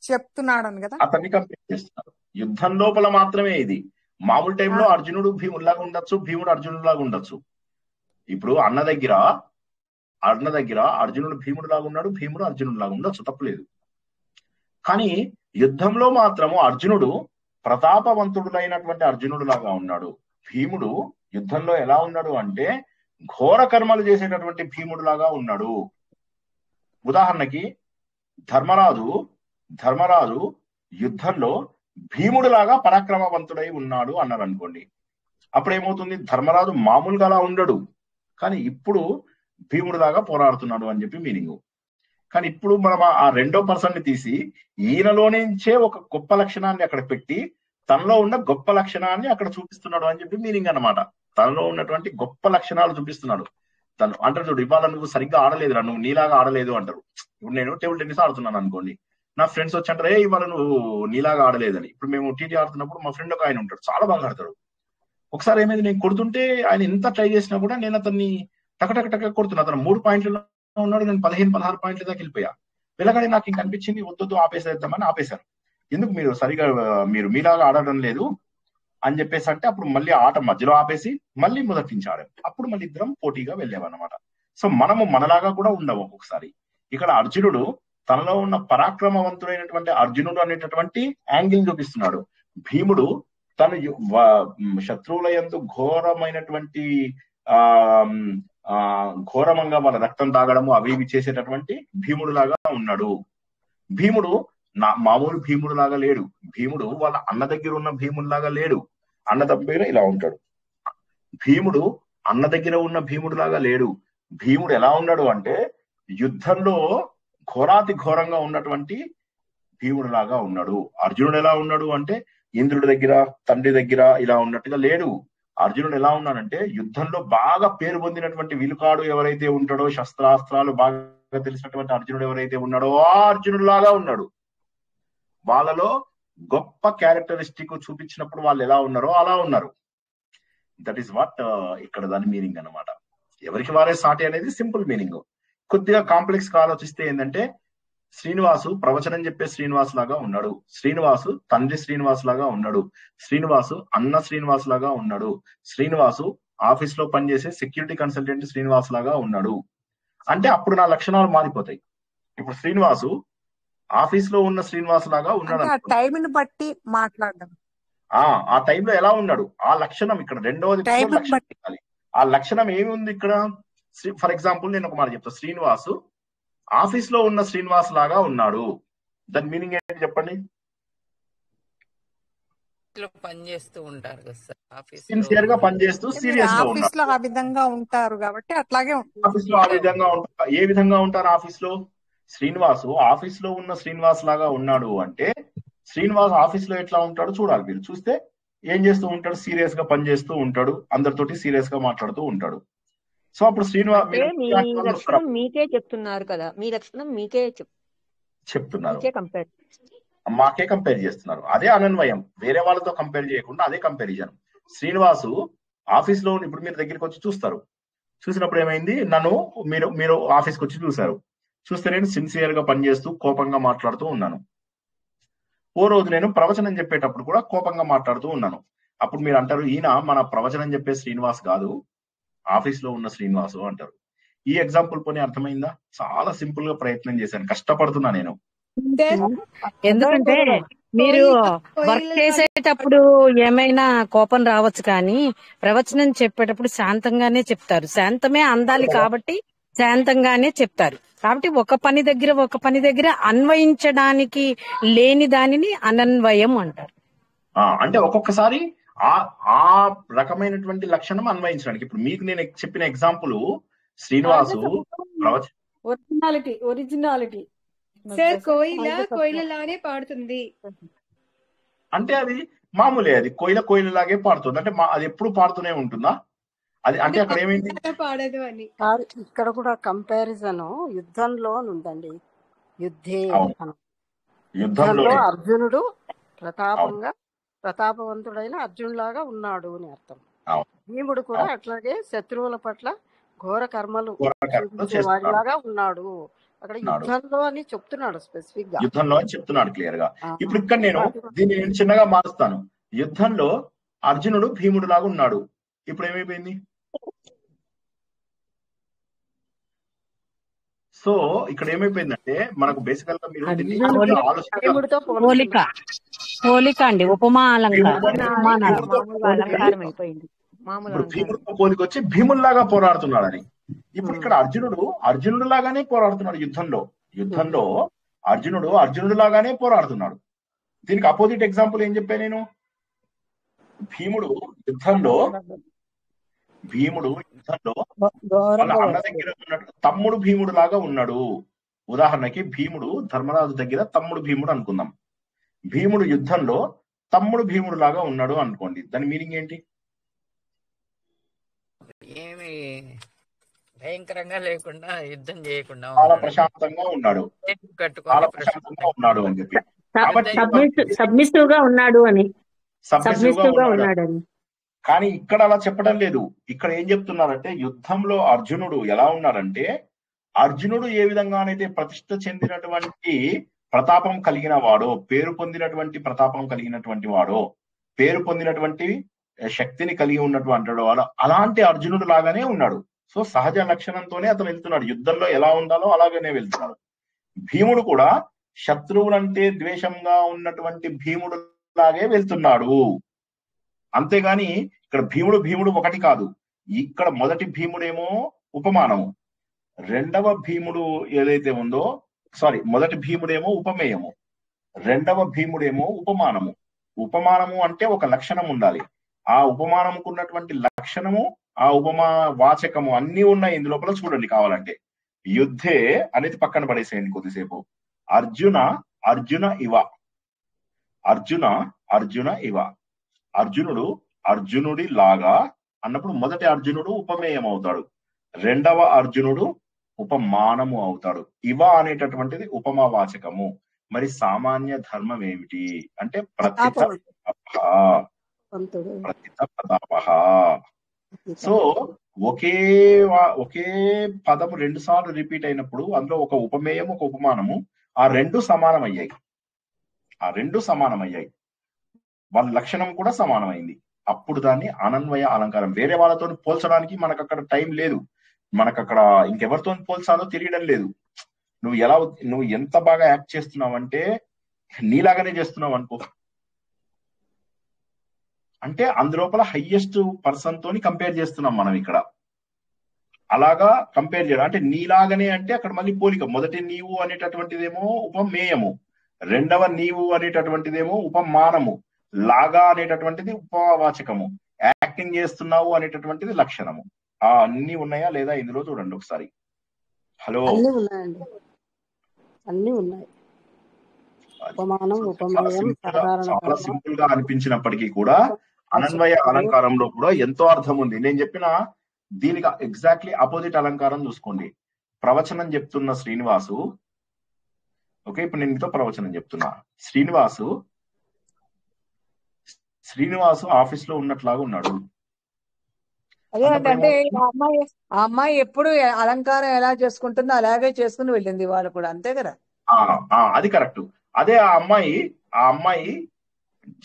చెప్తున్నాడు కదా, అతన్ని కంపేర్ చేస్తున్నారు. యుద్ధం లోపల మాత్రమే ఇది. మామూలు టైంలో అర్జునుడు భీముడిలాగా ఉండొచ్చు, భీముడు అర్జునుడిలాగా ఉండొచ్చు. ఇప్పుడు అన్న దగ్గర అర్జునుడు భీముడిలాగా ఉన్నాడు, భీముడు అర్జునుడిలాగా ఉండొచ్చు, తప్పులేదు. కానీ యుద్ధంలో మాత్రము అర్జునుడు ప్రతాపవంతుడులైనటువంటి అర్జునుడు లాగా ఉన్నాడు. భీముడు యుద్ధంలో ఎలా ఉన్నాడు అంటే ఘోర కర్మలు చేసేటటువంటి భీముడు లాగా ఉన్నాడు. ఉదాహరణకి ధర్మరాజు యుద్ధంలో భీముడు లాగా పరాక్రమవంతుడై ఉన్నాడు అన్నారు అనుకోండి. అప్పుడు ఏమవుతుంది, ధర్మరాజు మామూలుగా అలా ఉండడు, కానీ ఇప్పుడు భీముడు లాగా పోరాడుతున్నాడు అని చెప్పి మీనింగ్. కానీ ఇప్పుడు మనం ఆ రెండో పర్సన్ ని తీసి ఈయనలో నుంచే ఒక గొప్ప లక్షణాన్ని అక్కడ పెట్టి తనలో ఉన్న గొప్ప లక్షణాన్ని అక్కడ చూపిస్తున్నాడు అని చెప్పి మీనింగ్ అన్నమాట. తనలో ఉన్నటువంటి గొప్ప లక్షణాలు చూపిస్తున్నాడు. తను అంటారు చూడు, ఇవాళ నువ్వు సరిగ్గా ఆడలేదురా, నువ్వు నీలాగా ఆడలేదు అంటారు. ఇప్పుడు నేను టేబుల్ టెన్నిస్ ఆడుతున్నాను అనుకోండి, నా ఫ్రెండ్స్ వచ్చి అంటారు, ఇవాళ నువ్వు నీలాగా ఆడలేదని. ఇప్పుడు మేము టీటీ ఆడుతున్నప్పుడు మా ఫ్రెండ్ ఒక ఆయన ఉంటాడు, చాలా బాగా ఆడతాడు. ఒకసారి ఏమైంది, నేను కొడుతుంటే ఆయన ఎంత ట్రై చేసినా కూడా నేను అతన్ని టక కొడుతున్నా. అతను 3 పాయింట్లలో ఉన్నాడు, నేను 15-16 పాయింట్ల దాకా వెళ్ళిపోయా. వెళ్ళగానే నాకు ఇంక అనిపించింది వద్దు ఆపేసేద్దామని ఆపేశాను. ఎందుకు మీరు మీలాగా ఆడడం లేదు అని చెప్పేసి అంటే అప్పుడు మళ్ళీ ఆట మధ్యలో ఆపేసి మళ్ళీ మొదటి నుంచి ఆడాం. అప్పుడు మళ్ళీ ఇద్దరం పోటీగా వెళ్ళామన్నమాట. సో మనము మనలాగా కూడా ఉండవు ఒక్కొక్కసారి. ఇక్కడ అర్జునుడు తనలో ఉన్న పరాక్రమవంతుడైనటువంటి అర్జునుడు అనేటటువంటి యాంగిల్ చూపిస్తున్నాడు. భీముడు తను శత్రువుల యందు ఘోరమైనటువంటి ఘోరమంగా వాళ్ళ రక్తం తాగడము అవి ఇవి చేసేటటువంటి భీముడు లాగా ఉన్నాడు. భీముడు మామూలు భీముడు లాగా లేడు. భీముడు వాళ్ళ అన్న దగ్గర ఉన్న భీముడు లాగా లేడు. అన్న దగ్గర ఇలా ఉంటాడు. భీముడు అన్న దగ్గర ఉన్న భీముడు లాగా లేడు. భీముడు ఎలా ఉన్నాడు అంటే యుద్ధంలో ఘోరాతి ఘోరంగా ఉన్నటువంటి భీముడు లాగా ఉన్నాడు. అర్జునుడు ఎలా ఉన్నాడు అంటే ఇంద్రుడి దగ్గర, తండ్రి దగ్గర ఇలా ఉన్నట్టుగా లేడు. అర్జునుడు ఎలా ఉన్నాడంటే యుద్ధంలో బాగా పేరు పొందినటువంటి విలుకాడు ఎవరైతే ఉంటాడో, శస్త్రాస్త్రాలు బాగా తెలిసినటువంటి అర్జునుడు ఎవరైతే ఉన్నాడో ఆ అర్జునుడు లాగా ఉన్నాడు. వాళ్ళలో గొప్ప క్యారెక్టరిస్టిక్ చూపించినప్పుడు వాళ్ళు ఎలా ఉన్నారో అలా ఉన్నారు. దట్ ఈస్ వాట్ ఇక్కడ దాని మీనింగ్ అన్నమాట. ఎవరికి వారే సాటి అనేది సింపుల్ మీనింగ్. కొద్దిగా కాంప్లెక్స్ గా ఆలోచిస్తే ఏంటంటే శ్రీనివాసు ప్రవచనం చెప్పే శ్రీనివాస్ లాగా ఉన్నాడు, శ్రీనివాసు తండ్రి శ్రీనివాస్ లాగా ఉన్నాడు, శ్రీనివాసు అన్న శ్రీనివాస్ లాగా ఉన్నాడు, శ్రీనివాసు ఆఫీస్ లో పనిచేసే సెక్యూరిటీ కన్సల్టెంట్ శ్రీనివాస్ లాగా ఉన్నాడు. అంటే అప్పుడు నా లక్షణాలు మారిపోతాయి. ఇప్పుడు శ్రీనివాసు ఆఫీస్ లో ఉన్న శ్రీనివాస్ లాగా ఉన్నాడు. టైంని బట్టి మాట్లాడడం, ఆ టైంలో ఎలా ఉన్నాడు ఆ లక్షణం ఇక్కడ రెండవది లక్షణం. ఆ లక్షణం ఏమి ఉంది ఇక్కడ? ఫర్ ఎగ్జాంపుల్ నేను ఒక మాట చెప్తా, శ్రీనివాసు ఆఫీస్ లో ఉన్న శ్రీనివాస్ లాగా ఉన్నాడు. దాని మీనింగ్ ఏంటి చెప్పండి? పనిచేస్తూ ఉంటారు కదా సార్, ఆఫీస్ సిన్సియర్ గా పనిచేస్తూ సీరియస్ గా ఆఫీస్ లో ఆ విధంగా ఉంటారు కాబట్టి అట్లాగే ఆఫీస్ లో ఆ విధంగా ఉంటారు. ఏ విధంగా ఉంటారు ఆఫీస్ లో? శ్రీనివాసు ఆఫీస్ లో ఉన్న శ్రీనివాస్ లాగా ఉన్నాడు అంటే శ్రీనివాస్ ఆఫీస్ లో ఎట్లా ఉంటాడు చూడాలి. మీరు చూస్తే ఏం చేస్తూ ఉంటాడు? సీరియస్ గా పనిచేస్తూ ఉంటాడు, అందరితోటి సీరియస్ గా మాట్లాడుతూ ఉంటాడు. సో అప్పుడు శ్రీనివాస్ మీకే చెప్తున్నారు కదా, మీ లక్షణం మీకే చెప్తున్నారు, మాకే కంపేర్ చేస్తున్నారు. అదే అనన్వయం, వేరే వాళ్ళతో కంపేర్ చేయకుండా అదే కంపారిజన్. శ్రీనివాసు ఆఫీస్ లో ఇప్పుడు మీరు దగ్గరికి వచ్చి చూస్తారు, చూసినప్పుడు ఏమైంది, నన్ను మీరు ఆఫీస్కి వచ్చి చూసారు, చూస్తే నేను సిన్సియర్ గా పనిచేస్తూ కోపంగా మాట్లాడుతూ ఉన్నాను. ఓ రోజు నేను ప్రవచనం చెప్పేటప్పుడు కూడా కోపంగా మాట్లాడుతూ ఉన్నాను. అప్పుడు మీరు అంటారు, ఈయన మన ప్రవచనం చెప్పే శ్రీనివాస్ కాదు, ఆఫీస్ లో ఉన్న శ్రీనివాసు అంటారు. ఈ ఎగ్జాంపుల్ పోనీ అర్థమైందా? చాలా సింపుల్ గా ప్రయత్నం చేశాను, కష్టపడుతున్నా నేను. ఎందుకంటే మీరు వర్క్ చేసేటప్పుడు ఏమైనా కోపం రావచ్చు, కానీ ప్రవచనం చెప్పేటప్పుడు శాంతంగానే చెప్తారు. శాంతమే అందాలి కాబట్టి శాంతంగానే చెప్తారు. కాబట్టి ఒక పని దగ్గర అన్వయించడానికి లేని దానిని అనన్వయం అంటారు. అంటే ఒక్కొక్కసారి ఆ రకమైనటువంటి లక్షణం అన్వయించడానికి. ఇప్పుడు మీకు నేను చెప్పిన ఎగ్జాంపుల్ శ్రీనివాసు ఒరిజినాలిటీ సార్, కోయిలలానే పాడుతుంది అంటే అది మామూలే, అది కోయిలలాగే పాడుతుంది అంటే అది ఎప్పుడు పాడుతూనే ఉంటుందా? అది అంటే అక్కడ ఏమైంది పాడదు అని. ఇక్కడ కూడా కంపారిజన్ యుద్ధంలో ఉందండి. యుద్ధంలో అర్జునుడు ప్రతాపవంతుడైన అర్జునులాగా ఉన్నాడు అని అర్థం. భీముడు కూడా అట్లాగే శత్రువుల పట్ల ఘోర కర్మలు వాడిలాగా ఉన్నాడు. అక్కడ యుద్ధంలో అని చెప్తున్నాడు, స్పెసిఫిక్ గా యుద్ధంలో అని చెప్తున్నాడు క్లియర్ గా. ఇప్పుడు ఇక్కడ నేను దీన్ని చిన్నగా మారుస్తాను. యుద్ధంలో అర్జునుడు భీముడు లాగా ఉన్నాడు. ఇప్పుడు ఏమైపోయింది? సో ఇక్కడ ఏమైపోయిందంటే మనకు బేసికల్ గా మీరు దీన్ని భీముడితో పోలిక పోలిక అండి, ఉపమా అలంకారం. అలంకారం అయిపోయింది. ఇప్పుడు భీముడితో పోలిక వచ్చి భీముల్లాగా పోరాడుతున్నాడని. ఇప్పుడు ఇక్కడ అర్జునుడు లాగానే పోరాడుతున్నాడు యుద్ధంలో అర్జునుడు లాగానే పోరాడుతున్నాడు. దీనికి అపోజిట్ ఎగ్జాంపుల్ ఏం చెప్పాను నేను? భీముడు యుద్ధంలో వాళ్ళ అన్న దగ్గర ఉన్నట్టు తమ్ముడు భీముడు లాగా ఉన్నాడు. ఉదాహరణకి భీముడు ధర్మరాజు దగ్గర తమ్ముడు భీముడు అనుకుందాం. భీముడు యుద్ధంలో తమ్ముడు భీముడు లాగా ఉన్నాడు అనుకోండి. దాని మీనింగ్ ఏంటి? ఏమి భయంకరంగా లేకుండా యుద్ధం చేయకుండా చాలా ప్రశాంతంగా ఉన్నాడు అని చెప్పి. సబ్మిసివ్ గా ఉన్నాడు అని. కానీ ఇక్కడ అలా చెప్పడం లేదు. ఇక్కడ ఏం చెప్తున్నారంటే యుద్ధంలో అర్జునుడు ఎలా ఉన్నాడంటే, అర్జునుడు ఏ విధంగానైతే ప్రతిష్ఠ చెందినటువంటి ప్రతాపం కలిగిన వాడో, పేరు పొందినటువంటి ప్రతాపం కలిగినటువంటి వాడో, పేరు పొందినటువంటి శక్తిని కలిగి ఉన్నటువంటి వాడు, అలాంటి అర్జునుడు లాగానే ఉన్నాడు. సో సహజ లక్షణంతోనే అతను వెళ్తున్నాడు. యుద్ధంలో ఎలా ఉండాలో అలాగనే వెళ్తున్నాడు. భీముడు కూడా శత్రువులంటే ద్వేషంగా ఉన్నటువంటి భీముడు లాగే వెళ్తున్నాడు. అంతేగాని ఇక్కడ భీముడు ఒకటి కాదు. ఇక్కడ మొదటి భీముడేమో ఉపమానము, రెండవ భీముడు ఏదైతే ఉందో మొదటి భీముడేమో ఉపమేయము, రెండవ భీముడేమో ఉపమానము. ఉపమానము అంటే ఒక లక్షణం ఉండాలి. ఆ ఉపమానముకు ఉన్నటువంటి లక్షణము, ఆ ఉపమా వాచకము అన్ని ఉన్నాయి ఇందు లోపల. చూడండి కావాలంటే. యుద్ధే అనేది పక్కన పడేసేయండి కొద్దిసేపు. అర్జున ఇవ, అర్జున ఇవ. అర్జునుడు అర్జునుడి లాగా అన్నప్పుడు మొదటి అర్జునుడు ఉపమేయం అవుతాడు, రెండవ అర్జునుడు ఉపమానము అవుతాడు. ఇవ అనేటటువంటిది ఉపమా వాచకము. మరి సామాన్య ధర్మం ఏమిటి అంటే ప్రతిత ప్రతాప. సో ఒకే పదము 2 సార్లు రిపీట్ అయినప్పుడు అందులో ఒక ఉపమేయం ఒక ఉపమానము ఆ రెండు సమానమయ్యాయి. వాళ్ళ లక్షణం కూడా సమానమైంది. అప్పుడు దాన్ని అనన్వయ అలంకారం. వేరే వాళ్ళతో పోల్చడానికి మనకు అక్కడ టైం లేదు, మనకు అక్కడ ఇంకెవరితో పోల్చాలో తెలియడం లేదు. నువ్వు ఎంత బాగా యాక్ట్ చేస్తున్నావు అంటే నీలాగానే చేస్తున్నావు అనుకో, అంటే అందులోపల హైయెస్ట్ పర్సన్ తోని కంపేర్ చేస్తున్నాం మనం ఇక్కడ. అలాగా కంపేర్ చేయడం అంటే నీలాగనే అంటే అక్కడ మళ్ళీ పోలిక. మొదటి నీవు అనేటటువంటిదేమో ఉపమేయము, రెండవ నీవు అనేటటువంటిదేమో ఉపమానము, లాగా అనేటటువంటిది ఉపవాచకము, యాక్టింగ్ చేస్తున్నావు అనేటటువంటిది లక్షణము. ఆ అన్ని ఉన్నాయా లేదా ఇందులో చూడండి ఒకసారి. హలో, అన్ని ఉన్నాయండి, అన్ని ఉన్నాయి. ఉపమానం, ఉపమేయం, చాలా సింపుల్ గా అనిపించినప్పటికీ కూడా అనన్వయ అలంకారంలో కూడా ఎంతో అర్థం ఉంది. నేను చెప్పిన దీనికి ఎగ్జాక్ట్లీ ఆపోజిట్ అలంకారం చూసుకోండి. ప్రవచనం చెప్తున్న శ్రీనివాసు, ఓకే ఇప్పుడు నేను మీతో ప్రవచనం చెప్తున్నా. శ్రీనివాసు ఆఫీస్ లో ఉన్నట్లాగా ఉన్నాడు. అదే అంటే ఆ అమ్మాయి ఎప్పుడు అలంకారం ఎలా చేసుకుంటుందో అలాగే చేసుకుని వెళ్ళింది వాళ్ళు కూడా, అంతే కదా. అది కరెక్ట్. అదే ఆ అమ్మాయి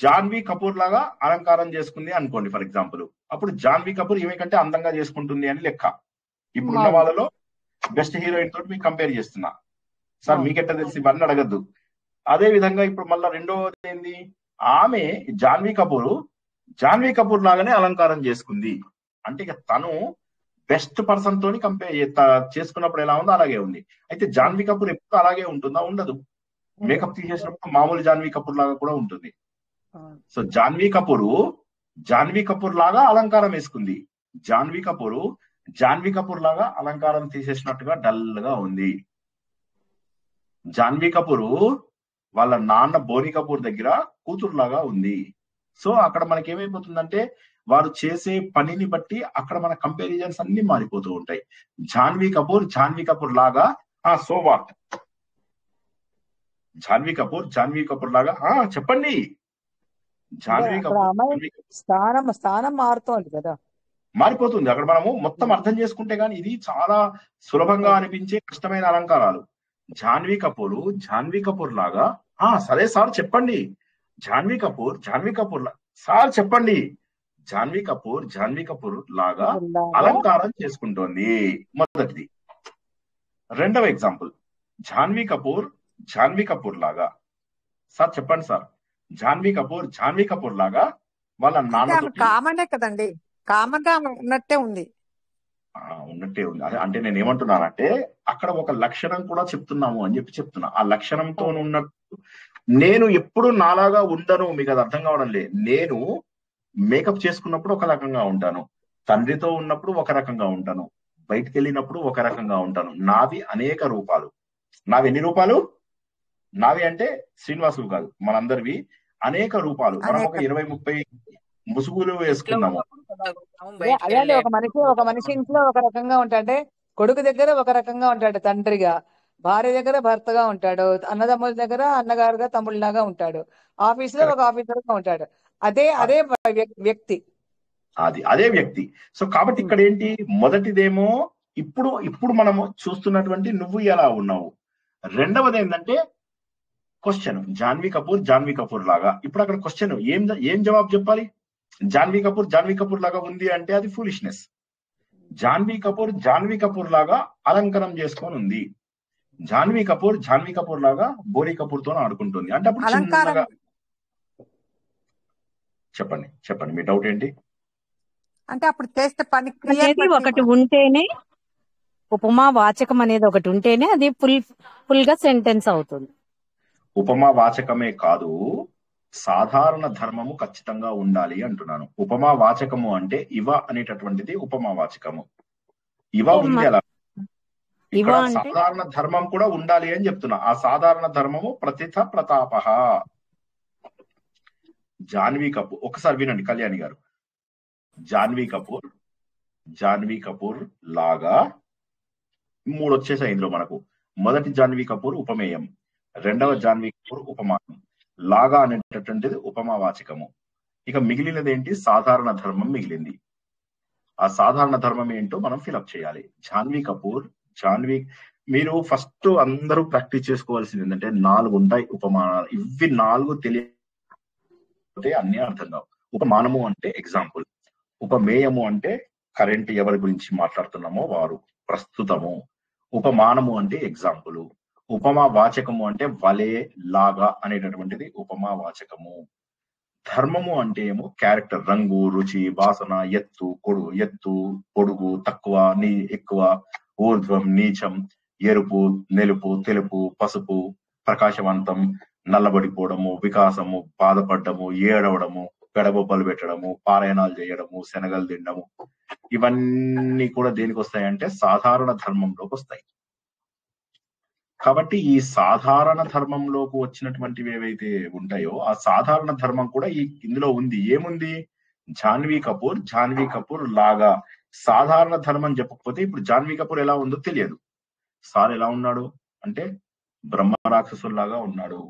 జాన్వీ కపూర్ లాగా అలంకారం చేసుకుంది అనుకోండి ఫర్ ఎగ్జాంపుల్. అప్పుడు జాన్వీ కపూర్ ఈమె కంటే అందంగా చేసుకుంటుంది అని లెక్క. ఇప్పుడున్న వాళ్ళలో బెస్ట్ హీరోయిన్ తోటి మీకు కంపేర్ చేస్తున్నా సార్, మీకెట్ట తెలిసి ఇవన్నీ అడగద్దు. అదే విధంగా ఇప్పుడు మళ్ళా రెండోది ఏంది, ఆమె జాన్వీ కపూర్ లాగానే అలంకారం చేసుకుంది. అంటే ఇక తను బెస్ట్ పర్సన్ తోని కంపేర్ చేసుకున్నప్పుడు ఎలా ఉందో అలాగే ఉంది. అయితే జాన్వీ కపూర్ ఎప్పుడు అలాగే ఉంటుందా? ఉండదు. మేకప్ తీసేసినప్పుడు మామూలు జాన్వీ కపూర్ లాగా కూడా ఉంటుంది. సో జాన్వీ కపూర్ లాగా అలంకారం వేసుకుంది. జాన్వీ కపూర్ లాగా అలంకారం తీసేసినట్టుగా డల్ గా ఉంది. జాన్వీ కపూర్ వాళ్ళ నాన్న బోని కపూర్ దగ్గర కూతురులాగా ఉంది. సో అక్కడ మనకి ఏమైపోతుందంటే వారు చేసే పనిని బట్టి అక్కడ మన కంపారిజన్స్ అన్ని మారిపోతూ ఉంటాయి. జాన్వీ కపూర్ లాగా సో వాట్, జాన్వీ కపూర్ లాగా చెప్పండి. జాన్వీ కపూర్ స్థానం మారుతోంది కదా, మారిపోతుంది. అక్కడ మనము మొత్తం అర్థం చేసుకుంటే గానీ ఇది చాలా సులభంగా అనిపించే కష్టమైన అలంకారాలు. జాన్వీ కపూర్ లాగా సరే సార్ చెప్పండి. జాన్వీ కపూర్ సార్ చెప్పండి. జాన్వీ కపూర్ లాగా అలంకారం చేసుకుంటోంది. మొదటిది. రెండవ ఎగ్జాంపుల్, జాన్వీ కపూర్ లాగా, సార్ చెప్పండి సార్, జాన్వీ కపూర్ లాగా వాళ్ళ నాన్నతో కామనే కదండి, కామన్ గా ఉన్నట్టే ఉంది. అంటే నేను ఏమంటున్నానంటే అక్కడ ఒక లక్షణం కూడా చెప్తున్నాము అని చెప్తున్నా. ఆ లక్షణంతో ఉన్నట్టు నేను ఎప్పుడు నాలాగా ఉండను, మీకు అది అర్థం కావడం లేదు. నేను మేకప్ చేసుకున్నప్పుడు ఒక రకంగా ఉంటాను, తండ్రితో ఉన్నప్పుడు ఒక రకంగా ఉంటాను, బయటికి వెళ్ళినప్పుడు ఒక రకంగా ఉంటాను. నావి అనేక రూపాలు. నావి ఎన్ని రూపాలు? నావి అంటే శ్రీనివాసులు కాదు, మనందరివి అనేక రూపాలు. మనం ఒక 20-30 ముసుగులు వేసుకున్నాము. అదే ఒక మనిషి ఇంట్లో ఒక రకంగా ఉంటాడే, కొడుకు దగ్గర ఒక రకంగా ఉంటాడు తండ్రిగా, భార్య దగ్గర భర్తగా ఉంటాడు, అన్నదమ్ముల దగ్గర అన్నగారుగా తమ్ముళ్ళలాగా ఉంటాడు, ఆఫీస్ లో ఒక ఆఫీసర్ గా ఉంటాడు. అదే వ్యక్తి, అదే వ్యక్తి. సో కాబట్టి ఇక్కడ ఏంటి, మొదటిదేమో ఇప్పుడు మనము చూస్తున్నటువంటి నువ్వు ఎలా ఉన్నావు. రెండవది ఏంటంటే క్వశ్చన్, జాన్వీ కపూర్ లాగా. ఇప్పుడు అక్కడ క్వశ్చన్ ఏం జవాబు చెప్పాలి? జాన్వీ కపూర్ లాగా ఉంది అంటే అది ఫూలిష్నెస్. జాన్వీ కపూర్ లాగా అలంకరణ చేసుకొని ఉంది. జాన్వీ కపూర్ లాగా బోరీ కపూర్ తో ఆడుకుంటుంది అంటే అప్పుడు చిన్నగా. చెప్పండి మీ డౌట్ ఏంటి? అంటే అప్పుడు చేస్తే పని ఒకటి ఉంటేనే, ఉపమా వాచకం అనేది ఒకటి ఉంటేనే అది ఫుల్ గా సెంటెన్స్ అవుతుంది. ఉపమా వాచకమే కాదు, సాధారణ ధర్మము ఖచ్చితంగా ఉండాలి అంటున్నాను. ఉపమా వాచకము అంటే ఇవ అనేటటువంటిది ఉపమా వాచకము. ఇవ ఉంది అలా, ఇక్కడ సాధారణ ధర్మం కూడా ఉండాలి అని చెప్తున్నా. ఆ సాధారణ ధర్మము ప్రతిథ ప్రతాపః. జాన్వీ కపూర్, ఒకసారి వినండి కళ్యాణి గారు. జాన్వీ కపూర్ లాగా 3 వచ్చేసాయి ఇందులో మనకు. మొదటి జాన్వీ కపూర్ ఉపమేయం, రెండవ జాన్వీ కపూర్ ఉపమానం, లాగా అనేటటువంటిది ఉపమా వాచకము. ఇక మిగిలినది ఏంటి? సాధారణ ధర్మం మిగిలింది. ఆ సాధారణ ధర్మం ఏంటో మనం ఫిలప్ చేయాలి. మీరు ఫస్ట్ అందరూ ప్రాక్టీస్ చేసుకోవాల్సింది ఏంటంటే 4 ఉంటాయి ఉపమానాలు. ఇవి 4 తెలియతే అన్ని అర్థం కావు. ఉపమానము అంటే ఎగ్జాంపుల్, ఉపమేయము అంటే కరెంట్ ఎవరి గురించి మాట్లాడుతున్నామో వారు, ప్రస్తుతము. ఉపమానము అంటే ఎగ్జాంపుల్. ఉపమా వాచకము అంటే వలే, లాగా అనేటటువంటిది ఉపమా వాచకము. ధర్మము అంటే ఏమో క్యారెక్టర్, రంగు, రుచి, వాసన, ఎత్తు, పొడుగు, తక్కువ, ఎక్కువ, ఊర్ధ్వం, నీచం, ఎరుపు, నెలుపు, తెలుపు, పసుపు, ప్రకాశవంతం, నల్లబడిపోవడము, వికాసము, బాధపడ్డము, ఏడవడము, గడబొబ్బలు పెట్టడము, పారాయణాలు చేయడము, శనగలు తినడము, ఇవన్నీ కూడా దేనికి వస్తాయంటే సాధారణ ధర్మంలోకి వస్తాయి. కాబట్టి ఈ సాధారణ ధర్మంలోకి వచ్చినటువంటివి ఏవైతే ఉంటాయో ఆ సాధారణ ధర్మం కూడా ఇందులో ఉంది. ఏముంది? జాన్వీ కపూర్ లాగా. సాధారణ ధర్మం చెప్పకపోతే ఇప్పుడు జాన్వీ కపూర్ ఎలా ఉందో తెలియదు. సార్ ఎలా ఉన్నాడు అంటే బ్రహ్మ రాక్షసుల్లాగా ఉన్నాడు,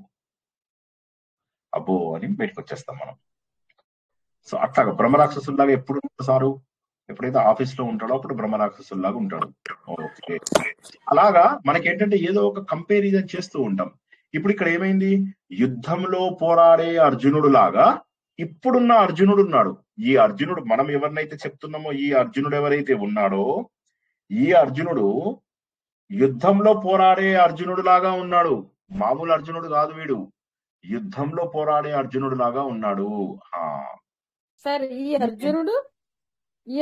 అబ్బో అని బయటకు వచ్చేస్తాం మనం. సో అట్లాగా బ్రహ్మ రాక్షసుల్లాగా ఎప్పుడు సారు ఎప్పుడైతే ఆఫీస్ లో ఉంటాడో అప్పుడు బ్రహ్మ రాక్షసుల్లాగా ఉంటాడు. ఓకే, అలాగా మనకేంటంటే ఏదో ఒక కంపారిజన్ చేస్తూ ఉంటాం. ఇప్పుడు ఇక్కడ ఏమైంది? యుద్ధంలో పోరాడే అర్జునుడు లాగా ఇప్పుడున్న అర్జునుడు ఉన్నాడు. ఈ అర్జునుడు మనం ఎవరినైతే చెప్తున్నామో ఈ అర్జునుడు ఎవరైతే ఉన్నాడో ఈ అర్జునుడు యుద్ధంలో పోరాడే అర్జునుడు లాగా ఉన్నాడు. మామూలు అర్జునుడు కాదు వీడు, యుద్ధంలో పోరాడే అర్జునుడు లాగా ఉన్నాడు. సరే, ఈ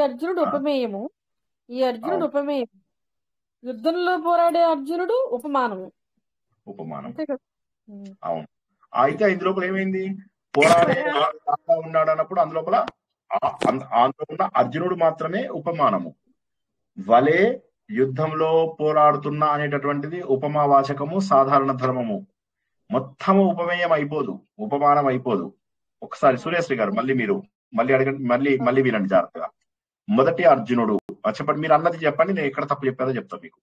అర్జునుడు ఉపమేయము, ఈ అర్జునుడు ఉపమేయం, యుద్ధంలో పోరాడే అర్జునుడు ఉపమానం. అవును. అయితే ఇందులోపల ఏమైంది? పోరాడే ఉన్నాడు అన్నప్పుడు అందులోపల అందులో ఉన్న అర్జునుడు మాత్రమే ఉపమానము. వలే యుద్ధంలో పోరాడుతున్నా అనేటటువంటిది ఉపమా వాచకము, సాధారణ ధర్మము. మొత్తము ఉపమేయం అయిపోదు, ఉపమానం అయిపోదు. ఒకసారి సూర్యశ్రీ గారు మళ్ళీ అడగండి, మళ్ళీ వినండి జాగ్రత్తగా. మొదటి అర్జునుడు చెప్పండి, మీరు అన్నది చెప్పండి, నేను ఎక్కడ తప్పు చెప్పానో చెప్తాను మీకు.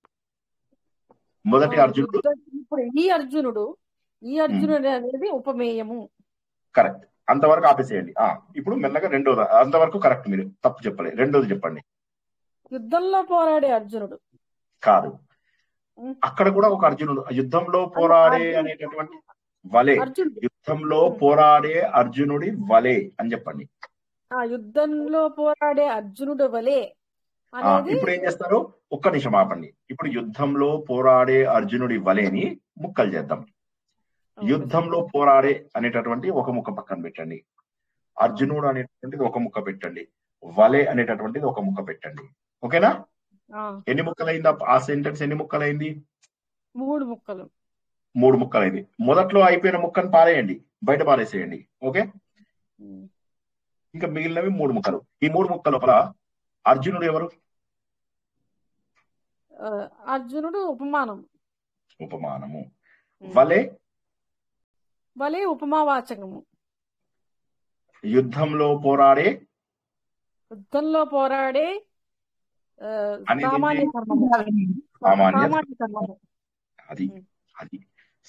మొదటి అర్జునుడు, ఇప్పుడు ఈ అర్జునుడు అనేది ఉపమేయము. కరెక్ట్, అంతవరకు ఆపేసేయండి. ఇప్పుడు మెల్లగా రెండోది, అంతవరకు కరెక్ట్, మీరు తప్పు చెప్పలేదు. రెండోది చెప్పండి. యుద్ధంలో పోరాడే అర్జునుడు కాదు, అక్కడ కూడా ఒక అర్జునుడు, యుద్ధంలో పోరాడే అనేటటువంటి వలే, యుద్ధంలో పోరాడే అర్జునుడి వలే అని చెప్పండి. ఆ యుద్ధంలో పోరాడే అర్జునుడు వలె అనేది ఇప్పుడు ఏం చేస్తారు? ఒక్క నిమిషం ఆపండి. ఇప్పుడు యుద్ధంలో పోరాడే అర్జునుడి వలేని ముక్కలు చేద్దాం. యుద్ధంలో పోరాడే అనేటటువంటి ఒక ముక్క పక్కన పెట్టండి, అర్జునుడు అనేటటువంటిది ఒక ముక్క పెట్టండి, వలే అనేటటువంటిది ఒక ముక్క పెట్టండి. ఓకేనా? ఎన్ని ముక్కలైంది ఆ సెంటెన్స్? ఎన్ని ముక్కలైంది? 3 ముక్కలు. 3 ముక్కలైంది. మొదట్లో అయిపోయిన ముక్కను పారేయండి, బయట పారేసేయండి. ఓకే, ఇంకా మిగిలినవి 3 ముక్కలు. ఈ 3 ముక్కల లోపల అర్జునుడు ఎవరు? అర్జునుడు ఉపమానం. ఉపమానము. వలే వలే ఉపమావాచకము. యుద్ధంలో పోరాడే సామాన్య ధర్మము. అది అది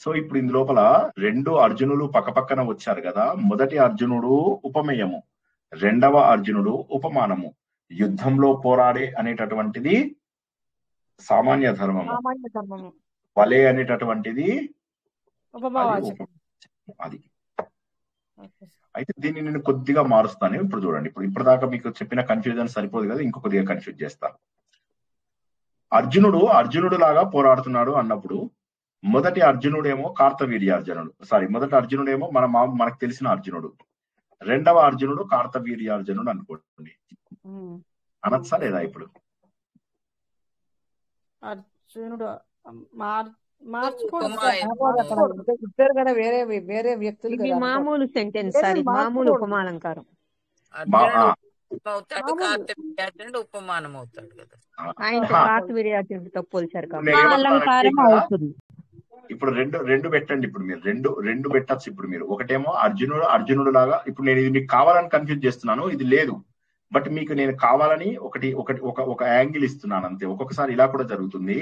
సో ఇప్పుడు ఇందు లోపల 2 అర్జునులు పక్కపక్కన వచ్చారు కదా. మొదటి అర్జునుడు ఉపమేయము, రెండవ అర్జునుడు ఉపమానము. యుద్ధంలో పోరాడే అనేటటువంటిది సామాన్య ధర్మము, వలే అనేటటువంటిది అది. అయితే దీన్ని నేను కొద్దిగా మారుస్తాను. ఇప్పుడు చూడండి, ఇప్పుడు దాకా మీకు చెప్పిన కన్ఫ్యూజన్ సరిపోదు కదా, ఇంకో కొద్దిగా కన్ఫ్యూజ్ చేస్తాను. అర్జునుడు లాగా పోరాడుతున్నాడు అన్నప్పుడు మొదటి అర్జునుడేమో కార్తవీర్యార్జునుడు, మొదటి అర్జునుడేమో మనకు తెలిసిన అర్జునుడు, రెండవ అర్జునుడు కార్తవీర్యార్జునుడు అనుకోండి. అనొచ్చా లేదా? ఇప్పుడు అర్జునుడు ఇద్దరు కూడా వేరే వేరే వ్యక్తులు ఇది మామూలు సెంటెన్స్, సారీ మామూలు ఉపమాలంకారం. ఉపమానం అవుతాడు కదా, ఆయనతో కార్తవీర్యార్జునుడితో పోల్చారు కాబట్టి ఇప్పుడు రెండు పెట్టండి. ఇప్పుడు మీరు రెండు పెట్టచ్చు. ఇప్పుడు మీరు ఒకటేమో అర్జునుడు లాగా, ఇప్పుడు నేను ఇది మీకు కావాలని కన్ఫ్యూజ్ చేస్తున్నాను, ఇది లేదు, బట్ మీకు నేను కావాలని ఒక యాంగిల్ ఇస్తున్నాను అంతే. ఒక్కొక్కసారి ఇలా కూడా జరుగుతుంది.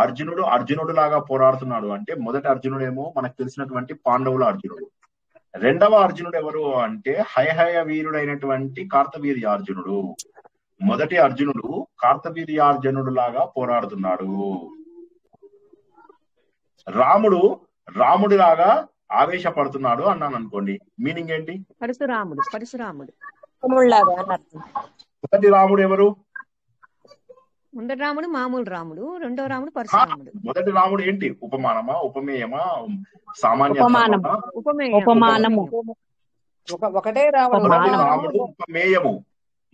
అర్జునుడు లాగా పోరాడుతున్నాడు అంటే మొదటి అర్జునుడేమో మనకు తెలిసినటువంటి పాండవుల అర్జునుడు, రెండవ అర్జునుడు ఎవరు అంటే హయహయ వీరుడైనటువంటి కార్తవీర్యార్జునుడు. మొదటి అర్జునుడు కార్తవీర్యార్జునుడు లాగా పోరాడుతున్నాడు. రాముడి లాగా ఆవేశపడుతున్నాడు అన్నాను అనుకోండి, మీనింగ్ ఏంటి? పరశురాముడు మొదటి రాముడు ఎవరు? మొదటి రాముడు మామూలు రాముడు, రెండో రాముడు పరశురాముడు. మొదటి రాముడు ఏంటి? ఉపమానమా, ఉపమేయమా, సామాన్య ఉపమానము? ఒకటే రాముడు. రాముడు ఉపమేయము,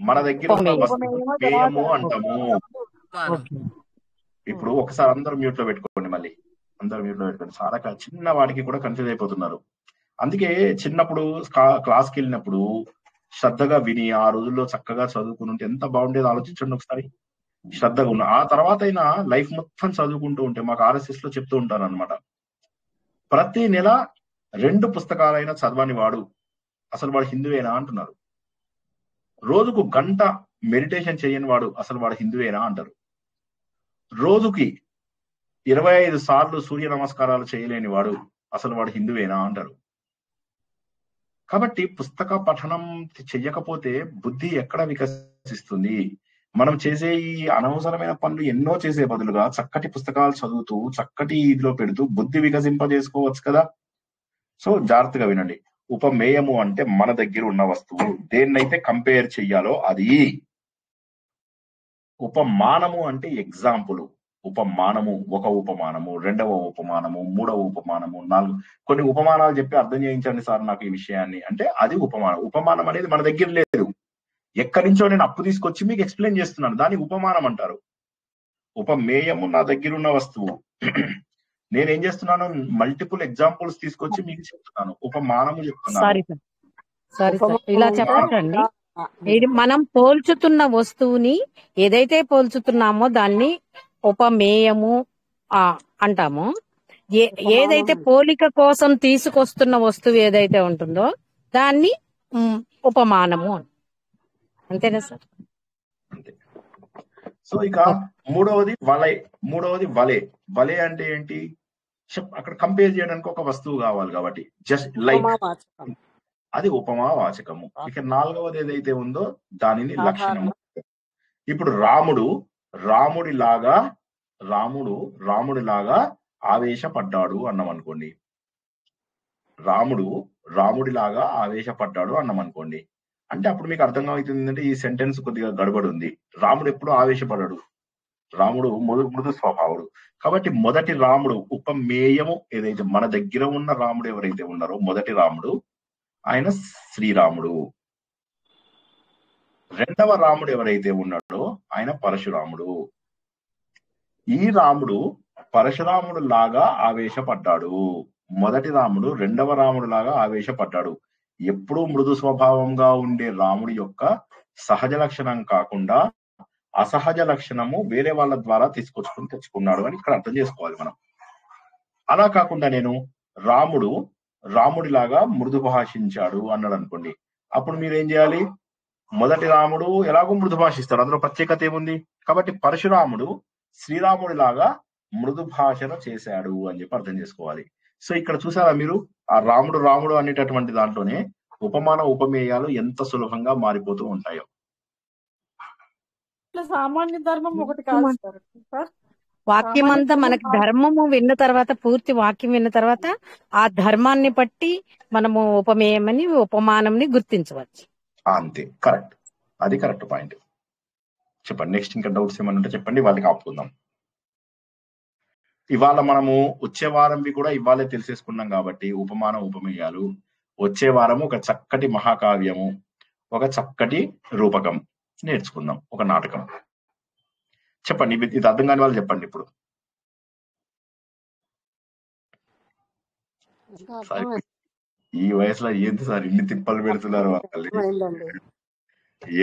మన దగ్గర ఉపమేయము అంటాము. ఇప్పుడు ఒకసారి అందరూ మ్యూట్ లో పెట్టుకోండి, మళ్ళీ అందరూ మ్యూట్ లో పెట్టుకోండి. చాలా చిన్న వాటికి కూడా కన్ఫ్యూజ్ అయిపోతున్నారు. అందుకే చిన్నప్పుడు క్లాస్కి వెళ్ళినప్పుడు శ్రద్ధగా విని ఆ రోజుల్లో చక్కగా చదువుకుని ఉంటే ఎంత బాగుండేది ఆలోచించండి ఒకసారి. శ్రద్ధగా ఉన్న ఆ తర్వాత అయినా లైఫ్ మొత్తం చదువుకుంటూ ఉంటే, మాకు RSS లో చెప్తూ ఉంటారు అనమాట, ప్రతి నెల 2 పుస్తకాలైనా చదవని వాడు అసలు వాడు హిందువేనా అంటున్నారు. రోజుకు గంట మెడిటేషన్ చేయని వాడు అసలు వాడు హిందువేనా అంటారు. రోజుకి 25 సార్లు సూర్య నమస్కారాలు చేయలేని వాడు అసలు వాడు హిందువేనా అంటారు. కాబట్టి పుస్తక పఠనం చెయ్యకపోతే బుద్ధి ఎక్కడ వికసిస్తుంది? మనం చేసే ఈ అనవసరమైన పనులు ఎన్నో చేసే బదులుగా చక్కటి పుస్తకాలు చదువుతూ చక్కటి ఇదిలో పెడుతూ బుద్ధి వికసింపజేసుకోవచ్చు కదా. సో జాగ్రత్తగా వినండి. ఉపమేయము అంటే మన దగ్గర ఉన్న వస్తువు దేన్నైతే కంపేర్ చెయ్యాలో అది. ఉపమానము అంటే ఎగ్జాంపుల్. ఉపమానము, ఒక ఉపమానము, రెండవ ఉపమానము, మూడవ ఉపమానము, 4 కొన్ని ఉపమానాలు చెప్పి అర్థం చేయించండి సార్ నాకు ఈ విషయాన్ని అంటే అది ఉపమానం. ఉపమానం అనేది మన దగ్గర లేదు, ఎక్కడి నుంచో నేను అప్పు తీసుకొచ్చి మీకు ఎక్స్ప్లెయిన్ చేస్తున్నాను, దాన్ని ఉపమానం అంటారు. ఉపమేయము నా దగ్గర ఉన్న వస్తువు, నేనేం చేస్తున్నాను, మల్టిపుల్ ఎగ్జాంపుల్స్ తీసుకొచ్చి మీకు చెప్తున్నాను, ఉపమానము చెప్తున్నాను. ఇలా చెప్పండి. మనం పోల్చుతున్న వస్తువుని ఏదైతే పోల్చుతున్నామో దాన్ని ఉపమేయము అంటాము. ఏదైతే పోలిక కోసం తీసుకొస్తున్న వస్తువు ఏదైతే ఉంటుందో దాన్ని ఉపమానము. అంతేనా సార్? అంతే. సో ఇక మూడవది వలే. వలే అంటే ఏంటి? అక్కడ కంపేర్ చేయడానికి ఒక వస్తువు కావాలి కాబట్టి జస్ట్ లైక్ అది ఉపమా వాచకము. ఇక 4వది ఏదైతే ఉందో దానిని లక్షణము. ఇప్పుడు రాముడిలాగా ఆవేశపడ్డాడు అన్నాం అనుకోండి. రాముడిలాగా ఆవేశపడ్డాడు అన్నాం అనుకోండి. అంటే అప్పుడు మీకు అర్థం అవుతుంది ఏంటంటే ఈ సెంటెన్స్ కొద్దిగా గడబడి ఉంది. రాముడు ఎప్పుడు ఆవేశపడడు, రాముడు మృదు స్వభావుడు. కాబట్టి మొదటి రాముడు ఉపమేయము ఏదైతే మన దగ్గర ఉన్న రాముడు ఎవరైతే ఉన్నారో మొదటి రాముడు ఆయన శ్రీరాముడు. రెండవ రాముడు ఎవరైతే ఉన్నాడో ఆయన పరశురాముడు. ఈ రాముడు పరశురాముడు లాగా ఆవేశపడ్డాడు. మొదటి రాముడు రెండవ రాముడు లాగా ఆవేశపడ్డాడు. ఎప్పుడూ మృదు స్వభావంగా ఉండే రాముడి యొక్క సహజ లక్షణం కాకుండా అసహజ లక్షణము వేరే వాళ్ళ ద్వారా తెచ్చుకున్నాడు అని ఇక్కడ అర్థం చేసుకోవాలి మనం. అలా కాకుండా నేను రాముడిలాగా మృదు భాషించాడు అన్నాడు అనుకోండి, అప్పుడు మీరు ఏం చేయాలి? మొదటి రాముడు ఎలాగో మృదు భాషిస్తాడు, అందులో ప్రత్యేకత ఏముంది? కాబట్టి పరశురాముడు శ్రీరాముడి లాగా మృదు భాషను చేశాడు అని చెప్పి అర్థం చేసుకోవాలి. సో ఇక్కడ చూసారా మీరు, ఆ రాముడు అనేటటువంటి దాంట్లోనే ఉపమాన ఉపమేయాలు ఎంత సులభంగా మారిపోతూ ఉంటాయో. సామాన్య ధర్మం ఒకటి కాదు సార్. వాక్యం అంతా మనకి ధర్మము విన్న తర్వాత, పూర్తి వాక్యం విన్న తర్వాత ఆ ధర్మాన్ని బట్టి మనము ఉపమేయమని ఉపమానంని గుర్తించవచ్చు. అంతే, కరెక్ట్, అది కరెక్ట్ పాయింట్. చెప్పండి, నెక్స్ట్ ఇంకా డౌట్స్ ఏమన్నా ఉంటే చెప్పండి, వాళ్ళకి ఆపుకుందాం. ఇవాళ మనము వచ్చే వారంవి కూడా ఇవాళే తెలిసేసుకున్నాం కాబట్టి ఉపమాన ఉపమేయాలు. వచ్చే వారము ఒక చక్కటి మహాకావ్యము, ఒక చక్కటి రూపకం నేర్చుకుందాం, ఒక నాటకం. చెప్పండి, ఇది అర్థం కాని వాళ్ళు చెప్పండి ఇప్పుడు. ఈ వయసులో ఏంటి సార్ ఇన్ని తిప్పలు పెడుతున్నారు వాళ్ళని?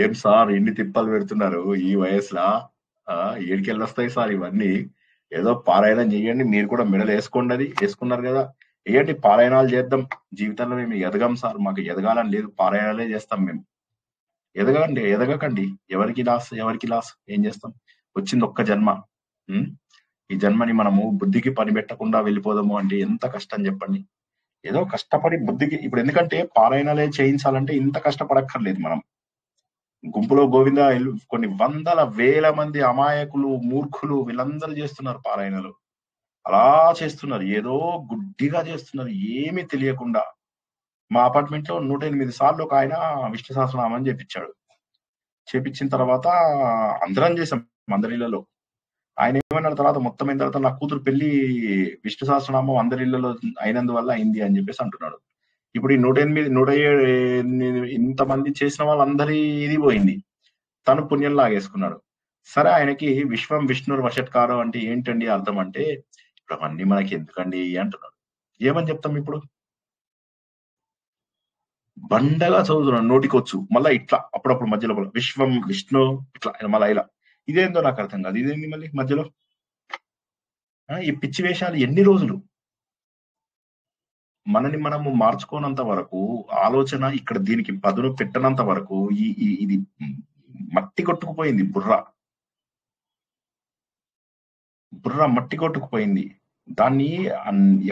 ఏం సార్ ఇన్ని తిప్పలు పెడుతున్నారు ఈ వయసులో? ఏడికెళ్ళి వస్తాయి సార్ ఇవన్నీ? ఏదో పారాయణం చేయండి, మీరు కూడా మెడలు వేసుకోండి, అది వేసుకున్నారు కదా, ఏంటి పారాయణాలు చేద్దాం. జీవితంలో మేము ఎదగం సార్, మాకు ఎదగాలని లేదు, పారాయణాలే చేస్తాం మేము. ఎదగకండి, ఎవరికి లాస్, ఏం చేస్తాం? వచ్చింది ఒక్క జన్మ. ఈ జన్మని మనము బుద్ధికి పని పెట్టకుండా వెళ్ళిపోదాము అంటే ఎంత కష్టం చెప్పండి. ఏదో కష్టపడి బుద్ధికి, ఇప్పుడు ఎందుకంటే పారాయణాలే చేయించాలంటే ఇంత కష్టపడక్కర్లేదు. మనం గుంపులో గోవింద కొన్ని వందల వేల మంది అమాయకులు, మూర్ఖులు వీళ్ళందరూ చేస్తున్నారు పారాయణలు. అలా చేస్తున్నారు, ఏదో గుడ్డిగా చేస్తున్నారు, ఏమీ తెలియకుండా. మా అపార్ట్మెంట్ లో 108 సార్లు ఒక ఆయన విష్ణు సహస్రనామం చేపించాడు. చేపించిన తర్వాత అందరం చేసాం అందరిళ్లలో. ఆయన ఏమన్నాడు తర్వాత మొత్తం అయిన తర్వాత, నా కూతురు పెళ్లి విష్ణు సహస్రనామం అందరిళ్లలో అయినందువల్ల అయింది అని చెప్పేసి అంటున్నాడు. ఇప్పుడు ఈ 107 ఇంతమంది చేసిన వాళ్ళందరి ఇది పోయింది, తను పుణ్యం లాగేసుకున్నాడు. సరే, ఆయనకి విశ్వం విష్ణుర్ వషట్కారం అంటే ఏంటండి అర్థం అంటే, ఇప్పుడు అవన్నీ మనకి ఎందుకండి అంటున్నాడు. ఏమని చెప్తాం ఇప్పుడు? బండగా చదువుతున్నాడు, నోటికొచ్చు, మళ్ళీ ఇట్లా అప్పుడప్పుడు మధ్యలో విశ్వం విష్ణు ఇట్లా మళ్ళీ ఇలా. ఇదేందో నాకు అర్థం కాదు, ఇదేంది మళ్ళీ మధ్యలో ఈ పిచ్చి వేషాలు ఎన్ని రోజులు? మనని మనము మార్చుకోనంత వరకు, ఆలోచన ఇక్కడ దీనికి పదును పెట్టనంత వరకు ఇది మట్టి కొట్టుకుపోయింది. బుర్ర మట్టి కొట్టుకుపోయింది. దాన్ని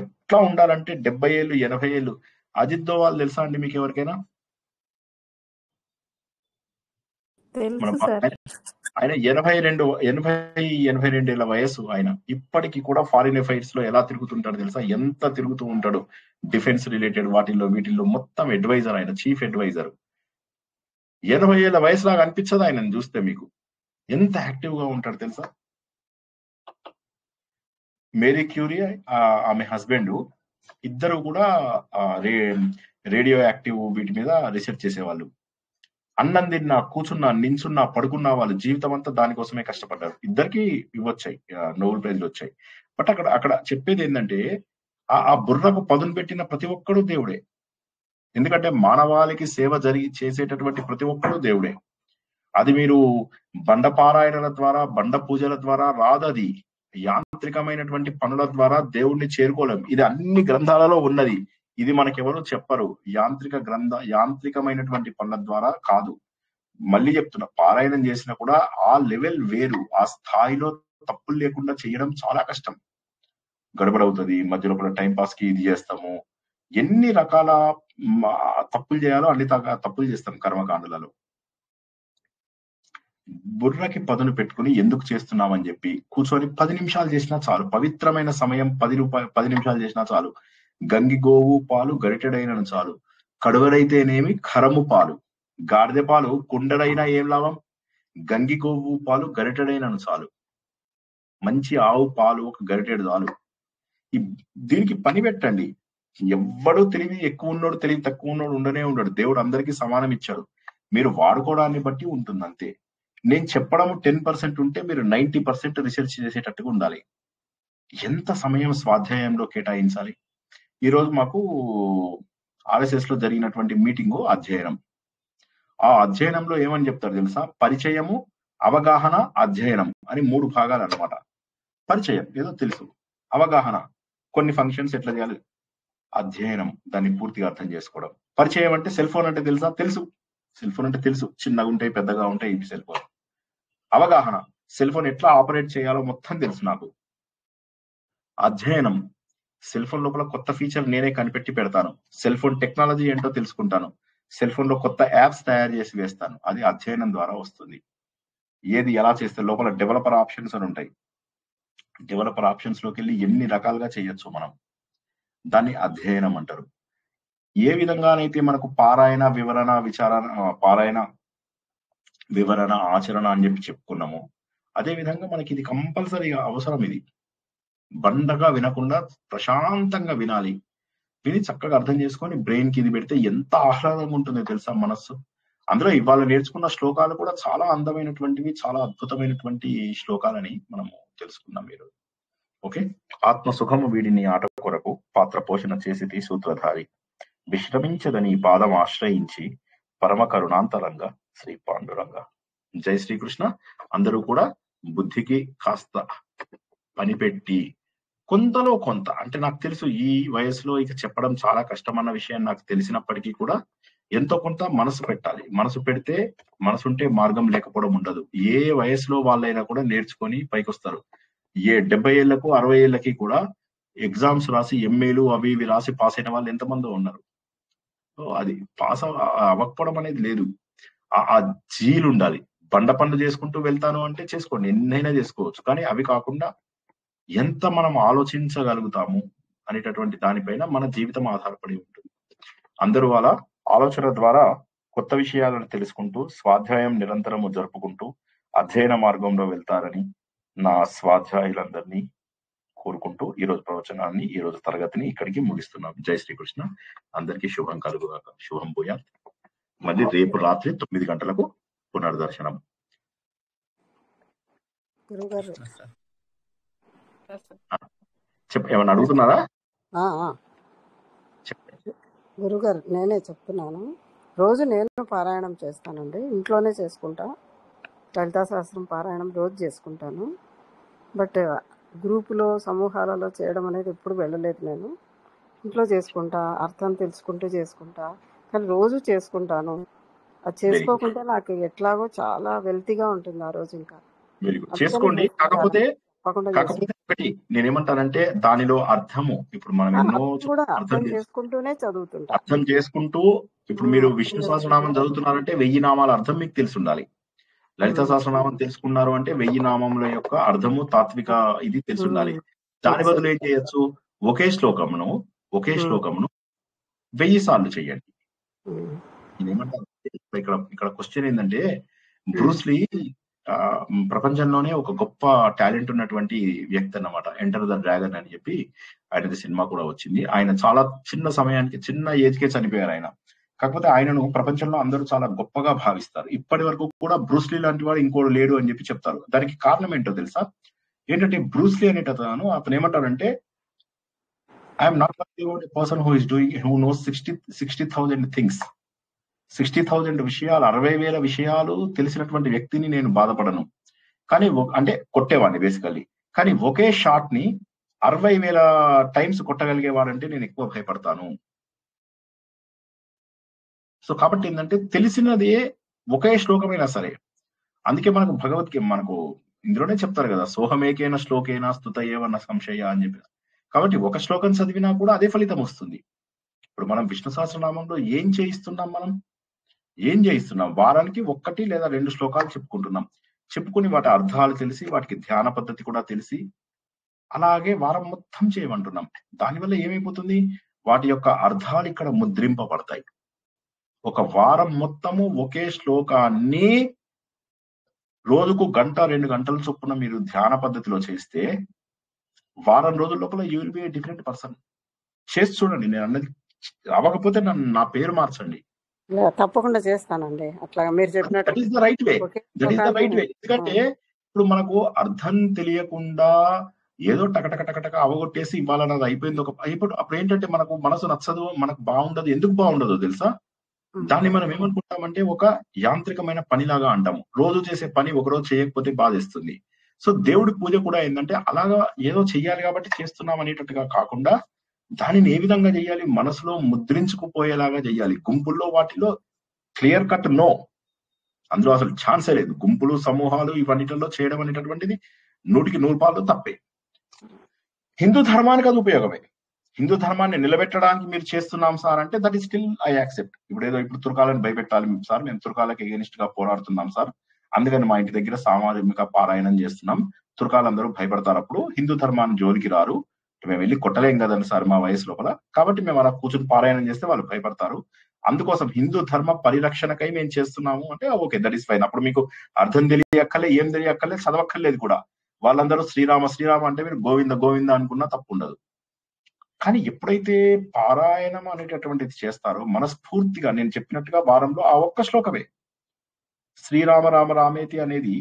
ఎట్లా ఉండాలంటే 70 ఏళ్ళు 80 ఏళ్ళు. అజిత్ దోవాల్ తెలుసా అండి మీకు ఎవరికైనా? ఆయన 82 ఏళ్ల వయసు. ఆయన ఇప్పటికీ కూడా ఫారిన్ అఫైర్స్ లో ఎలా తిరుగుతుంటాడు తెలుసా? ఎంత తిరుగుతూ ఉంటాడు, డిఫెన్స్ రిలేటెడ్ వీటిల్లో మొత్తం అడ్వైజర్, ఆయన చీఫ్ అడ్వైజర్. 80 ఏళ్ల వయసులాగా అనిపించదు ఆయనను చూస్తే మీకు. ఎంత యాక్టివ్ గా ఉంటాడు తెలుసా? మేరీ క్యూరీ ఆమె హస్బెండ్ ఇద్దరు కూడా రేడియో యాక్టివ్ వీటి మీద రీసెర్చ్ చేసేవాళ్ళు. అన్నం తిన్నా, కూర్చున్నా, నించున్నా, పడుకున్నా వాళ్ళు జీవితం అంతా దానికోసమే కష్టపడ్డారు. ఇద్దరికి ఇవ్వచ్చాయి, నోబెల్ ప్రైజ్లు వచ్చాయి. బట్ అక్కడ చెప్పేది ఏంటంటే, ఆ బుర్రకు పదును పెట్టిన ప్రతి ఒక్కడు దేవుడే. ఎందుకంటే మానవాళికి సేవ చేసేటటువంటి ప్రతి ఒక్కడు దేవుడే. అది మీరు బండ పారాయణల ద్వారా, బండ పూజల ద్వారా రాదు. అది యాంత్రికమైనటువంటి పనుల ద్వారా దేవుణ్ణి చేరుకోలేం. ఇది అన్ని గ్రంథాలలో ఉన్నది. ఇది మనకెవరు చెప్పరు. యాంత్రికమైనటువంటి పనుల ద్వారా కాదు. మళ్ళీ చెప్తున్నా, పారాయణం చేసినా కూడా ఆ లెవెల్ వేరు. ఆ స్థాయిలో తప్పులు లేకుండా చేయడం చాలా కష్టం. గడబడవుతుంది, మధ్యలో కూడా టైం పాస్ కి ఇది చేస్తాము. ఎన్ని రకాల తప్పులు చేయాలో అన్ని తప్పులు చేస్తాం కర్మకాండలలో. బుర్రకి పదును పెట్టుకుని ఎందుకు చేస్తున్నామని చెప్పి కూర్చొని 10 నిమిషాలు చేసినా చాలు. పవిత్రమైన సమయం 10 నిమిషాలు చేసినా చాలు. గంగి గోవు పాలు గరిటెడైనను చాలు, కడువరైతేనేమి ఖరము పాలు. గాడిద పాలు కుండడైనా ఏం లాభం, గంగి గోవు పాలు గరిటెడైనను చాలు. మంచి ఆవు పాలు ఒక గరిటెడు చాలు. దీనికి పని పెట్టండి. ఎవ్వడు తెలివి ఎక్కువ ఉన్నోడు తెలివి తక్కువ ఉన్నోడు ఉండనే ఉండడు. దేవుడు అందరికీ సమానం ఇచ్చాడు. మీరు వాడుకోవడాన్ని బట్టి ఉంటుంది అంతే. నేను చెప్పడం 10% ఉంటే మీరు 90% రీసెర్చ్ చేసేటట్టుగా ఉండాలి. ఎంత సమయం స్వాధ్యాయంలో కేటాయించాలి? ఈ రోజు మాకు ఆర్ఎస్ఎస్ లో జరిగినటువంటి మీటింగు అధ్యయనం. ఆ అధ్యయనంలో ఏమని చెప్తారు తెలుసా? పరిచయము, అవగాహన, అధ్యయనం అని 3 భాగాలు అన్నమాట. పరిచయం ఏదో తెలుసు, అవగాహన కొన్ని ఫంక్షన్స్ ఎట్లా చేయాలి, అధ్యయనం దాన్ని పూర్తిగా అర్థం చేసుకోవడం. పరిచయం అంటే సెల్ ఫోన్ అంటే తెలుసా? తెలుసు. సెల్ ఫోన్ అంటే తెలుసు, చిన్నగా ఉంటాయి పెద్దగా ఉంటాయి ఈ సెల్ ఫోన్. అవగాహన, సెల్ ఫోన్ ఎట్లా ఆపరేట్ చేయాలో మొత్తం తెలుసు నాకు. అధ్యయనం, సెల్ ఫోన్ లోపల కొత్త ఫీచర్ నేనే కనిపెట్టి పెడతాను. సెల్ ఫోన్ టెక్నాలజీ ఏంటో తెలుసుకుంటాను. సెల్ ఫోన్ లో కొత్త యాప్స్ తయారు చేసి వేస్తాను. అది అధ్యయనం ద్వారా వస్తుంది. ఏది ఎలా చేస్తే లోపల డెవలపర్ ఆప్షన్స్ అని ఉంటాయి. డెవలపర్ ఆప్షన్స్ లోకి వెళ్ళి ఎన్ని రకాలుగా చేయొచ్చు మనం, దాన్ని అధ్యయనం అంటారు. ఏ విధంగానైతే మనకు పారాయణ, వివరణ, పారాయణ, వివరణ, ఆచరణ అని చెప్పి చెప్పుకున్నాము, అదే విధంగా మనకి ఇది కంపల్సరీగా అవసరం. ఇది బండగా వినకుండా ప్రశాంతంగా వినాలి. విని చక్కగా అర్థం చేసుకొని బ్రెయిన్ కి ఇది పెడితే ఎంత ఆహ్లాదంగా ఉంటుందో తెలుసా మనస్సు. అందులో ఇవాళ నేర్చుకున్న శ్లోకాలు కూడా చాలా అందమైనటువంటివి, చాలా అద్భుతమైనటువంటి శ్లోకాలని మనము తెలుసుకున్నాం మీరు. ఓకే. ఆత్మ సుఖము వీడిని ఆట కొరకు పాత్ర పోషణ చేసి సూత్రధారి విశ్రమించదని పాదం ఆశ్రయించి పరమ కరుణాంతరంగా శ్రీ పాండురంగ. జై శ్రీకృష్ణ. అందరూ కూడా బుద్ధికి కాస్త పనిపెట్టి కొంతలో కొంత, అంటే నాకు తెలుసు ఈ వయసులో ఇక చెప్పడం చాలా కష్టం అన్న విషయం నాకు తెలిసినప్పటికీ కూడా ఎంతో కొంత మనసు పెట్టాలి. మనసు పెడితే, మనసుంటే మార్గం లేకపోవడం ఉండదు. ఏ వయసులో వాళ్ళైనా కూడా నేర్చుకొని పైకి వస్తారు. 70 ఏళ్లకు 60 ఏళ్ళకి కూడా ఎగ్జామ్స్ రాసి ఎంఏలు అవి ఇవి రాసి పాస్ అయిన వాళ్ళు ఎంతమందో ఉన్నారు. అది పాస్ అవ్వకపోవడం అనేది లేదు. ఆ జీలు ఉండాలి. బండ పనులు చేసుకుంటూ వెళ్తాను అంటే చేసుకోండి, ఎన్నైనా చేసుకోవచ్చు. కానీ అవి కాకుండా ఎంత మనం ఆలోచించగలుగుతాము అనేటటువంటి దానిపైన మన జీవితం ఆధారపడి ఉంటుంది. అందరూ అలా ఆలోచన ద్వారా కొత్త విషయాలను తెలుసుకుంటూ స్వాధ్యాయం నిరంతరము జరుపుకుంటూ అధ్యయన మార్గంలో వెళ్తారని నా స్వాధ్యాయులందరినీ కోరుకుంటూ ఈ రోజు ప్రవచనాన్ని, ఈ రోజు తరగతిని ఇక్కడికి ముగిస్తున్నాం. జై శ్రీకృష్ణ. అందరికీ శుభం కలుగుగాక. శుభం భూయాత్. మళ్ళీ రేపు రాత్రి 9 గంటలకు పునర్దర్శనం. గురుగారు ఏమన్నా అడుగుతున్నారా? గురుగారు నేనే చెప్తున్నాను. రోజు నేను పారాయణం చేస్తానండి, ఇంట్లోనే చేసుకుంటా. లలితా సహస్రం పారాయణం రోజు చేసుకుంటాను. బట్ గ్రూపులో, సమూహాలలో చేయడం అనేది ఎప్పుడు వెళ్ళలేదు. నేను ఇంట్లో చేసుకుంటా, అర్థం తెలుసుకుంటూ చేసుకుంటా. కానీ రోజు చేసుకుంటాను. అది చేసుకోకుంటే నాకు ఎట్లాగో చాలా వెల్తీగా ఉంటుంది ఆ రోజు. ఇంకా వెరీ గుడ్, చేసుకోండి. కాకపోతే ఒకటి నేనేమంటానంటే దానిలో అర్థము, ఇప్పుడు మనం ఎన్నో అర్థం చేసుకుంటూనే చదువుతుంటా. అర్థం చేసుకుంటూ, ఇప్పుడు మీరు విష్ణు సహస్రనామం చదువుతున్నారంటే 1000 నామాల అర్థం మీకు తెలిసి ఉండాలి. లలిత సహస్రనామం తెలుసుకున్నారు అంటే 1000 నామముల యొక్క అర్థము, తాత్విక ఇది తెలిసి ఉండాలి. దాని బదులు ఏం చేయొచ్చు? ఒకే శ్లోకమును 1000 సార్లు చెయ్యండి. నేనేమంటాను, ఇక్కడ క్వశ్చన్ ఏంటంటే, బ్రూస్లీ ప్రపంచంలోనే ఒక గొప్ప టాలెంట్ ఉన్నటువంటి వ్యక్తి అన్నమాట. ఎంటర్ ద డ్రాగన్ అని చెప్పి ఆయనది సినిమా కూడా వచ్చింది. ఆయన చాలా చిన్న సమయానికి, చిన్న ఏజ్ కే చనిపోయారు ఆయన. కాకపోతే ఆయనను ప్రపంచంలో అందరూ చాలా గొప్పగా భావిస్తారు. ఇప్పటి వరకు కూడా బ్రూస్లీ లాంటి వాడు ఇంకోడు లేడు అని చెప్పి చెప్తారు. దానికి కారణం ఏంటో తెలుసా? ఏంటంటే బ్రూస్లీ అనేటతను, అతను ఏమంటారంటే, I'm not the person who is doing, who knows 60,000 things. 60,000 విషయాలు, 60,000 విషయాలు తెలిసినటువంటి వ్యక్తిని నేను బాధపడను. కానీ అంటే కొట్టేవాడిని బేసికల్లీ. కానీ ఒకే షాట్ ని 60,000 టైమ్స్ కొట్టగలిగేవాడంటే నేను ఎక్కువ భయపడతాను. సో కాబట్టి ఏంటంటే, తెలిసినదే ఒకే శ్లోకమైనా సరే. అందుకే మనకు భగవద్గీత, మనకు ఇందులోనే చెప్తారు కదా, సోహమేకేన శ్లోకేన స్తుతయేవన సంశయ అని చెప్పి. కాబట్టి ఒక శ్లోకం చదివినా కూడా అదే ఫలితం వస్తుంది. ఇప్పుడు మనం విష్ణు సహస్రనామంలో ఏం చేయిస్తున్నాం? వారానికి 1 లేదా 2 శ్లోకాలు చెప్పుకుంటున్నాం. చెప్పుకుని వాటి అర్థాలు తెలిసి, వాటికి ధ్యాన పద్ధతి కూడా తెలిసి, అలాగే వారం మొత్తం చేయమంటున్నాం. దానివల్ల ఏమైపోతుంది? వాటి యొక్క అర్థాలు ఇక్కడ ముద్రింపబడతాయి. ఒక వారం మొత్తము ఒకే శ్లోకాన్ని రోజుకు 1-2 గంటల చొప్పున మీరు ధ్యాన పద్ధతిలో చేస్తే వారం రోజుల లోపల you will be a different person. చేసి చూడండి. నేను అన్నది అవ్వకపోతే నా పేరు మార్చండి. తప్పకుండా చేస్తానండి. అట్లా మీరు చెప్పినట్టు that is the right way. Okay that is the right శ్లోకాన్ని వే. ఎందుకంటే ఇప్పుడు మనకు అర్థం తెలియకుండా ఏదో టకటక అవగొట్టేసి ఇవ్వాలన్నది అయిపోయింది. అప్పుడు ఏంటంటే మనకు మనసు నచ్చదు, మనకు బాగుండదు. ఎందుకు బాగుండదో తెలుసా? దాన్ని మనం ఏమనుకుంటామంటే ఒక యాంత్రికమైన పనిలాగా అంటాము. రోజు చేసే పని ఒకరోజు చేయకపోతే బాధేస్తుంది. సో దేవుడి పూజ కూడా ఏంటంటే అలాగా ఏదో చెయ్యాలి కాబట్టి చేస్తున్నాం అనేటట్టుగా కాకుండా దానిని ఏ విధంగా చేయాలి, మనసులో ముద్రించుకుపోయేలాగా చేయాలి. గుంపుల్లో వాటిలో క్లియర్ కట్ నో, అందులో అసలు ఛాన్సే లేదు. గుంపులు సమూహాలు ఇవన్నిటిలో చేయడం అనేటటువంటిది 100% తప్పే. హిందూ ధర్మానికి అది ఉపయోగమే. హిందూ ధర్మాన్ని నిలబెట్టడానికి మీరు చేస్తున్నాం సార్ అంటే that is still I accept. ఇప్పుడు తుర్కాలను భయపెట్టాలి సార్, మేము తుర్కాలకు ఎగెనిస్ట్ గా పోరాడుతున్నాం సార్, అందుకని మా ఇంటి దగ్గర సామాజిక పారాయణం చేస్తున్నాం, తుర్కాలందరూ భయపడతారు, అప్పుడు హిందూ ధర్మాన్ని జోలికి రారు, మేము వెళ్ళి కొట్టలేం కదండి సార్ మా వయసు లోపల, కాబట్టి మేము అలా కూర్చొని పారాయణం చేస్తే వాళ్ళు భయపడతారు, అందుకోసం హిందూ ధర్మ పరిరక్షణకై మేము చేస్తున్నాము అంటే ఓకే, దట్ ఈస్ ఫైన్. అప్పుడు మీకు అర్థం తెలియక్కలే, ఏం తెలియక్కలే, చదవక్కర్లేదు కూడా. వాళ్ళందరూ శ్రీరామ శ్రీరామ అంటే మీరు గోవింద గోవింద అనుకున్నా తప్పు ఉండదు. కానీ ఎప్పుడైతే పారాయణం అనేటటువంటిది చేస్తారో మనస్ఫూర్తిగా, నేను చెప్పినట్టుగా వారంలో ఆ ఒక్క శ్లోకమే శ్రీరామ రామ రామేతి అనేది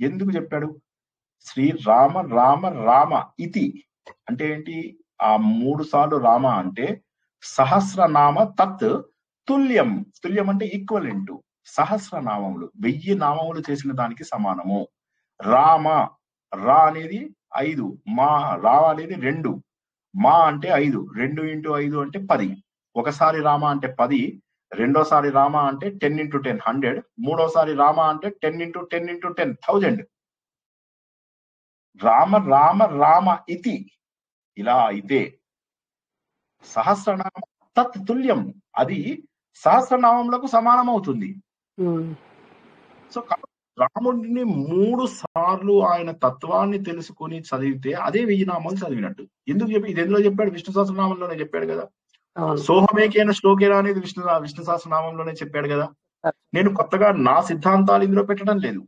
ఎందుకు చెప్పాడు? శ్రీరామ రామ రామ ఇతి అంటే ఏంటి? ఆ 3 సార్లు రామ అంటే సహస్రనామ తత్ తుల్యం. తుల్యం అంటే ఈక్వలెంట్. సహస్రనామములు 1000 నామములు చేసిన దానికి సమానము. రామ, రా అనేది 5, మా రా అనేది 2, మా అంటే 5, 2 × 5 అంటే 10. ఒకసారి రామ అంటే 10, రెండోసారి రామ అంటే 10 × 10 100, మూడోసారి రామ అంటే 10 × 10 × 10 1000. రామ రామ రామ ఇతి, ఇలా అయితే సహస్రనామ తత్ తుల్యం, అది సహస్రనామములకు సమానం అవుతుంది. సో రాముడిని 3 సార్లు ఆయన తత్వాన్ని తెలుసుకుని చదివితే అదే 1000 నామాలు చదివినట్టు. ఎందుకు చెప్పి ఇది ఎందులో చెప్పాడు? విష్ణు సహస్రనామంలోనే చెప్పాడు కదా. సోహమేకేన శ్లోకేన అనేది విష్ణు సహస్రనామంలోనే చెప్పాడు కదా. నేను కొత్తగా నా సిద్ధాంతాలు ఇందులో పెట్టడం లేదు.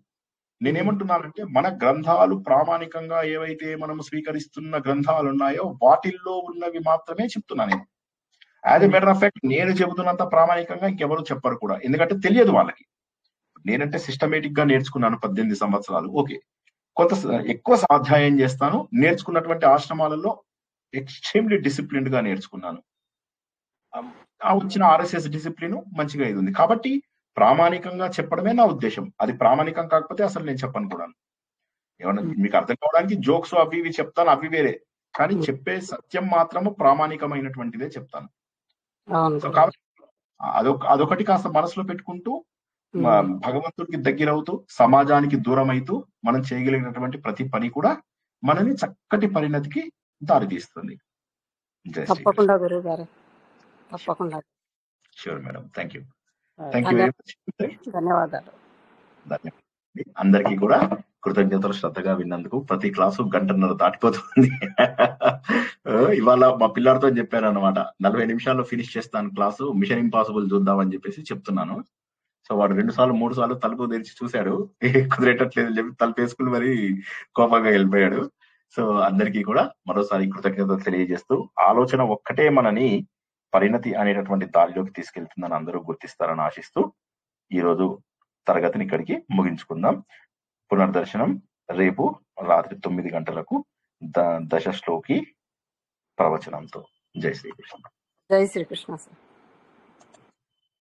నేనేమంటున్నానంటే మన గ్రంథాలు ప్రామాణికంగా ఏవైతే మనం స్వీకరిస్తున్న గ్రంథాలు ఉన్నాయో వాటిల్లో ఉన్నవి మాత్రమే చెప్తున్నాను నేను. As a matter of fact నేను చెబుతున్నంత ప్రామాణికంగా ఇంకెవరు చెప్పరు కూడా, ఎందుకంటే తెలియదు వాళ్ళకి. నేనంటే సిస్టమేటిక్ గా నేర్చుకున్నాను 18 సంవత్సరాలు, ఓకే, కొంత ఎక్కువ స్వాధ్యాయం చేస్తాను. నేర్చుకున్నటువంటి ఆశ్రమాలలో ఎక్స్ట్రీమ్లీ డిసిప్లిన్డ్ గా నేర్చుకున్నాను. ఆ వచ్చిన RSS డిసిప్లిన్ మంచిగా ఇది ఉంది కాబట్టి ప్రామాణికంగా చెప్పడమే నా ఉద్దేశం. అది ప్రామాణికం కాకపోతే అసలు నేను చెప్పను కూడా. ఏమన్నా మీకు అర్థం కావడానికి జోక్స్ అవి ఇవి చెప్తాను, అవి వేరే, కానీ చెప్పే సత్యం మాత్రము ప్రామాణికమైనటువంటిదే చెప్తాను. సో కాబట్టి అదొకటి కాస్త మనసులో పెట్టుకుంటూ భగవంతుడికి దగ్గరవుతూ సమాజానికి దూరం అవుతూ మనం చేయగలిగినటువంటి ప్రతి పని కూడా మనని చక్కటి పరిణతికి దారితీస్తుంది. తప్పకుండా గురువు గారు, తప్పకుండా. Sure madam, thank you very much. ధన్యవాదాలు. అందరికీ కూడా కృతజ్ఞతలు శ్రద్ధగా విన్నందుకు. ప్రతి క్లాసు 1.5 గంటలు దాటిపోతుంది. ఇవాళ మా పిల్లలతో చెప్పాను అనమాట, 40 నిమిషాల్లో ఫినిష్ చేస్తాను క్లాసు, మిషన్ ఇంపాసిబుల్ చూద్దామని చెప్పేసి చెప్తున్నాను. సో వాడు 2 సార్లు 3 సార్లు తలుపు తెరిచి చూశాడు, కుదిరేటట్లేదు అని చెప్పి తలుపు వేసుకుని మరి కోపంగా వెళ్ళిపోయాడు. సో అందరికీ కూడా మరోసారి కృతజ్ఞతలు తెలియజేస్తూ, ఆలోచన ఒక్కటే మనని పరిణతి అనేటటువంటి దారిలోకి తీసుకెళ్తుందని అందరూ గుర్తిస్తారని ఆశిస్తూ ఈ రోజు తరగతిని ఇక్కడికి ముగించుకుందాం. పునర్దర్శనం రేపు రాత్రి 9 గంటలకు దశ శ్లోకి ప్రవచనంతో. జై శ్రీకృష్ణ. జై శ్రీకృష్ణ సార్.